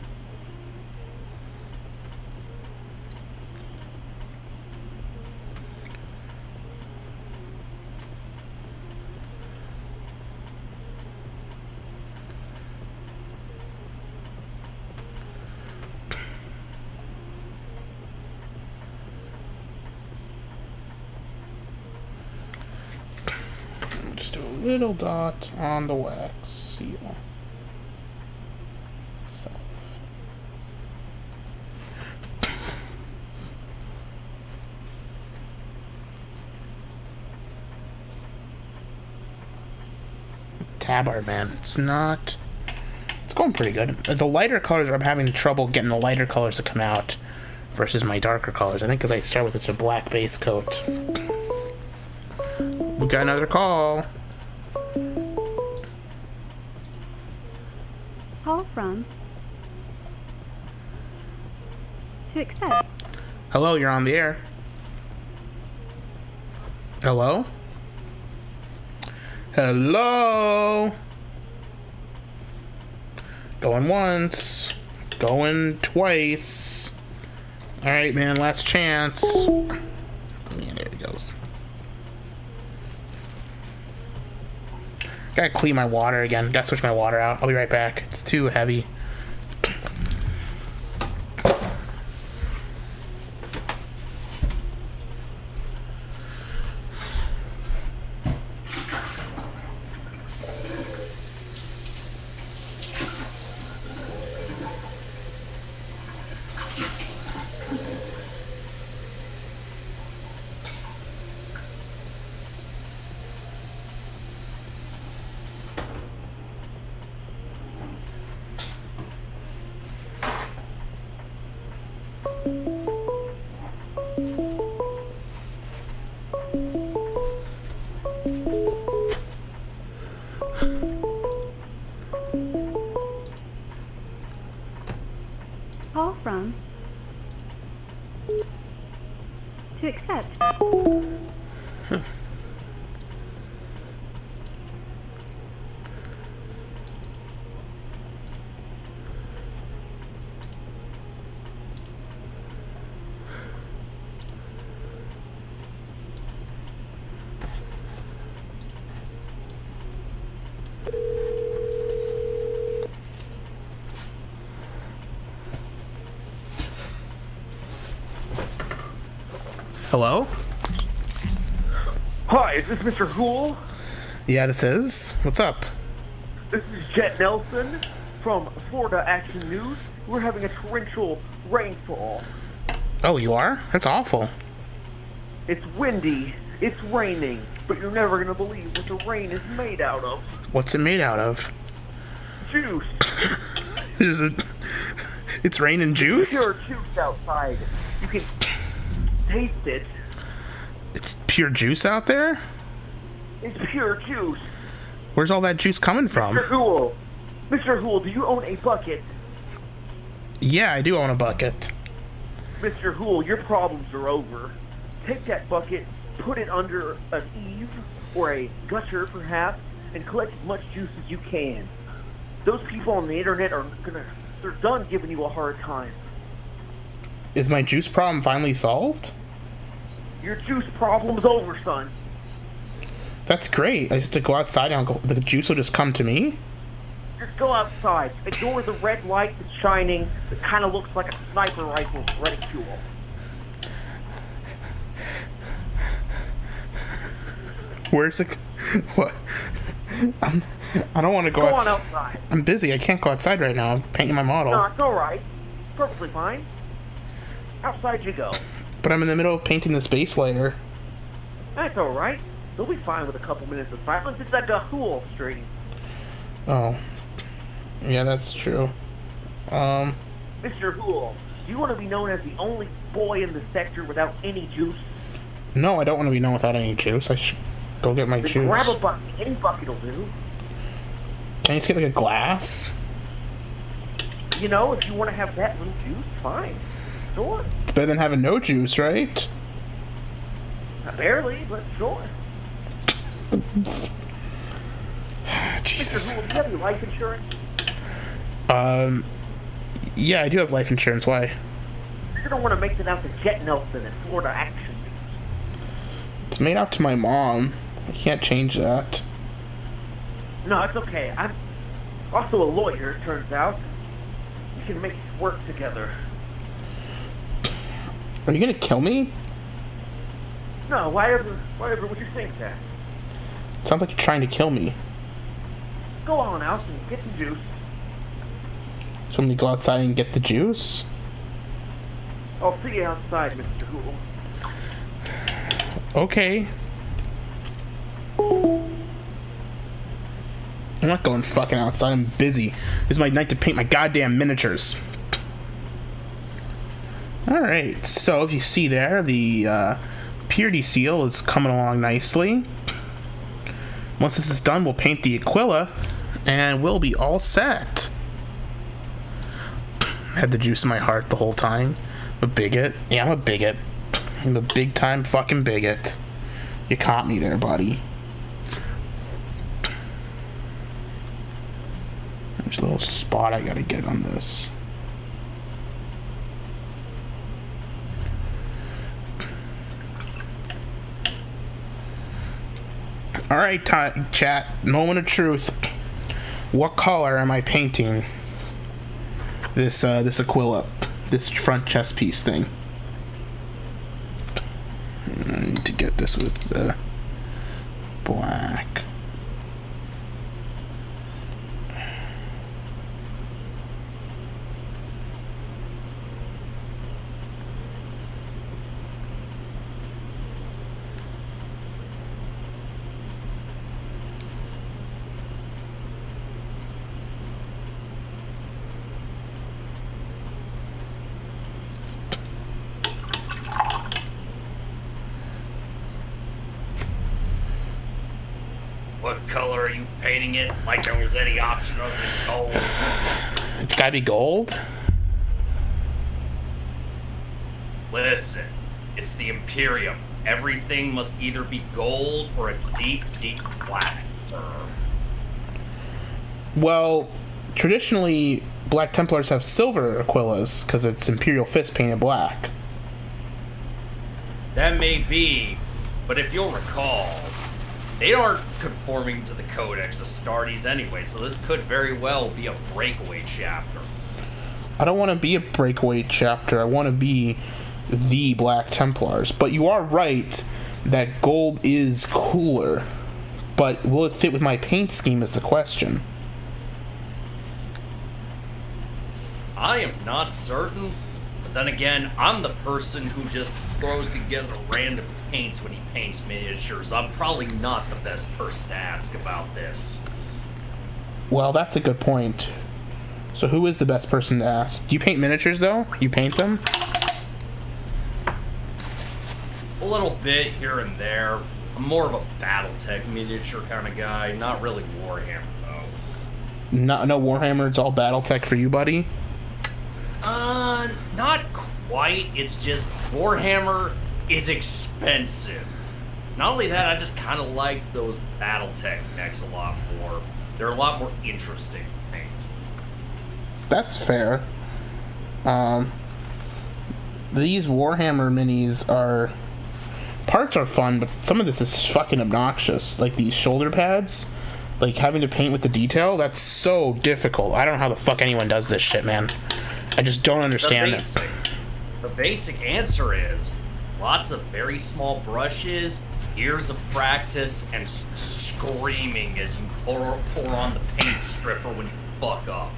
Just do a little dot on the wax seal itself. Tabard, man, it's going pretty good. The lighter colors, I'm having trouble getting the lighter colors to come out versus my darker colors. I think because I start with such a black base coat. We got another call. Call from. To accept. Hello, you're on the air. Hello? Hello? Going once. Going twice. Alright, man, last chance. Yeah, there he goes. Gotta clean my water again. Gotta switch my water out. I'll be right back. It's too heavy. Call from. To accept. Hello? Hi, is this Mr. Hool? Yeah, this is. What's up? This is Jet Nelson from Florida Action News. We're having a torrential rainfall. Oh, you are? That's awful. It's windy, it's raining, but you're never gonna believe what the rain is made out of. What's it made out of? Juice. There's a... It's raining juice? Pure juice outside. You can taste it. It's pure juice out there? It's pure juice. Where's all that juice coming from? Mr. Hool, do you own a bucket? Yeah, I do own a bucket. Mr. Hool, your problems are over. Take that bucket, put it under an eave or a gutter perhaps, and collect as much juice as you can. Those people on the internet they're done giving you a hard time. Is my juice problem finally solved? Your juice problem's over, son. That's great. I just have to go outside and the juice will just come to me? Just go outside. Ignore the red light that's shining that kind of looks like a sniper rifle reticule. Where's it? What? I don't want to Go on outside. I'm busy. I can't go outside right now. I'm painting my model. No, it's alright. Perfectly fine. Outside you go. But I'm in the middle of painting this base layer. That's alright. They'll be fine with a couple minutes of silence. It's like a Hool stream. Oh. Yeah, that's true. Mr. Hool, do you want to be known as the only boy in the sector without any juice? No, I don't want to be known without any juice. I should go get my Then juice. grab a bucket. Any bucket will do. Can I just get like a glass? You know, if you want to have that little juice, fine. Sure. It's better than having no juice, right? Not barely, but sure. Jesus. Mr. Hool, do you have any life insurance? Yeah, I do have life insurance. Why? You're going to want to make it out to Jet Nelson at Florida Action. It's made out to my mom. I can't change that. No, it's okay. I'm also a lawyer, it turns out. We can make it work together. Are you gonna kill me? No, why ever would you think that? Sounds like you're trying to kill me. Go on out and get some juice. So I'm gonna go outside and get the juice? I'll see you outside, Mr. Hool. Okay. I'm not going fucking outside. I'm busy. This is my night to paint my goddamn miniatures. Alright, so if you see there, the purity seal is coming along nicely. Once this is done, we'll paint the Aquila, and we'll be all set. Had the juice in my heart the whole time. I'm a bigot. Yeah, I'm a bigot. I'm a big time fucking bigot. You caught me there, buddy. There's a little spot I gotta get on this. Alright, chat. Moment of truth. What color am I painting this Aquila? This front chest piece thing. I need to get this with the black. What color are you painting it? Like there was any option other than gold? It's gotta be gold? Listen, it's the Imperium. Everything must either be gold or a deep, deep black. Well, traditionally, Black Templars have silver Aquilas because it's Imperial Fist painted black. That may be, but if you'll recall, they aren't conforming to the Codex Astartes anyway, so this could very well be a breakaway chapter. I don't want to be a breakaway chapter. I want to be the Black Templars. But you are right that gold is cooler. But will it fit with my paint scheme is the question. I am not certain, but then again, I'm the person who just throws together random paints when he paints miniatures. I'm probably not the best person to ask about this. Well, that's a good point. So who is the best person to ask? Do you paint miniatures, though? You paint them? A little bit here and there. I'm more of a Battletech miniature kind of guy, not really Warhammer, though. No Warhammer, it's all Battletech for you, buddy? Not quite. It's just Warhammer is expensive. Not only that, I just kind of like those Battletech mechs a lot more. They're a lot more interesting to paint. That's fair. These Warhammer minis are... Parts are fun, but some of this is fucking obnoxious. Like these shoulder pads. Like having to paint with the detail, that's so difficult. I don't know how the fuck anyone does this shit, man. I just don't understand it. The basic answer is lots of very small brushes, years of practice, and screaming as you pour on the paint stripper when you fuck up.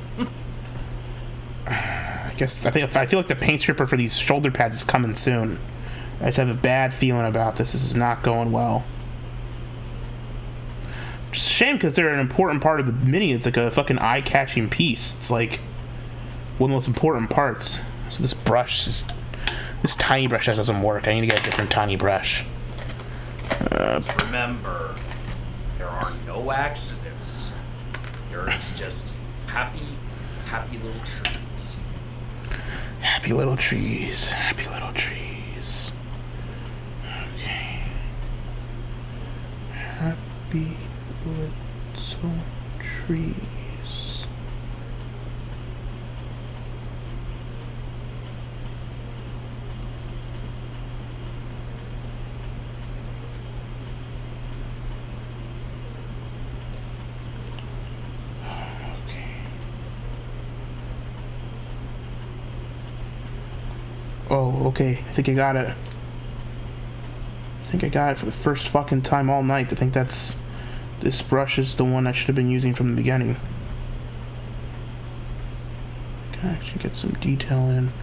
I feel like the paint stripper for these shoulder pads is coming soon. I just have a bad feeling about this. This is not going well. It's a shame because they're an important part of the mini. It's like a fucking eye-catching piece. It's like one of the most important parts. So this tiny brush just doesn't work. I need to get a different tiny brush. Just remember, there are no accidents. There's just happy little trees. Happy little trees. Happy little trees. Okay. Happy little trees. Oh, okay. I think I got it. I think I got it for the first fucking time all night. I think this brush is the one I should have been using from the beginning. Can actually get some detail in.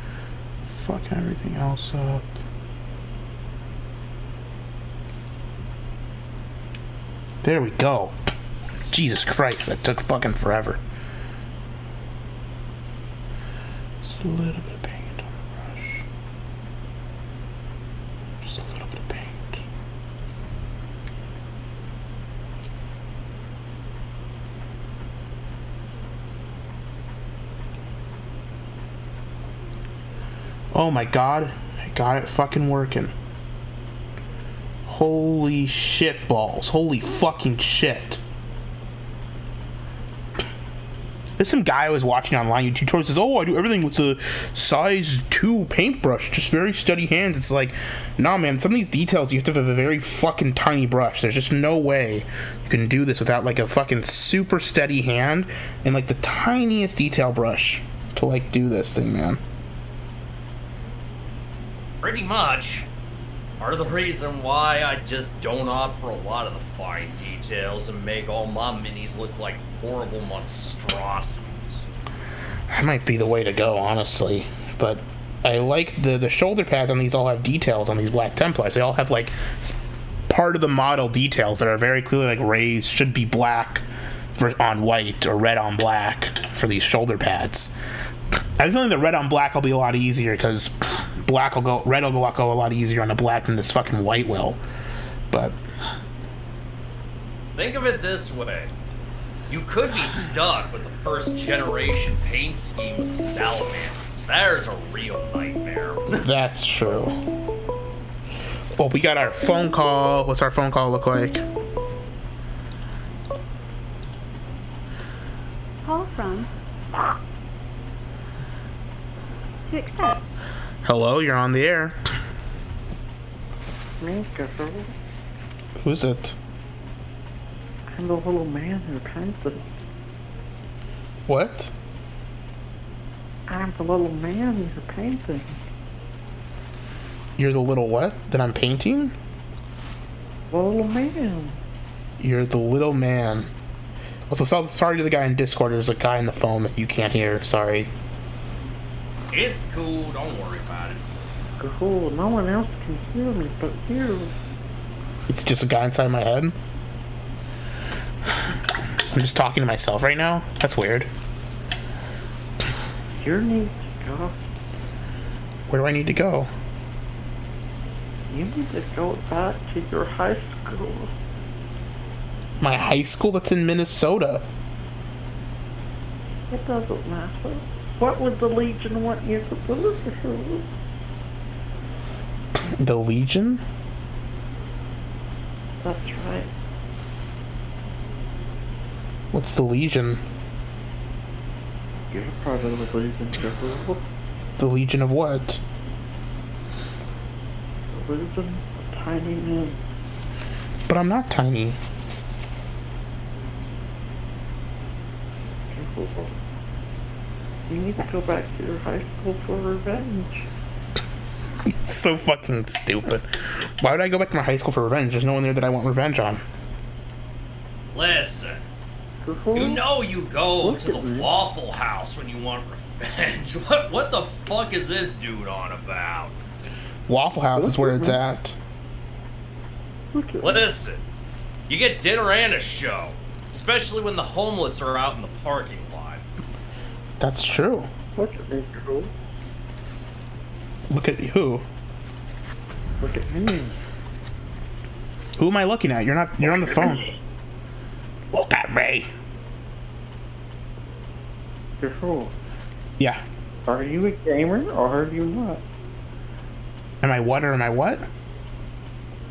Fucking everything else up. There we go. Jesus Christ, that took fucking forever. Just a little bit of paint on the brush. Just a little bit of paint. Oh my god, I got it fucking working. Holy shit balls. Holy fucking shit. There's some guy I was watching online YouTube tutorials says, oh, I do everything with a size 2 paintbrush, just very steady hands. It's like, nah, man, some of these details you have to have a very fucking tiny brush. There's just no way you can do this without like a fucking super steady hand and like the tiniest detail brush to like do this thing, man. Pretty much. Part of the reason why I just don't opt for a lot of the fine details and make all my minis look like horrible monstrosities. That might be the way to go, honestly. But I like the shoulder pads on these all have details on these Black Templars. They all have like part of the model details that are very clearly like raised, should be black on white or red on black for these shoulder pads. I have a feeling that red on black will be a lot red will go a lot easier on the black than this fucking white will. But think of it this way. You could be stuck with the first generation paint scheme of salamanders. There's a real nightmare. That's true. Well, we got our phone call. What's our phone call look like? Call from. To accept. Hello, you're on the air. Me, girl. Who's it? I'm the little man who painted. What? I'm the little man who painted. You're the little what? That I'm painting? The little man. You're the little man. Also, sorry to the guy in Discord. There's a guy in the phone that you can't hear. Sorry. It's cool, don't worry about it. Cool, no one else can hear me but you. It's just a guy inside my head. I'm just talking to myself right now. That's weird. You need to go. Where do I need to go? You need to go back to your high school. My high school? That's in Minnesota. It doesn't matter. What would the Legion want you to do? The Legion? That's right. What's the Legion? You're part of the Legion, girl. The Legion of what? The Legion of Tiny Men. But I'm not tiny. Girl. You need to go back to your high school for revenge. It's so fucking stupid. Why would I go back to my high school for revenge? There's no one there that I want revenge on. Listen, Girl. you know you go Look to at the me. Waffle House when you want revenge. What the fuck is this dude on about? Waffle House is where it's at. Look at me. Listen, you get dinner and a show, especially when the homeless are out in the parking lot. That's true. Look at me, girl. Look at who? Look at me. Who am I looking at? You're not. You're on the phone. Look at me. Girl. Yeah. Are you a gamer or are you not? Am I what or am I what?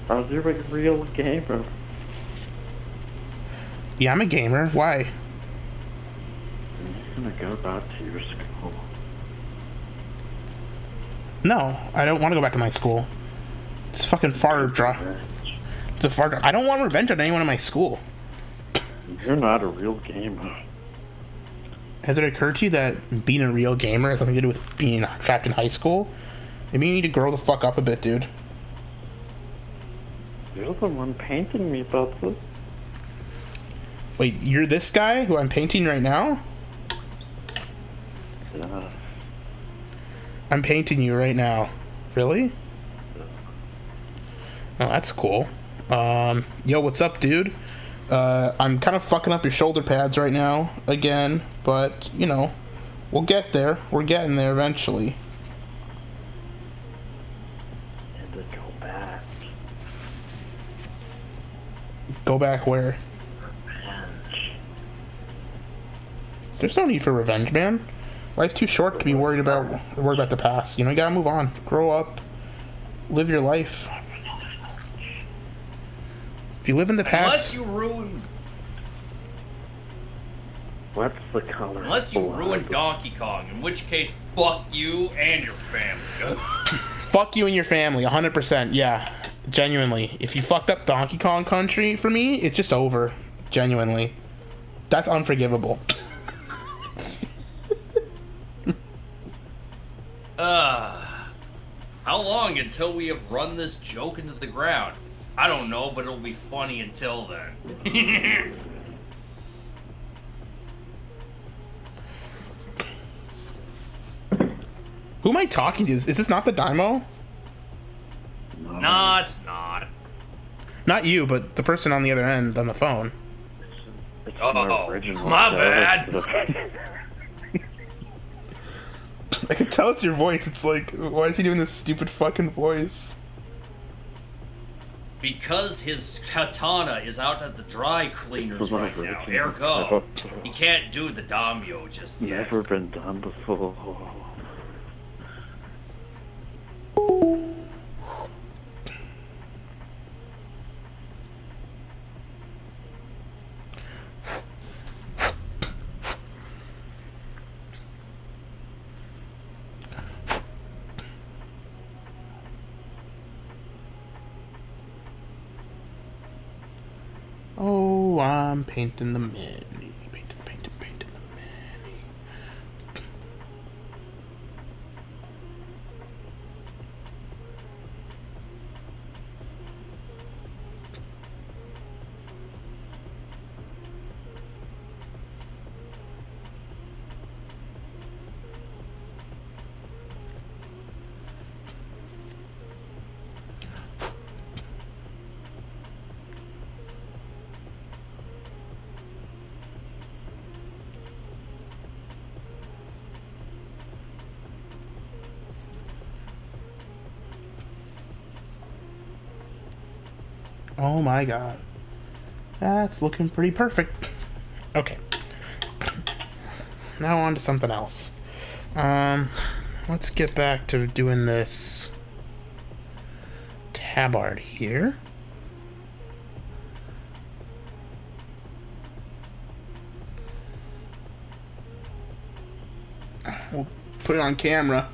Are you a real gamer? Yeah, I'm a gamer. Why? I'm gonna go back to your school. No, I don't want to go back to my school. It's fucking far draw. It's a far draw. I don't want revenge on anyone in my school. You're not a real gamer. Has it occurred to you that being a real gamer has something to do with being trapped in high school? Maybe you need to grow the fuck up a bit, dude. You're the one painting me, Bubba. Wait, you're this guy who I'm painting right now? Yeah. I'm painting you right now. Really? Oh, that's cool. Yo, what's up, dude? I'm kind of fucking up your shoulder pads right now, again, but, you know, we'll get there. We're getting there eventually. And to go back. Go back where? Revenge. There's no need for revenge, man. Life's too short to be worried about the past. You know, you gotta move on. Grow up. Live your life. If you live in the Unless past... you ruin... What's the color? Unless you blood? ruin Donkey Kong, in which case, fuck you and your family. Fuck you and your family, 100%. Yeah, genuinely. If you fucked up Donkey Kong Country for me, it's just over. Genuinely, that's unforgivable. How long until we have run this joke into the ground? I don't know, but it'll be funny until then. Who am I talking to? Is this not the Daimo? Nah, it's not. Not you, but the person on the other end on the phone. It's Oh, original my show. bad. I can tell it's your voice. It's like, why is he doing this stupid fucking voice? Because his katana is out at the dry cleaners It's my right now. original. Ergo, he can't do the daimyo just yet. Never been done before. Oh, I'm painting the mini. Painting the mini. Oh my god. That's looking pretty perfect. Okay. Now on to something else. Let's get back to doing this Tabard here. We'll put it on camera.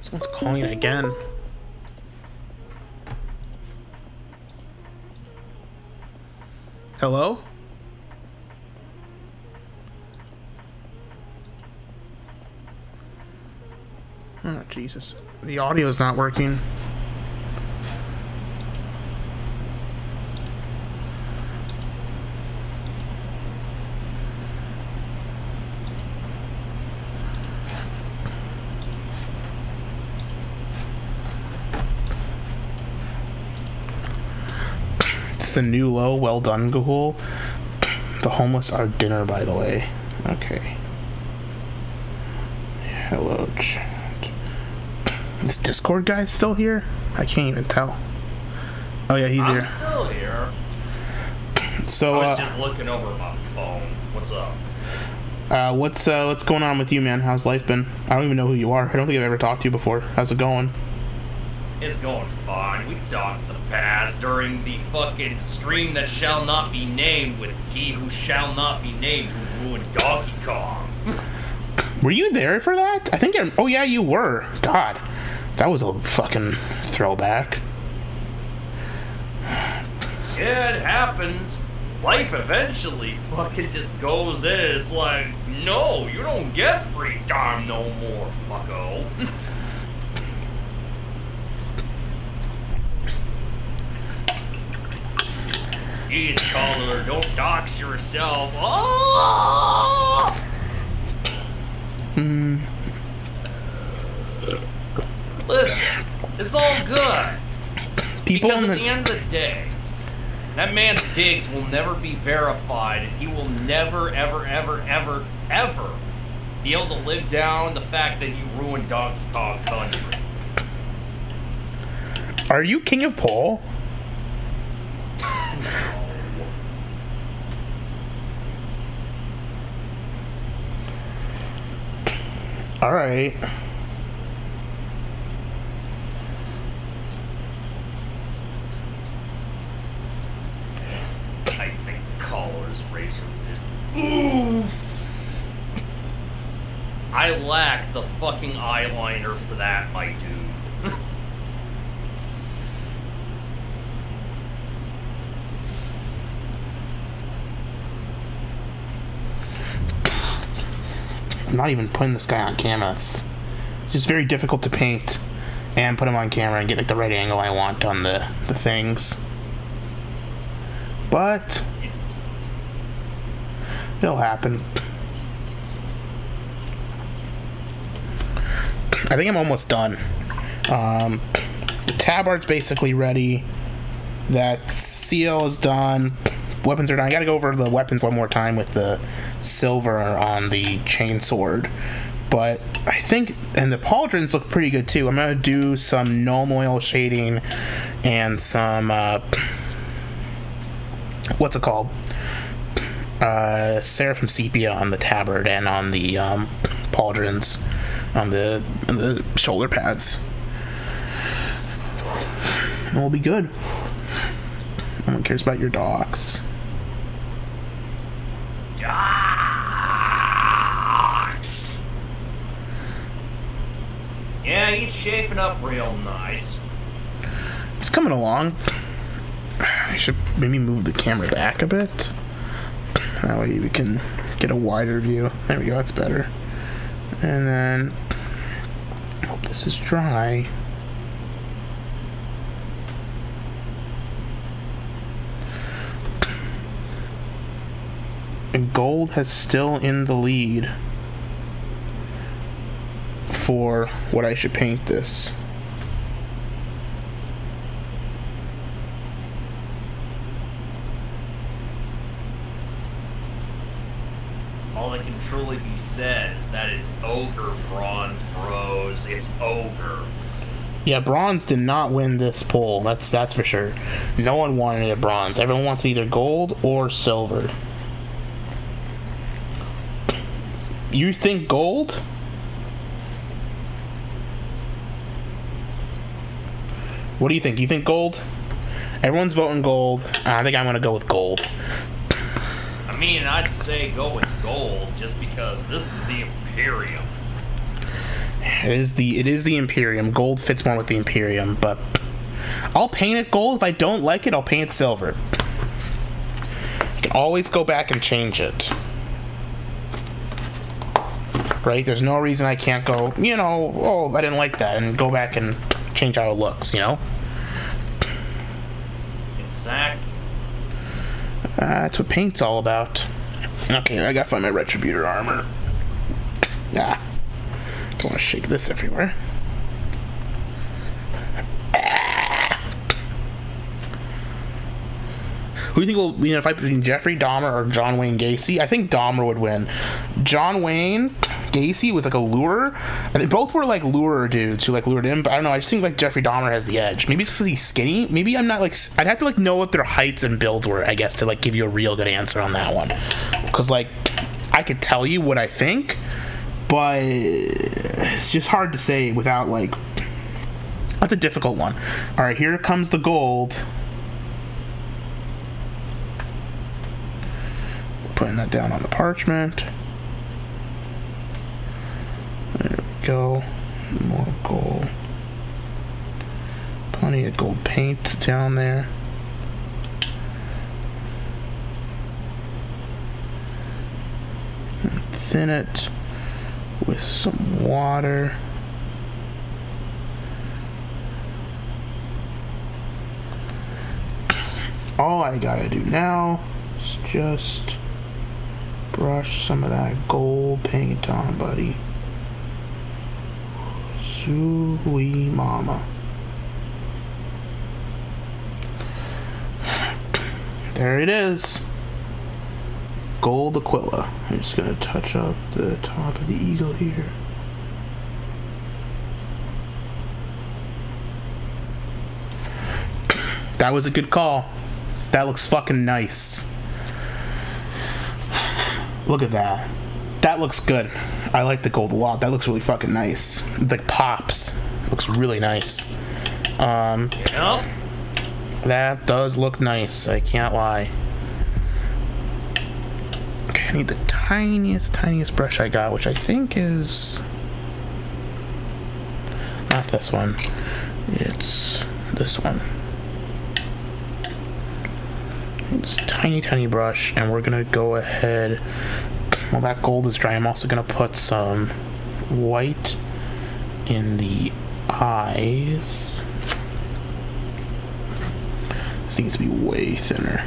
Someone's calling again. Hello? Oh, Jesus. The audio's not working. It's a new low. Well done, Gahul. The homeless are dinner, by the way. Okay. Hello, chat. This Discord guy's still here? I can't even tell. Oh yeah, he's I'm here. still here. So, I was just looking over my phone. What's up? what's going on with you, man? How's life been? I don't even know who you are. I don't think I've ever talked to you before. How's it going? It's going fine. We talked in the past during the fucking stream that shall not be named with he who shall not be named who ruined Donkey Kong. Were you there for that? I think oh yeah, you were. God, that was a fucking throwback. Yeah, it happens. Life eventually fucking just goes in. It's like, no, you don't get free time no more, fucko. Jeez, caller, don't dox yourself. Oh! Listen, it's all good. People Because in at the end of the day, that man's digs will never be verified, and he will never, ever, ever, ever, ever be able to live down the fact that you ruined Donkey Kong Country. Are you King of Pole? All right. raise your fist. Oof! I lack the fucking eyeliner for that, my dude. I'm not even putting this guy on camera. It's just very difficult to paint and put him on camera and get like the right angle I want on the things. But it'll happen. I think I'm almost done. The Tabard's basically ready. That seal is done. Weapons are done. I gotta go over the weapons one more time with the silver on the chainsword. But I think, and the pauldrons look pretty good too. I'm gonna do some gnome oil shading and some, what's it called? Seraphim sepia on the tabard and on the pauldrons, on the shoulder pads. And we'll be good. No one cares about your dogs. Dogs! Yeah, he's shaping up real nice. It's coming along. I should maybe move the camera back a bit. That way we can get a wider view. There we go, that's better. And then, hope this is dry. And gold has still in the lead for what I should paint this. All that can truly be said is that it's ogre bronze, bros. It's ogre. Yeah, bronze did not win this poll. That's for sure. No one wanted a bronze. Everyone wants either gold or silver. You think gold? What do you think? You think gold? Everyone's voting gold. I think I'm gonna go with gold. I mean, I'd say go with gold just because this is the Imperium. It is the Imperium. Gold fits more with the Imperium, but I'll paint it gold. If I don't like it, I'll paint it silver. I can always go back and change it. Right? There's no reason I can't go, oh, I didn't like that, and go back and change how it looks, Exactly. That's what paint's all about. Okay, I gotta find my Retributor armor. Don't want to shake this everywhere. Who do you think will win in a fight between Jeffrey Dahmer or John Wayne Gacy? I think Dahmer would win. John Wayne Gacy was like a lurer. And they both were like lurer dudes who like lured him, but I don't know. I just think like Jeffrey Dahmer has the edge. Maybe it's because he's skinny. Maybe I'm not like. I'd have to like know what their heights and builds were, I guess, to like give you a real good answer on that one. Because like I could tell you what I think, but it's just hard to say without like. That's a difficult one. All right, here comes the gold. Putting that down on the parchment. There we go. More gold. Plenty of gold paint down there. And thin it with some water. All I gotta do now is just brush some of that gold paint on, buddy. Sweet mama. There it is. Gold Aquila. I'm just gonna touch up the top of the eagle here. That was a good call. That looks fucking nice. Look at that. That looks good. I like the gold a lot. That looks really fucking nice. It's like pops. Looks really nice. Yep. That does look nice. I can't lie. I need the tiniest brush I got, which I think is not this one. It's this one. This tiny brush, and we're gonna go ahead. While that gold is dry, I'm also gonna put some white in the eyes. This needs to be way thinner.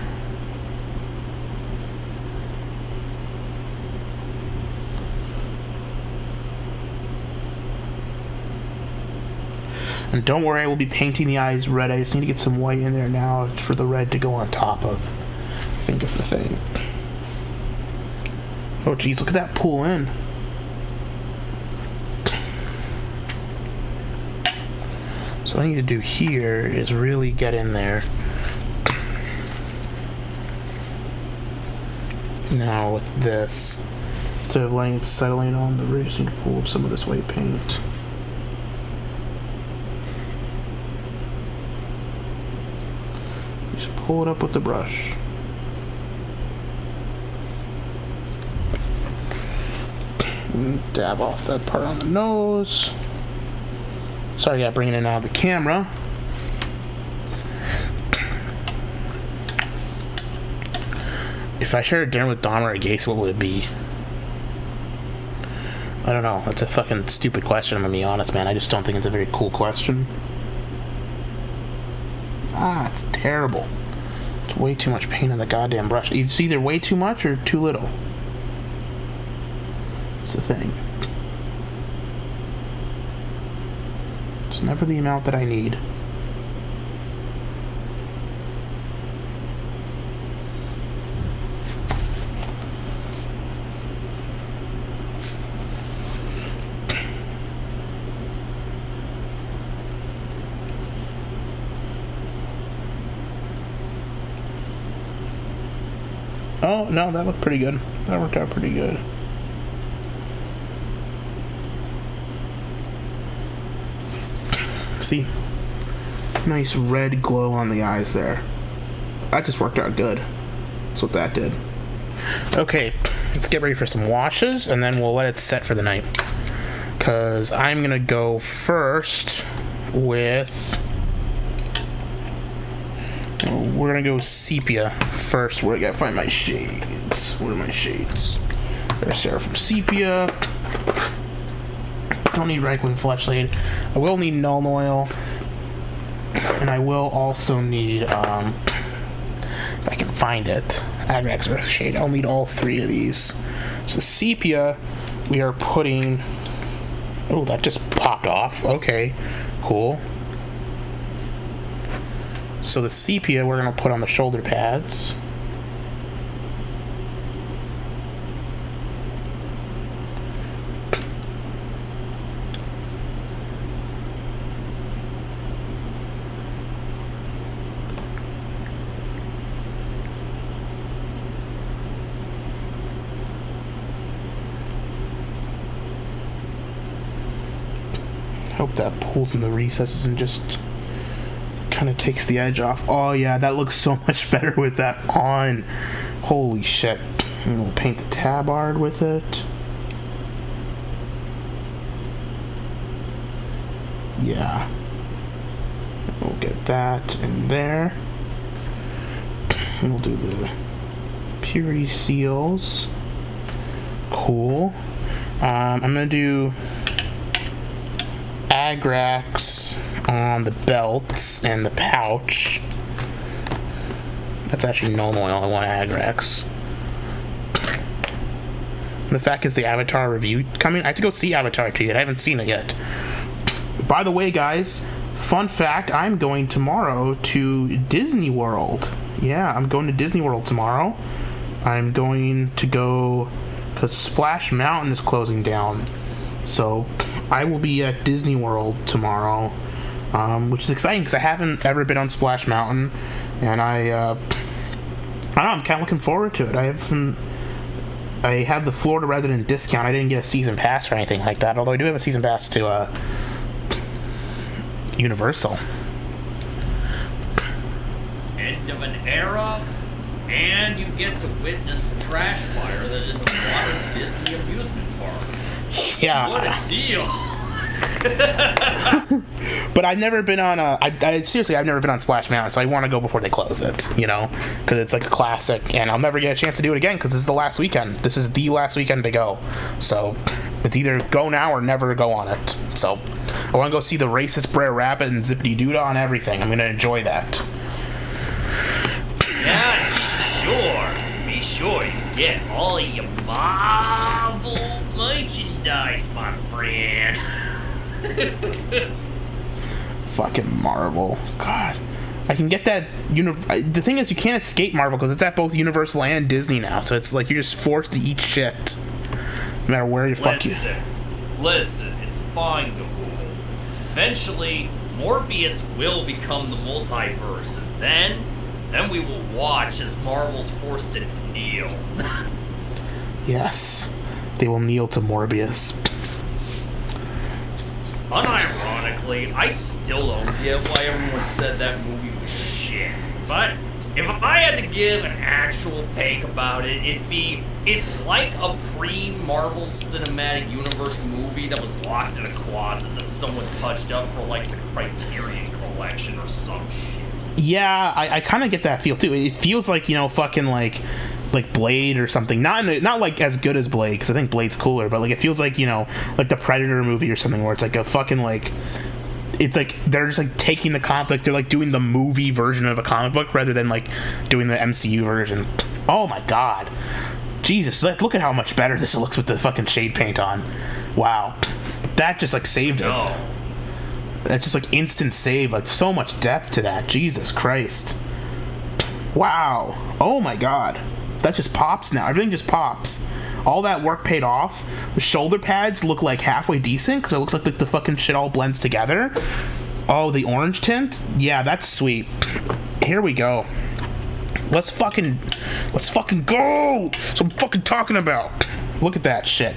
And don't worry, I will be painting the eyes red. I just need to get some white in there now for the red to go on top of. I think is the thing. Oh geez, look at that pull in. So what I need to do here is really get in there. Now with this, instead of letting it settling on the ridge, I just need to pull up some of this white paint. Just pull it up with the brush. And dab off that part on the nose. Sorry, I got bringing it in out of the camera. If I shared dinner with Dahmer or Gacy, what would it be? I don't know. That's a fucking stupid question, I'm gonna be honest, man. I just don't think it's a very cool question. It's terrible. It's way too much paint on the goddamn brush. It's either way too much or too little. It's the thing. It's never the amount that I need. Oh, no, that looked pretty good. That worked out pretty good. See? Nice red glow on the eyes there. That just worked out good. That's what that did. Okay, let's get ready for some washes, and then we'll let it set for the night. Because I'm going to go first with... We're gonna go sepia first. Where I gotta find my shades. Where are my shades? There's Sarah from sepia. Don't need Reichland flashlight. I will need Nuln Oil, and I will also need, if I can find it, Agrax Earth Shade. I'll need all three of these. So sepia, we are putting. Oh, that just popped off. Okay, cool. So the sepia we're going to put on the shoulder pads. Hope that pulls in the recesses and just kind of takes the edge off. Oh yeah, that looks so much better with that on. Holy shit. And we'll paint the tabard with it. Yeah. We'll get that in there. And we'll do the purity seals. Cool. I'm gonna do Agrax on the belts and the pouch. That's actually Nuln Oil. I want Agrax. The fact is, the Avatar review coming. I have to go see Avatar 2 yet. I haven't seen it yet. By the way, guys, fun fact, I'm going tomorrow to Disney World. Yeah, I'm going to Disney World tomorrow. I'm going to go because Splash Mountain is closing down. So I will be at Disney World tomorrow. Which is exciting because I haven't ever been on Splash Mountain, and I don't know, I'm kind of looking forward to it. I have the Florida resident discount. I didn't get a season pass or anything like that, although I do have a season pass to Universal. End of an era, And you get to witness the trash fire that is a modern Disney amusement park. Yeah. What a deal! But I've never been on seriously, I've never been on Splash Mountain, so I want to go before they close it, you know, because it's like a classic, and I'll never get a chance to do it again because this is the last weekend. This is the last weekend to go, so it's either go now or never go on it. So I want to go see the racist Brer Rabbit and Zippity Doodah on everything. I'm gonna enjoy that. Yeah, sure. Be sure you get all of your Marvel merchandise, my friend. Fucking Marvel. God. I can get that. The thing is, you can't escape Marvel because it's at both Universal and Disney now. So it's like you're just forced to eat shit. No matter where you fuck you. Listen, it's fine to rule. Eventually, Morbius will become the multiverse, and then we will watch as Marvel's forced to kneel. Yes. They will kneel to Morbius. Unironically, I still don't get why everyone said that movie was shit. But if I had to give an actual take about it, it's like a pre-Marvel Cinematic Universe movie that was locked in a closet that someone touched up for like the Criterion Collection or some shit. Yeah, I kind of get that feel too. It feels like, you know, fucking like Blade or something. Not like as good as Blade, because I think Blade's cooler, but like it feels like, you know, like the Predator movie or something, where it's like a fucking like, it's like they're just like taking the comic, like they're like doing the movie version of a comic book rather than like doing the MCU version. Oh my god, Jesus, look at how much better this looks with the fucking shade paint on. Wow, that just like saved it. No. That's just like instant save, like so much depth to that. Jesus Christ. Wow. Oh my god. That just pops now. Everything just pops. All that work paid off. The shoulder pads look like halfway decent because it looks like the fucking shit all blends together. Oh, the orange tint? Yeah, that's sweet. Here we go. Let's fucking go! That's what I'm fucking talking about. Look at that shit.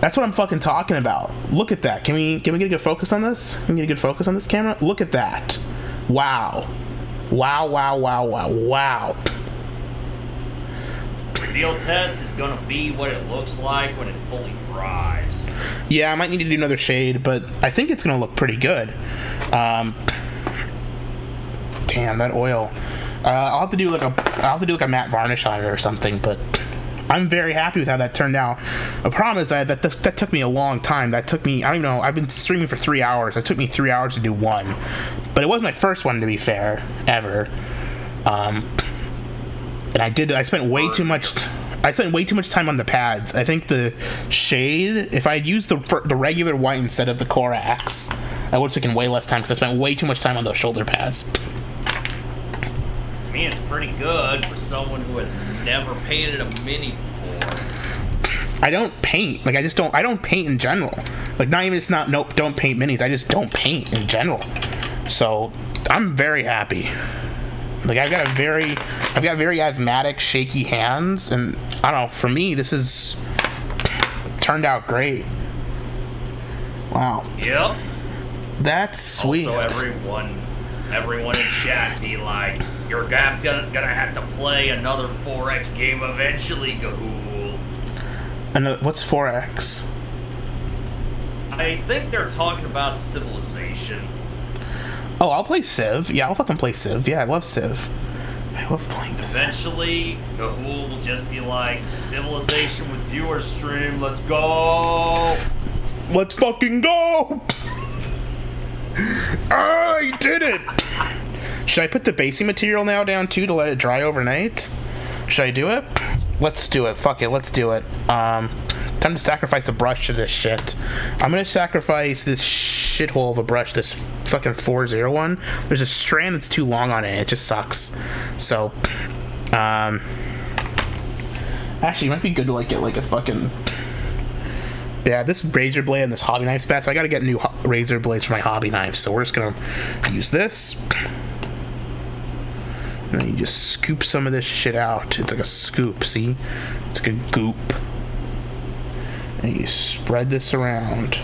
That's what I'm fucking talking about. Look at that. Can we get a good focus on this? Can we get a good focus on this camera? Look at that. Wow. Wow, wow, wow, wow, wow. Reveal test is gonna be what it looks like when it fully dries. Yeah, I might need to do another shade, but I think it's gonna look pretty good. Damn, that oil. I'll have to do like a matte varnish on it or something, but I'm very happy with how that turned out. The problem is that took me a long time. That took me, I don't even know, I've been streaming for 3 hours. It took me 3 hours to do one. But it was my first one, to be fair, ever. And I spent way too much time on the pads. I think the shade, if I had used the regular white instead of the Corax, I would have taken way less time because I spent way too much time on those shoulder pads. I mean, it's pretty good for someone who has never painted a mini before. I don't paint. Like, I don't paint in general. Like, not even, it's not, nope, don't paint minis. I just don't paint in general. So, I'm very happy. Like, I've got very asthmatic, shaky hands, and, I don't know, for me, this has turned out great. Wow. Yep. That's sweet. Also, everyone in chat be like, you're gonna have to play another 4X game eventually, Gahool. And what's 4X? I think they're talking about Civilization. Oh, I'll play Civ. Yeah, I'll fucking play Civ. Yeah, I love Civ. I love playing Civ. Eventually, Gahool will just be like, Civilization with viewer stream, let's go! Let's fucking go! I did it! Should I put the basing material now down too to let it dry overnight? Should I do it? Let's do it. Fuck it, let's do it. Time to sacrifice a brush to this shit. I'm gonna sacrifice this shithole of a brush, this fucking 401. There's a strand that's too long on it. It just sucks. So, actually, it might be good to like get like a fucking. Yeah, this razor blade and this hobby knife's bad, so I gotta get new razor blades for my hobby knives. So we're just gonna use this. And then you just scoop some of this shit out. It's like a scoop, see? It's like a goop. And you spread this around.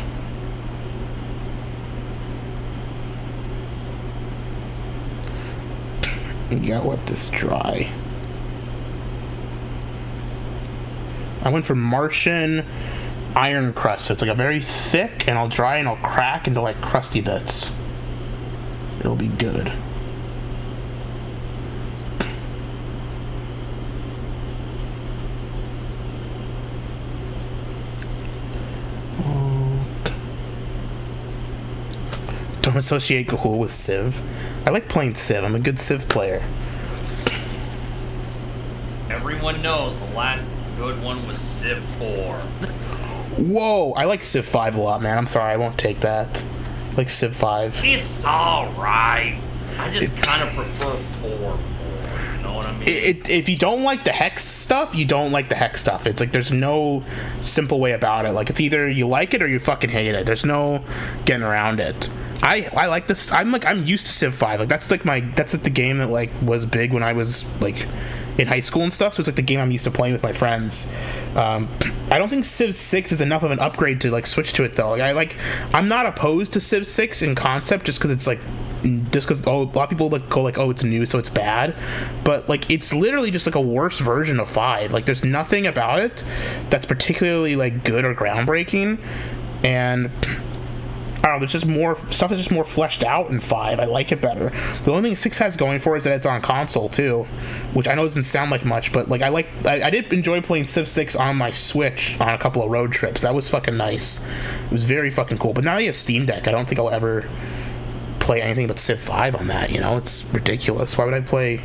You gotta let this dry. I went for Martian Iron Crust. So it's like a very thick, and I'll dry and I'll crack into like crusty bits. It'll be good. Don't associate Gahul with Civ. I like playing Civ. I'm a good Civ player. Everyone knows the last good one was Civ 4. Whoa, I like Civ 5 a lot, man. I'm sorry, I won't take that. I like Civ 5. It's alright. I just kind of prefer 4. You know what I mean? If you don't like the hex stuff, you don't like the hex stuff. It's like there's no simple way about it. Like it's either you like it or you fucking hate it. There's no getting around it. I like this. I'm used to Civ 5. Like that's like the game that like was big when I was like in high school and stuff. So it's like the game I'm used to playing with my friends. I don't think Civ 6 is enough of an upgrade to like switch to it though. I'm not opposed to Civ 6 in concept just because it's like a lot of people like go like, oh, it's new so it's bad, but like it's literally just like a worse version of 5. Like there's nothing about it that's particularly like good or groundbreaking, and I don't know, there's just more stuff is just more fleshed out in 5. I like it better. The only thing 6 has going for it is that it's on console too, which I know doesn't sound like much, but like I did enjoy playing Civ 6 on my Switch on a couple of road trips. That was fucking nice. It was very fucking cool. But now you have Steam Deck. I don't think I'll ever play anything but Civ 5 on that, you know? It's ridiculous. Why would I play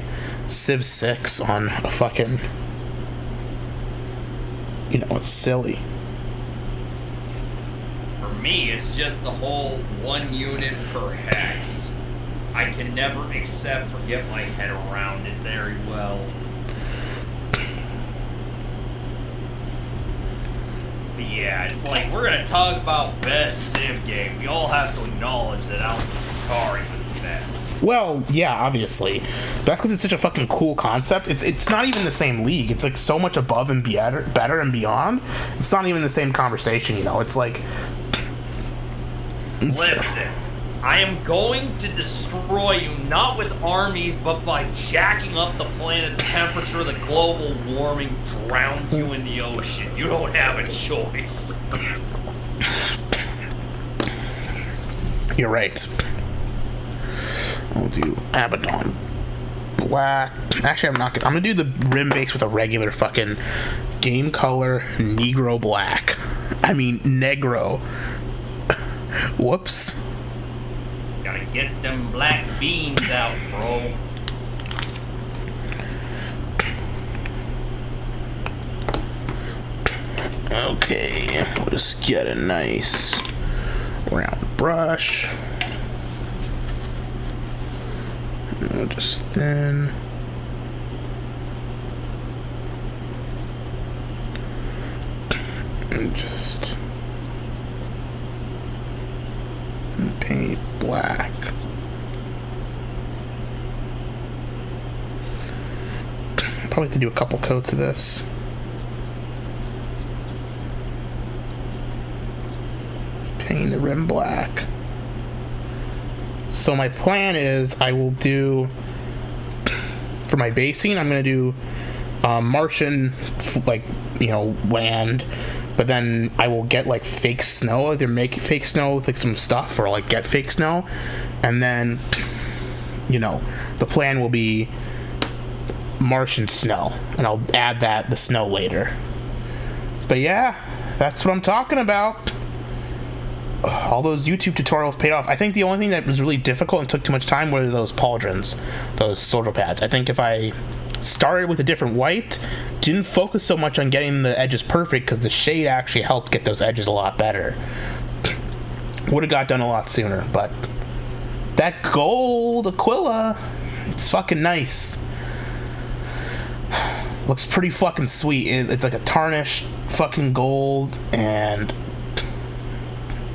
Civ 6 on a fucking, you know, it's silly. For me, it's just the whole 1 unit per hex. I can never accept or get my head around it very well. But yeah, it's like we're gonna talk about best Civ game. We all have to acknowledge that Alpha Centauri was the best. Well, yeah, obviously. But that's because it's such a fucking cool concept. It's not even the same league. It's like so much above and better and beyond. It's not even the same conversation, you know? It's like... Listen, I am going to destroy you not with armies, but by jacking up the planet's temperature. The global warming drowns you in the ocean. You don't have a choice. You're right. I'll do Abaddon Black. Actually, I'm not gonna. I'm gonna do the rim base with a regular fucking game color Negro Black. I mean, Negro. Whoops. Gotta get them black beans out, bro. Okay, we'll just get a nice round brush. We'll just thin. And just paint black. Probably have to do a couple coats of this. Paint the rim black. So my plan is I will do, for my basing, I'm going to do Martian, like, you know, land, but then I will get like fake snow, either make fake snow with like some stuff or like get fake snow, and then, you know, the plan will be Martian snow, and I'll add the snow later. But yeah, that's what I'm talking about. All those YouTube tutorials paid off. I think the only thing that was really difficult and took too much time were those pauldrons, those soldier pads. I think if I started with a different white, didn't focus so much on getting the edges perfect, because the shade actually helped get those edges a lot better, would have got done a lot sooner. But that gold Aquila, it's fucking nice. Looks pretty fucking sweet. It's like a tarnished fucking gold, and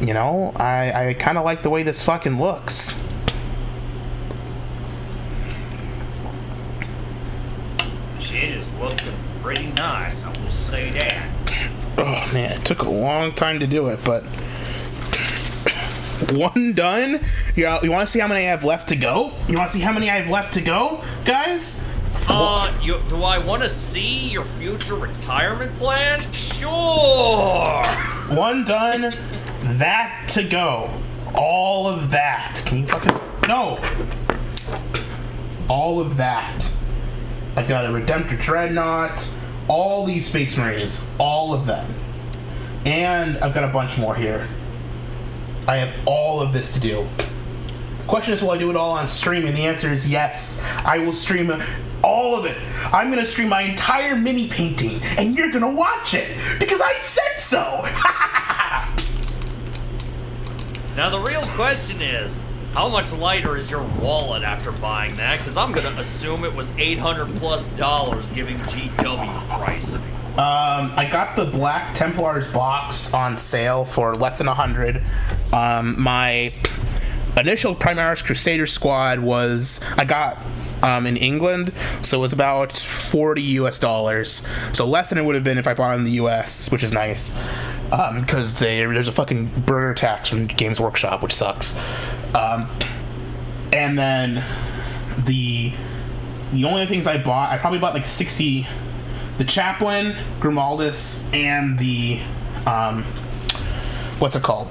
you know, I kind of like the way this fucking looks. Shit is looking pretty nice, I will say that. Oh man, it took a long time to do it, but One done. You want to see how many I have left to go? You want to see how many I have left to go, guys? Do I want to see your future retirement plan? Sure. One done. That to go. All of that. Can you fucking... No. All of that. I've got a Redemptor Dreadnought. All these Space Marines. All of them. And I've got a bunch more here. I have all of this to do. Question is, will I do it all on stream? And the answer is yes. I will stream all of it. I'm going to stream my entire mini painting, and you're going to watch it because I said so. Now the real question is, how much lighter is your wallet after buying that? Because I'm going to assume it was $800+ giving GW pricing. I got the Black Templars box on sale for less than 100. My initial Primaris Crusader squad I got in England, so it was about $40 US. So less than it would have been if I bought it in the US, which is nice. Because there's a fucking burger tax from Games Workshop, which sucks. And then the only things I probably bought like 60. The Chaplain, Grimaldus, and the what's it called?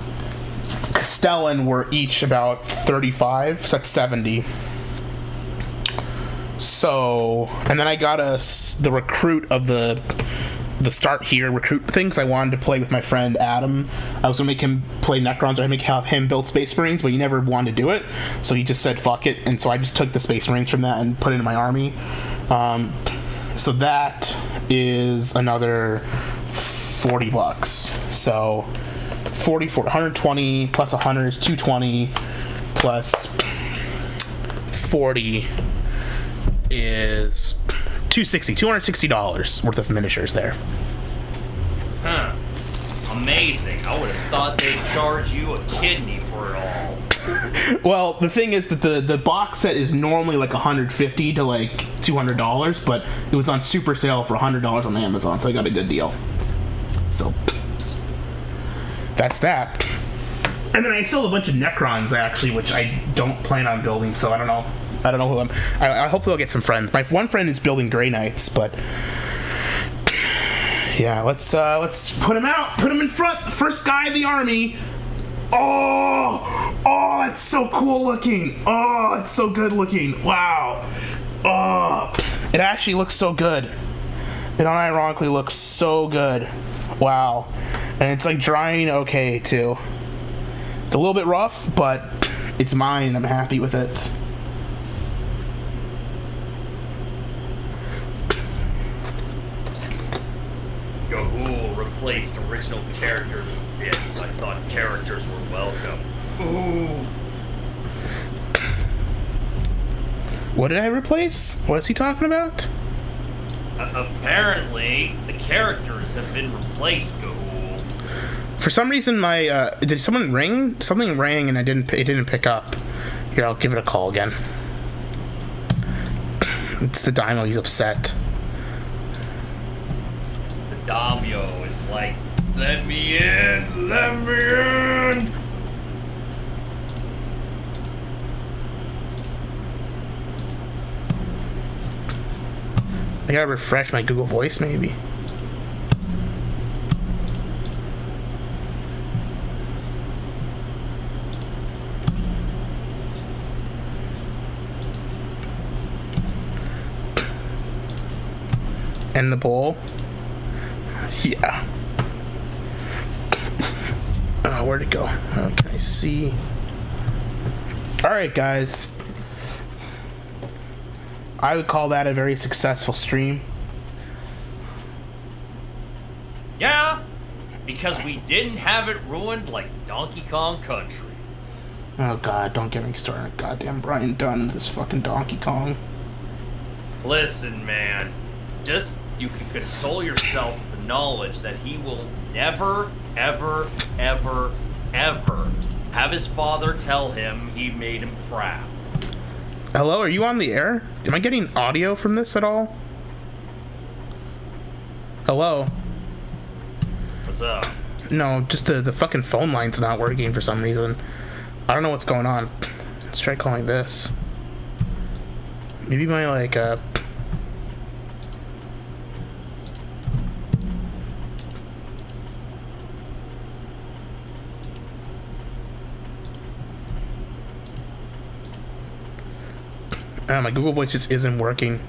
Castellan were each about 35, so that's 70. So, and then I got the recruit of the start here recruit thing because I wanted to play with my friend Adam. I was gonna make him play Necrons or have him build Space Marines, but he never wanted to do it, so he just said fuck it, and so I just took the Space Marines from that and put it in my army. So that is another $40. So 120 plus 100 is 220 plus 40 is $260 worth of miniatures there. Huh. Amazing. I would have thought they'd charge you a kidney for it all. Well, the thing is that the box set is normally like $150 to like $200, but it was on super sale for $100 on Amazon, so I got a good deal. So that's that. And then I still have a bunch of Necrons actually, which I don't plan on building, so I don't know who I hopefully I'll get some friends. My one friend is building Grey Knights, but yeah, let's put him out, put him in front, the first guy of the army. Oh, it's so cool looking. Oh, it's so good looking. Wow. Oh, it actually looks so good. It unironically looks so good. Wow. And it's like drying okay too. It's a little bit rough, but it's mine and I'm happy with it. Gahul replaced original characters with this. I thought characters were welcome. Ooh. What did I replace? What is he talking about? Apparently, the characters have been replaced, Gahul. For some reason, my did someone ring? Something rang and it didn't pick up. Here, I'll give it a call again. It's the Daimyo. He's upset. The Daimyo is like, let me in, let me in. I gotta refresh my Google Voice, maybe. End the poll. Yeah. Where'd it go? Oh, can I see? Alright, guys. I would call that a very successful stream. Yeah, because we didn't have it ruined like Donkey Kong Country. Oh god, don't get me started on goddamn Brian Dunn, this fucking Donkey Kong. Listen, man, you can console yourself with the knowledge that he will never, ever, ever, ever have his father tell him he made him proud. Hello, are you on the air? Am I getting audio from this at all? Hello? What's up? No, just the fucking phone line's not working for some reason. I don't know what's going on. Let's try calling this. Maybe my, like, my Google Voice just isn't working.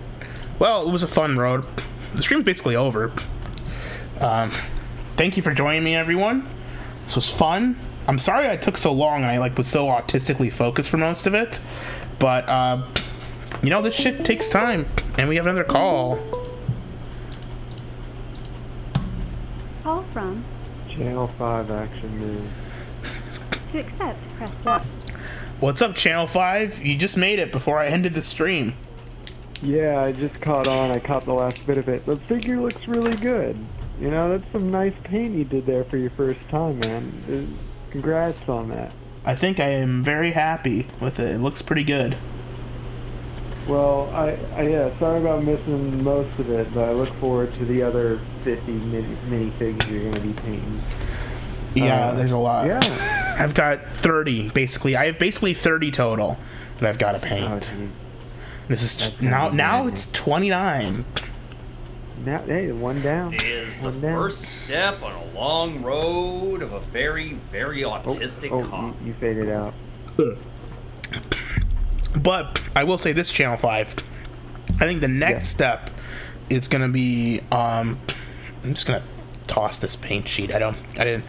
Well, it was a fun road. The stream's basically over. Thank you for joining me, everyone. This was fun. I'm sorry I took so long and I like was so autistically focused for most of it. But you know, this shit takes time. And we have another call. Call from. Channel 5 action news. To accept, press 1. What's up, Channel 5? You just made it before I ended the stream. Yeah, I just caught on. I caught the last bit of it. The figure looks really good. You know, that's some nice paint you did there for your first time, man. Congrats on that. I think I am very happy with it. It looks pretty good. Well, yeah, sorry about missing most of it, but I look forward to the other 50 minifigs you're going to be painting. Yeah, there's a lot. Yeah. I've got 30, basically. I have basically 30 total that I've got to paint. Oh, geez. This is That's now amazing. it's 29. Now, hey, one down. Is the One down. first step on a long road of a very, very autistic cop. You faded out. But I will say this, Channel 5. I think the next step is going to be I'm just going to toss this paint sheet. The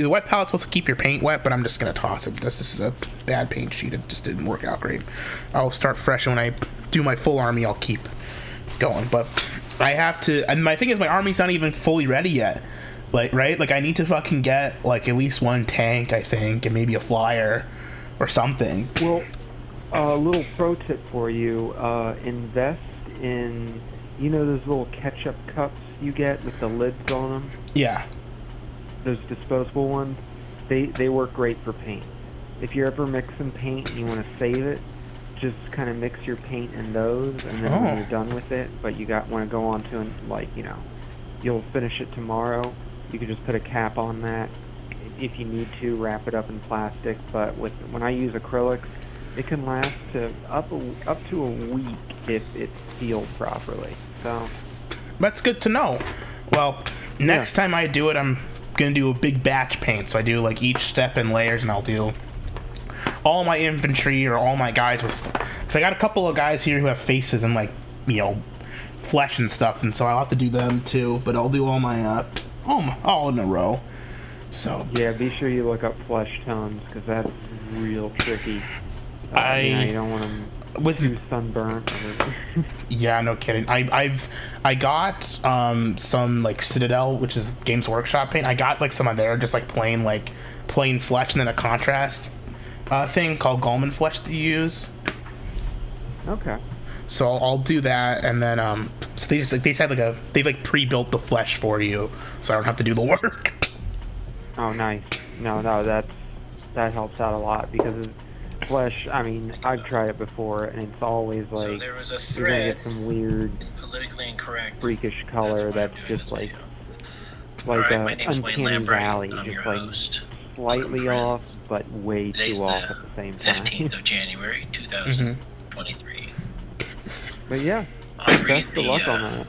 wet palette's supposed to keep your paint wet, but I'm just going to toss it. This is a bad paint sheet. It just didn't work out great. I'll start fresh, and when I do my full army, I'll keep going. But I have to, and my thing is my army's not even fully ready yet. Like, right? Like, I need to fucking get, like, at least one tank, I think, and maybe a flyer or something. Well, a little pro tip for you. Invest in, you know those little ketchup cups you get with the lids on them? Yeah. Those disposable ones? They work great for paint. If you're ever mixing paint and you want to save it, just kind of mix your paint in those, and then when you're done with it, but you want to go on to, like, you know, you'll finish it tomorrow, you could just put a cap on that. If you need to, wrap it up in plastic, but when I use acrylics, it can last to up to a week if it's sealed properly. So That's good to know. Well, next time I do it, I'm going to do a big batch paint, so I do, like, each step in layers, and I'll do all my infantry or all my guys with, because I got a couple of guys here who have faces and, like, you know, flesh and stuff, and so I'll have to do them too, but I'll do all my all in a row. So yeah, be sure you look up flesh tones, because that's real tricky. You don't want them too sunburnt. Yeah, no kidding. I got some, like, Citadel, which is Games Workshop paint. I got, like, some of their just, like, plain flesh, and then a contrast thing called Gallman flesh that you use. Okay. So I'll do that, and then so they just, like, they pre-built the flesh for you, so I don't have to do the work. Oh, nice. No, that helps out a lot, because flesh, I mean, I've tried it before, and it's always like, So there was a you're gonna thread get some weird, politically incorrect. freakish color that's why I'm doing just this like video. Alright, my name's Wayne uncanny Lambert, valley, and I'm just your like host. slightly Welcome, off, friends. but way Today's too off the at the same time. 15th of January, 2023. But yeah, I'll read best of luck on that.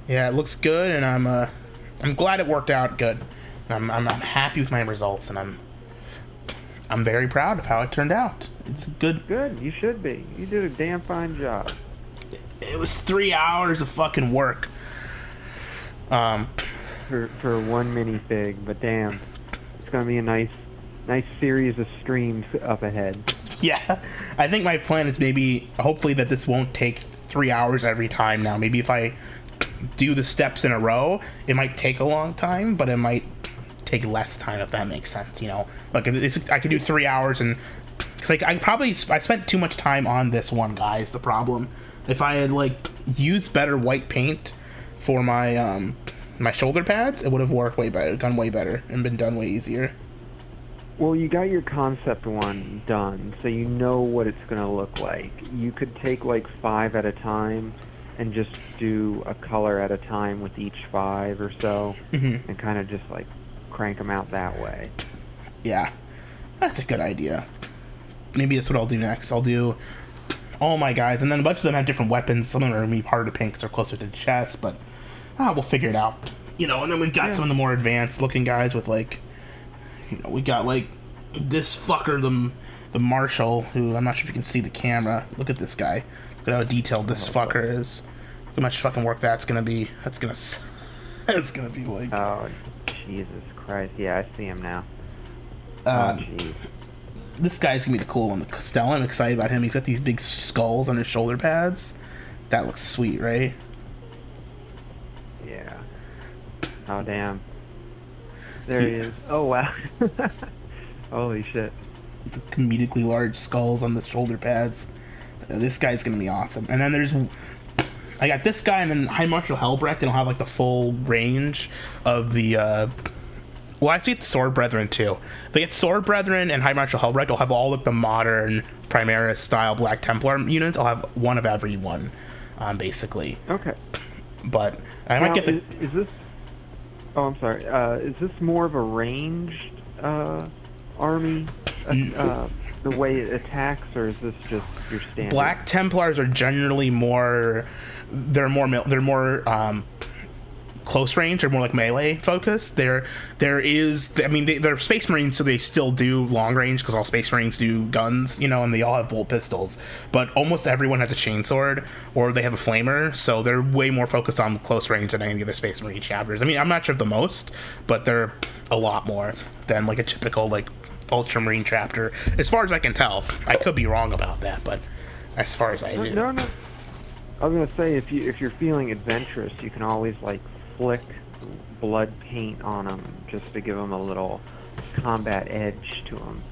Yeah, it looks good, and I'm glad it worked out good. I'm happy with my results, and I'm very proud of how it turned out. It's good. Good, you should be. You did a damn fine job. It was 3 hours of fucking work. For one minifig, but damn, it's gonna be a nice series of streams up ahead. Yeah, I think my plan is hopefully that this won't take 3 hours every time now. Maybe if I do the steps in a row, it might take a long time, but it might take less time, if that makes sense, you know? Like, I could do 3 hours, and it's like I spent too much time on this one guy is the problem. If I had, like, used better white paint for my my shoulder pads, it would have worked way better, gone way better, and been done way easier. Well, you got your concept one done, so you know what it's gonna look like. You could take like 5 at a time and just do a color at a time with each 5 or so, and kind of just like crank them out that way. Yeah. That's a good idea. Maybe that's what I'll do next. I'll do all my guys, and then a bunch of them have different weapons. Some of them are going to be harder to paint because they're closer to the chest, but we'll figure it out. You know, and then we've got some of the more advanced looking guys with, like, you know, we got, like, this fucker, the Marshal, who, I'm not sure if you can see the camera. Look at this guy. Look at how detailed this fucker is. Look how much fucking work that's going to be. That's going to be, like... Oh, Jesus Christ. Yeah, I see him now. Jeez. This guy's gonna be the cool one, the Costello. I'm excited about him. He's got these big skulls on his shoulder pads. That looks sweet, right? Yeah. Oh, damn. There he is. Oh, wow. Holy shit. It's comedically large skulls on the shoulder pads. This guy's gonna be awesome. And then I got this guy, and then High Marshal Helbrecht, and I'll have, like, the full range of the, well, actually, it's Sword Brethren, too. If I get Sword Brethren and High Marshal Helbrecht, I'll have all of the modern Primaris-style Black Templar units. I'll have one of every one, basically. Okay. But I might get the... Is this... Oh, I'm sorry. Is this more of a ranged army, the way it attacks, or is this just your standard? Black Templars are generally more... They're more close range, or more like melee focused. They're Space Marines, so they still do long range because all Space Marines do guns, you know, and they all have bolt pistols. But almost everyone has a chainsword, or they have a flamer, so they're way more focused on close range than any of the other Space Marine chapters. I mean, I'm not sure of the most, but they're a lot more than like a typical like Ultramarine chapter, as far as I can tell. I could be wrong about that, but as far as I do. No. I was gonna say, if you're feeling adventurous, you can always like flick blood paint on them just to give them a little combat edge to them,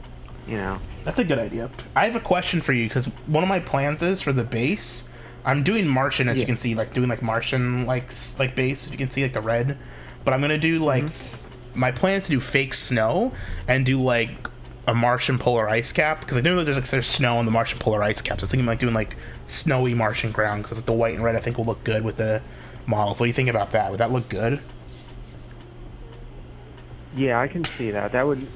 you know. That's a good idea. I have a question for you, because one of my plans is for the base, I'm doing Martian, as you can see, like doing like Martian like base, if you can see like the red, but I'm gonna do like my plan is to do fake snow and do like a Martian polar ice cap, because I know that there's snow on the Martian polar ice caps. I was thinking like doing like snowy Martian ground, because the white and red I think will look good with the models. What do you think about that? Would that look good? Yeah, I can see that. That would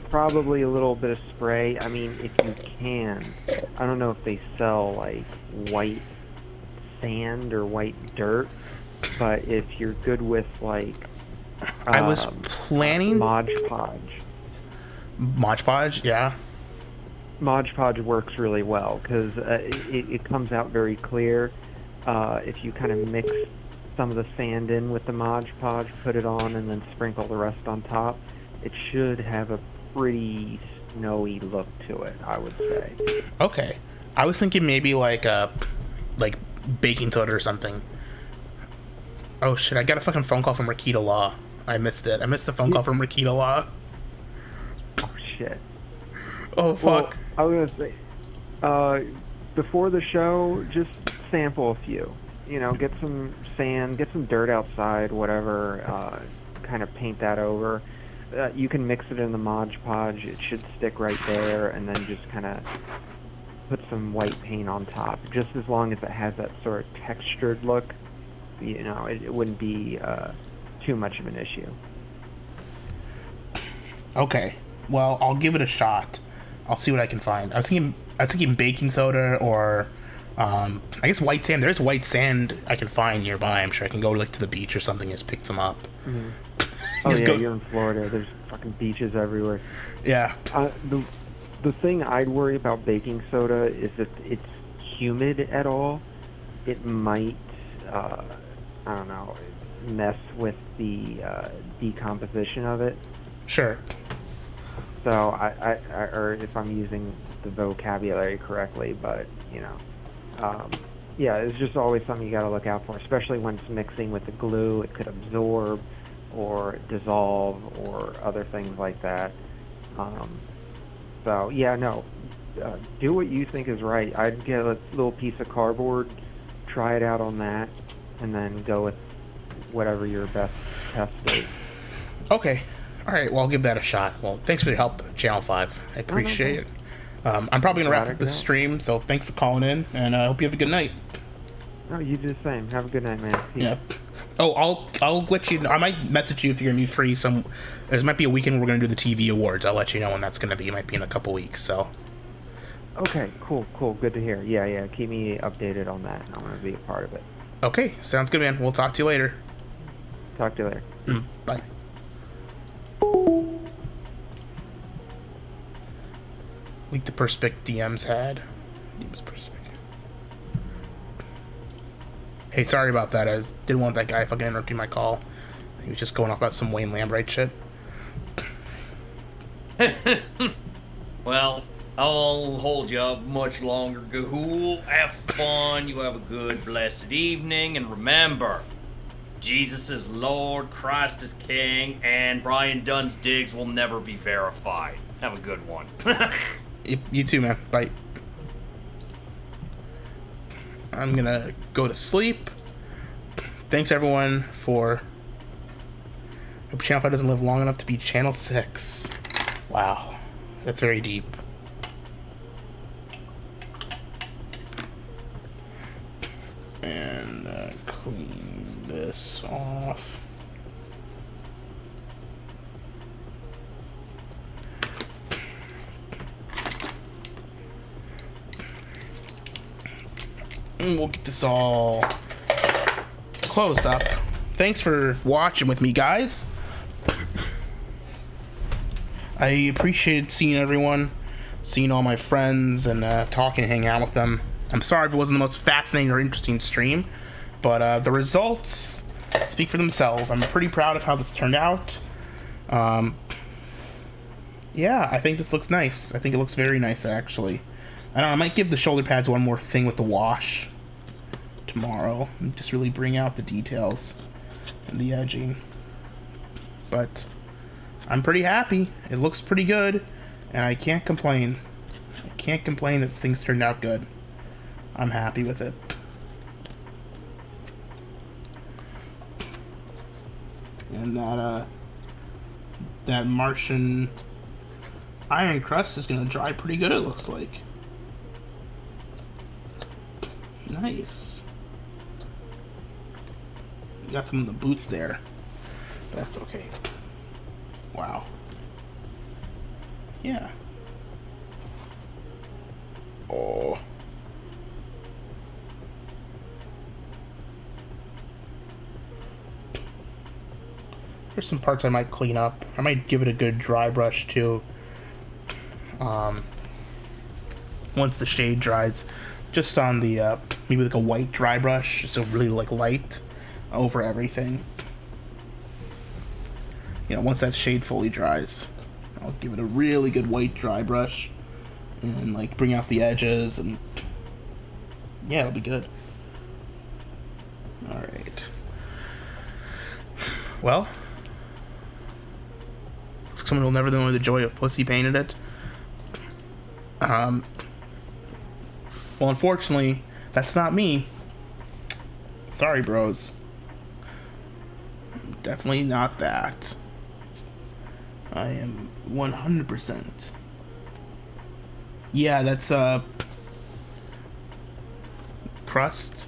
probably a little bit of spray. I mean, if you can. I don't know if they sell like white sand or white dirt, but if you're good with like I was planning Mod Podge. Mod Podge, yeah. Mod Podge works really well because it comes out very clear. If you kind of mix some of the sand in with the Mod Podge, put it on, and then sprinkle the rest on top, it should have a pretty snowy look to it, I would say. Okay. I was thinking maybe like baking soda or something. Oh shit, I got a fucking phone call from Rakita Law. I missed it. I missed the phone call from Rakita Law. Oh shit. Oh fuck. Well, I was gonna say, before the show, just sample a few. You know, get some sand, get some dirt outside, whatever. Kind of paint that over. You can mix it in the Mod Podge. It should stick right there, and then just kind of put some white paint on top. Just as long as it has that sort of textured look, you know, it wouldn't be too much of an issue. Okay. Well, I'll give it a shot. I'll see what I can find. I was thinking baking soda or I guess white sand. There's white sand I can find nearby. I'm sure I can go like to the beach or something and just pick some up. Mm-hmm. Oh yeah, you're in Florida. There's fucking beaches everywhere. Yeah. The thing I'd worry about baking soda is if it's humid at all, it might I don't know, mess with the decomposition of it. Sure. So I or if I'm using the vocabulary correctly, but you know, yeah, it's just always something you got to look out for, especially when it's mixing with the glue. It could absorb or dissolve or other things like that. So yeah, no, do what you think is right. I'd get a little piece of cardboard, try it out on that, and then go with whatever your best test is. Okay. All right, well, I'll give that a shot. Well, thanks for your help, Channel 5. I appreciate it. I'm probably going to wrap up the stream, so thanks for calling in, and I hope you have a good night. Oh, you do the same. Have a good night, man. Peace. Yeah. Oh, I'll let you know. I might message you if you're gonna be free. There might be a weekend we're gonna do the TV awards. I'll let you know when that's gonna be. It might be in a couple weeks. So. Okay, cool. Good to hear. Yeah. Keep me updated on that. I want to be a part of it. Okay, sounds good, man. We'll talk to you later. Talk to you later. Bye. Leak the Perspic DMs had. Hey, sorry about that. I didn't want that guy fucking interrupting my call. He was just going off about some Wayne Lambright shit. Well, I won't hold you up much longer, Gahul. Have fun. You have a good, blessed evening. And remember, Jesus is Lord, Christ is King, and Brian Dunn's digs will never be verified. Have a good one. You too, man. Bye. I'm gonna go to sleep. Thanks, everyone, for... Hope Channel 5 doesn't live long enough to be Channel 6. Wow. That's very deep. And clean this off. And we'll get this all closed up. Thanks for watching with me, guys. I appreciated seeing everyone, seeing all my friends, and talking and hanging out with them. I'm sorry if it wasn't the most fascinating or interesting stream, but the results speak for themselves. I'm pretty proud of how this turned out. Yeah, I think this looks nice. I think it looks very nice, actually. I don't know, I might give the shoulder pads one more thing with the wash tomorrow. And just really bring out the details and the edging. But I'm pretty happy. It looks pretty good, and I can't complain. I can't complain that things turned out good. I'm happy with it. And that Martian iron crust is gonna dry pretty good, it looks like. Nice. Got some of the boots there. That's okay. Wow. Yeah. Oh. There's some parts I might clean up. I might give it a good dry brush too. Once the shade dries, just on the maybe like a white dry brush, so really like light over everything. You know, once that shade fully dries, I'll give it a really good white dry brush and like bring out the edges, and yeah, it'll be good. All right. Well, looks like someone will never know the joy of pussy painted it. Well, unfortunately, that's not me. Sorry, bros. Definitely not that. I am 100%. Yeah, that's crust.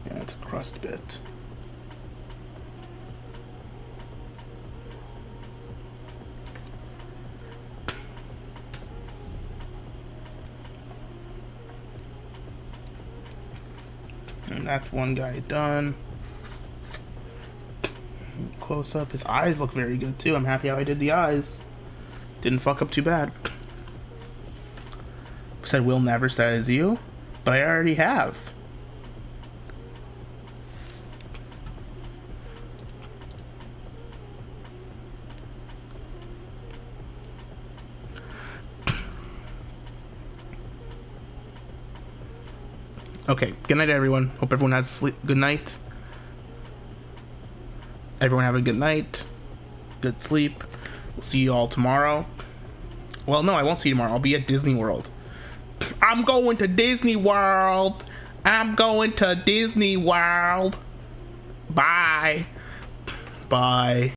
Yeah, it's a crust bit. And that's one guy done. Close up. His eyes look very good too. I'm happy how I did the eyes. Didn't fuck up too bad. Said will never says you, but I already have. Okay, good night, everyone. Hope everyone has sleep. Good night. Everyone have a good night. Good sleep. We'll see you all tomorrow. Well, no, I won't see you tomorrow. I'll be at Disney World. I'm going to Disney World. I'm going to Disney World. Bye. Bye.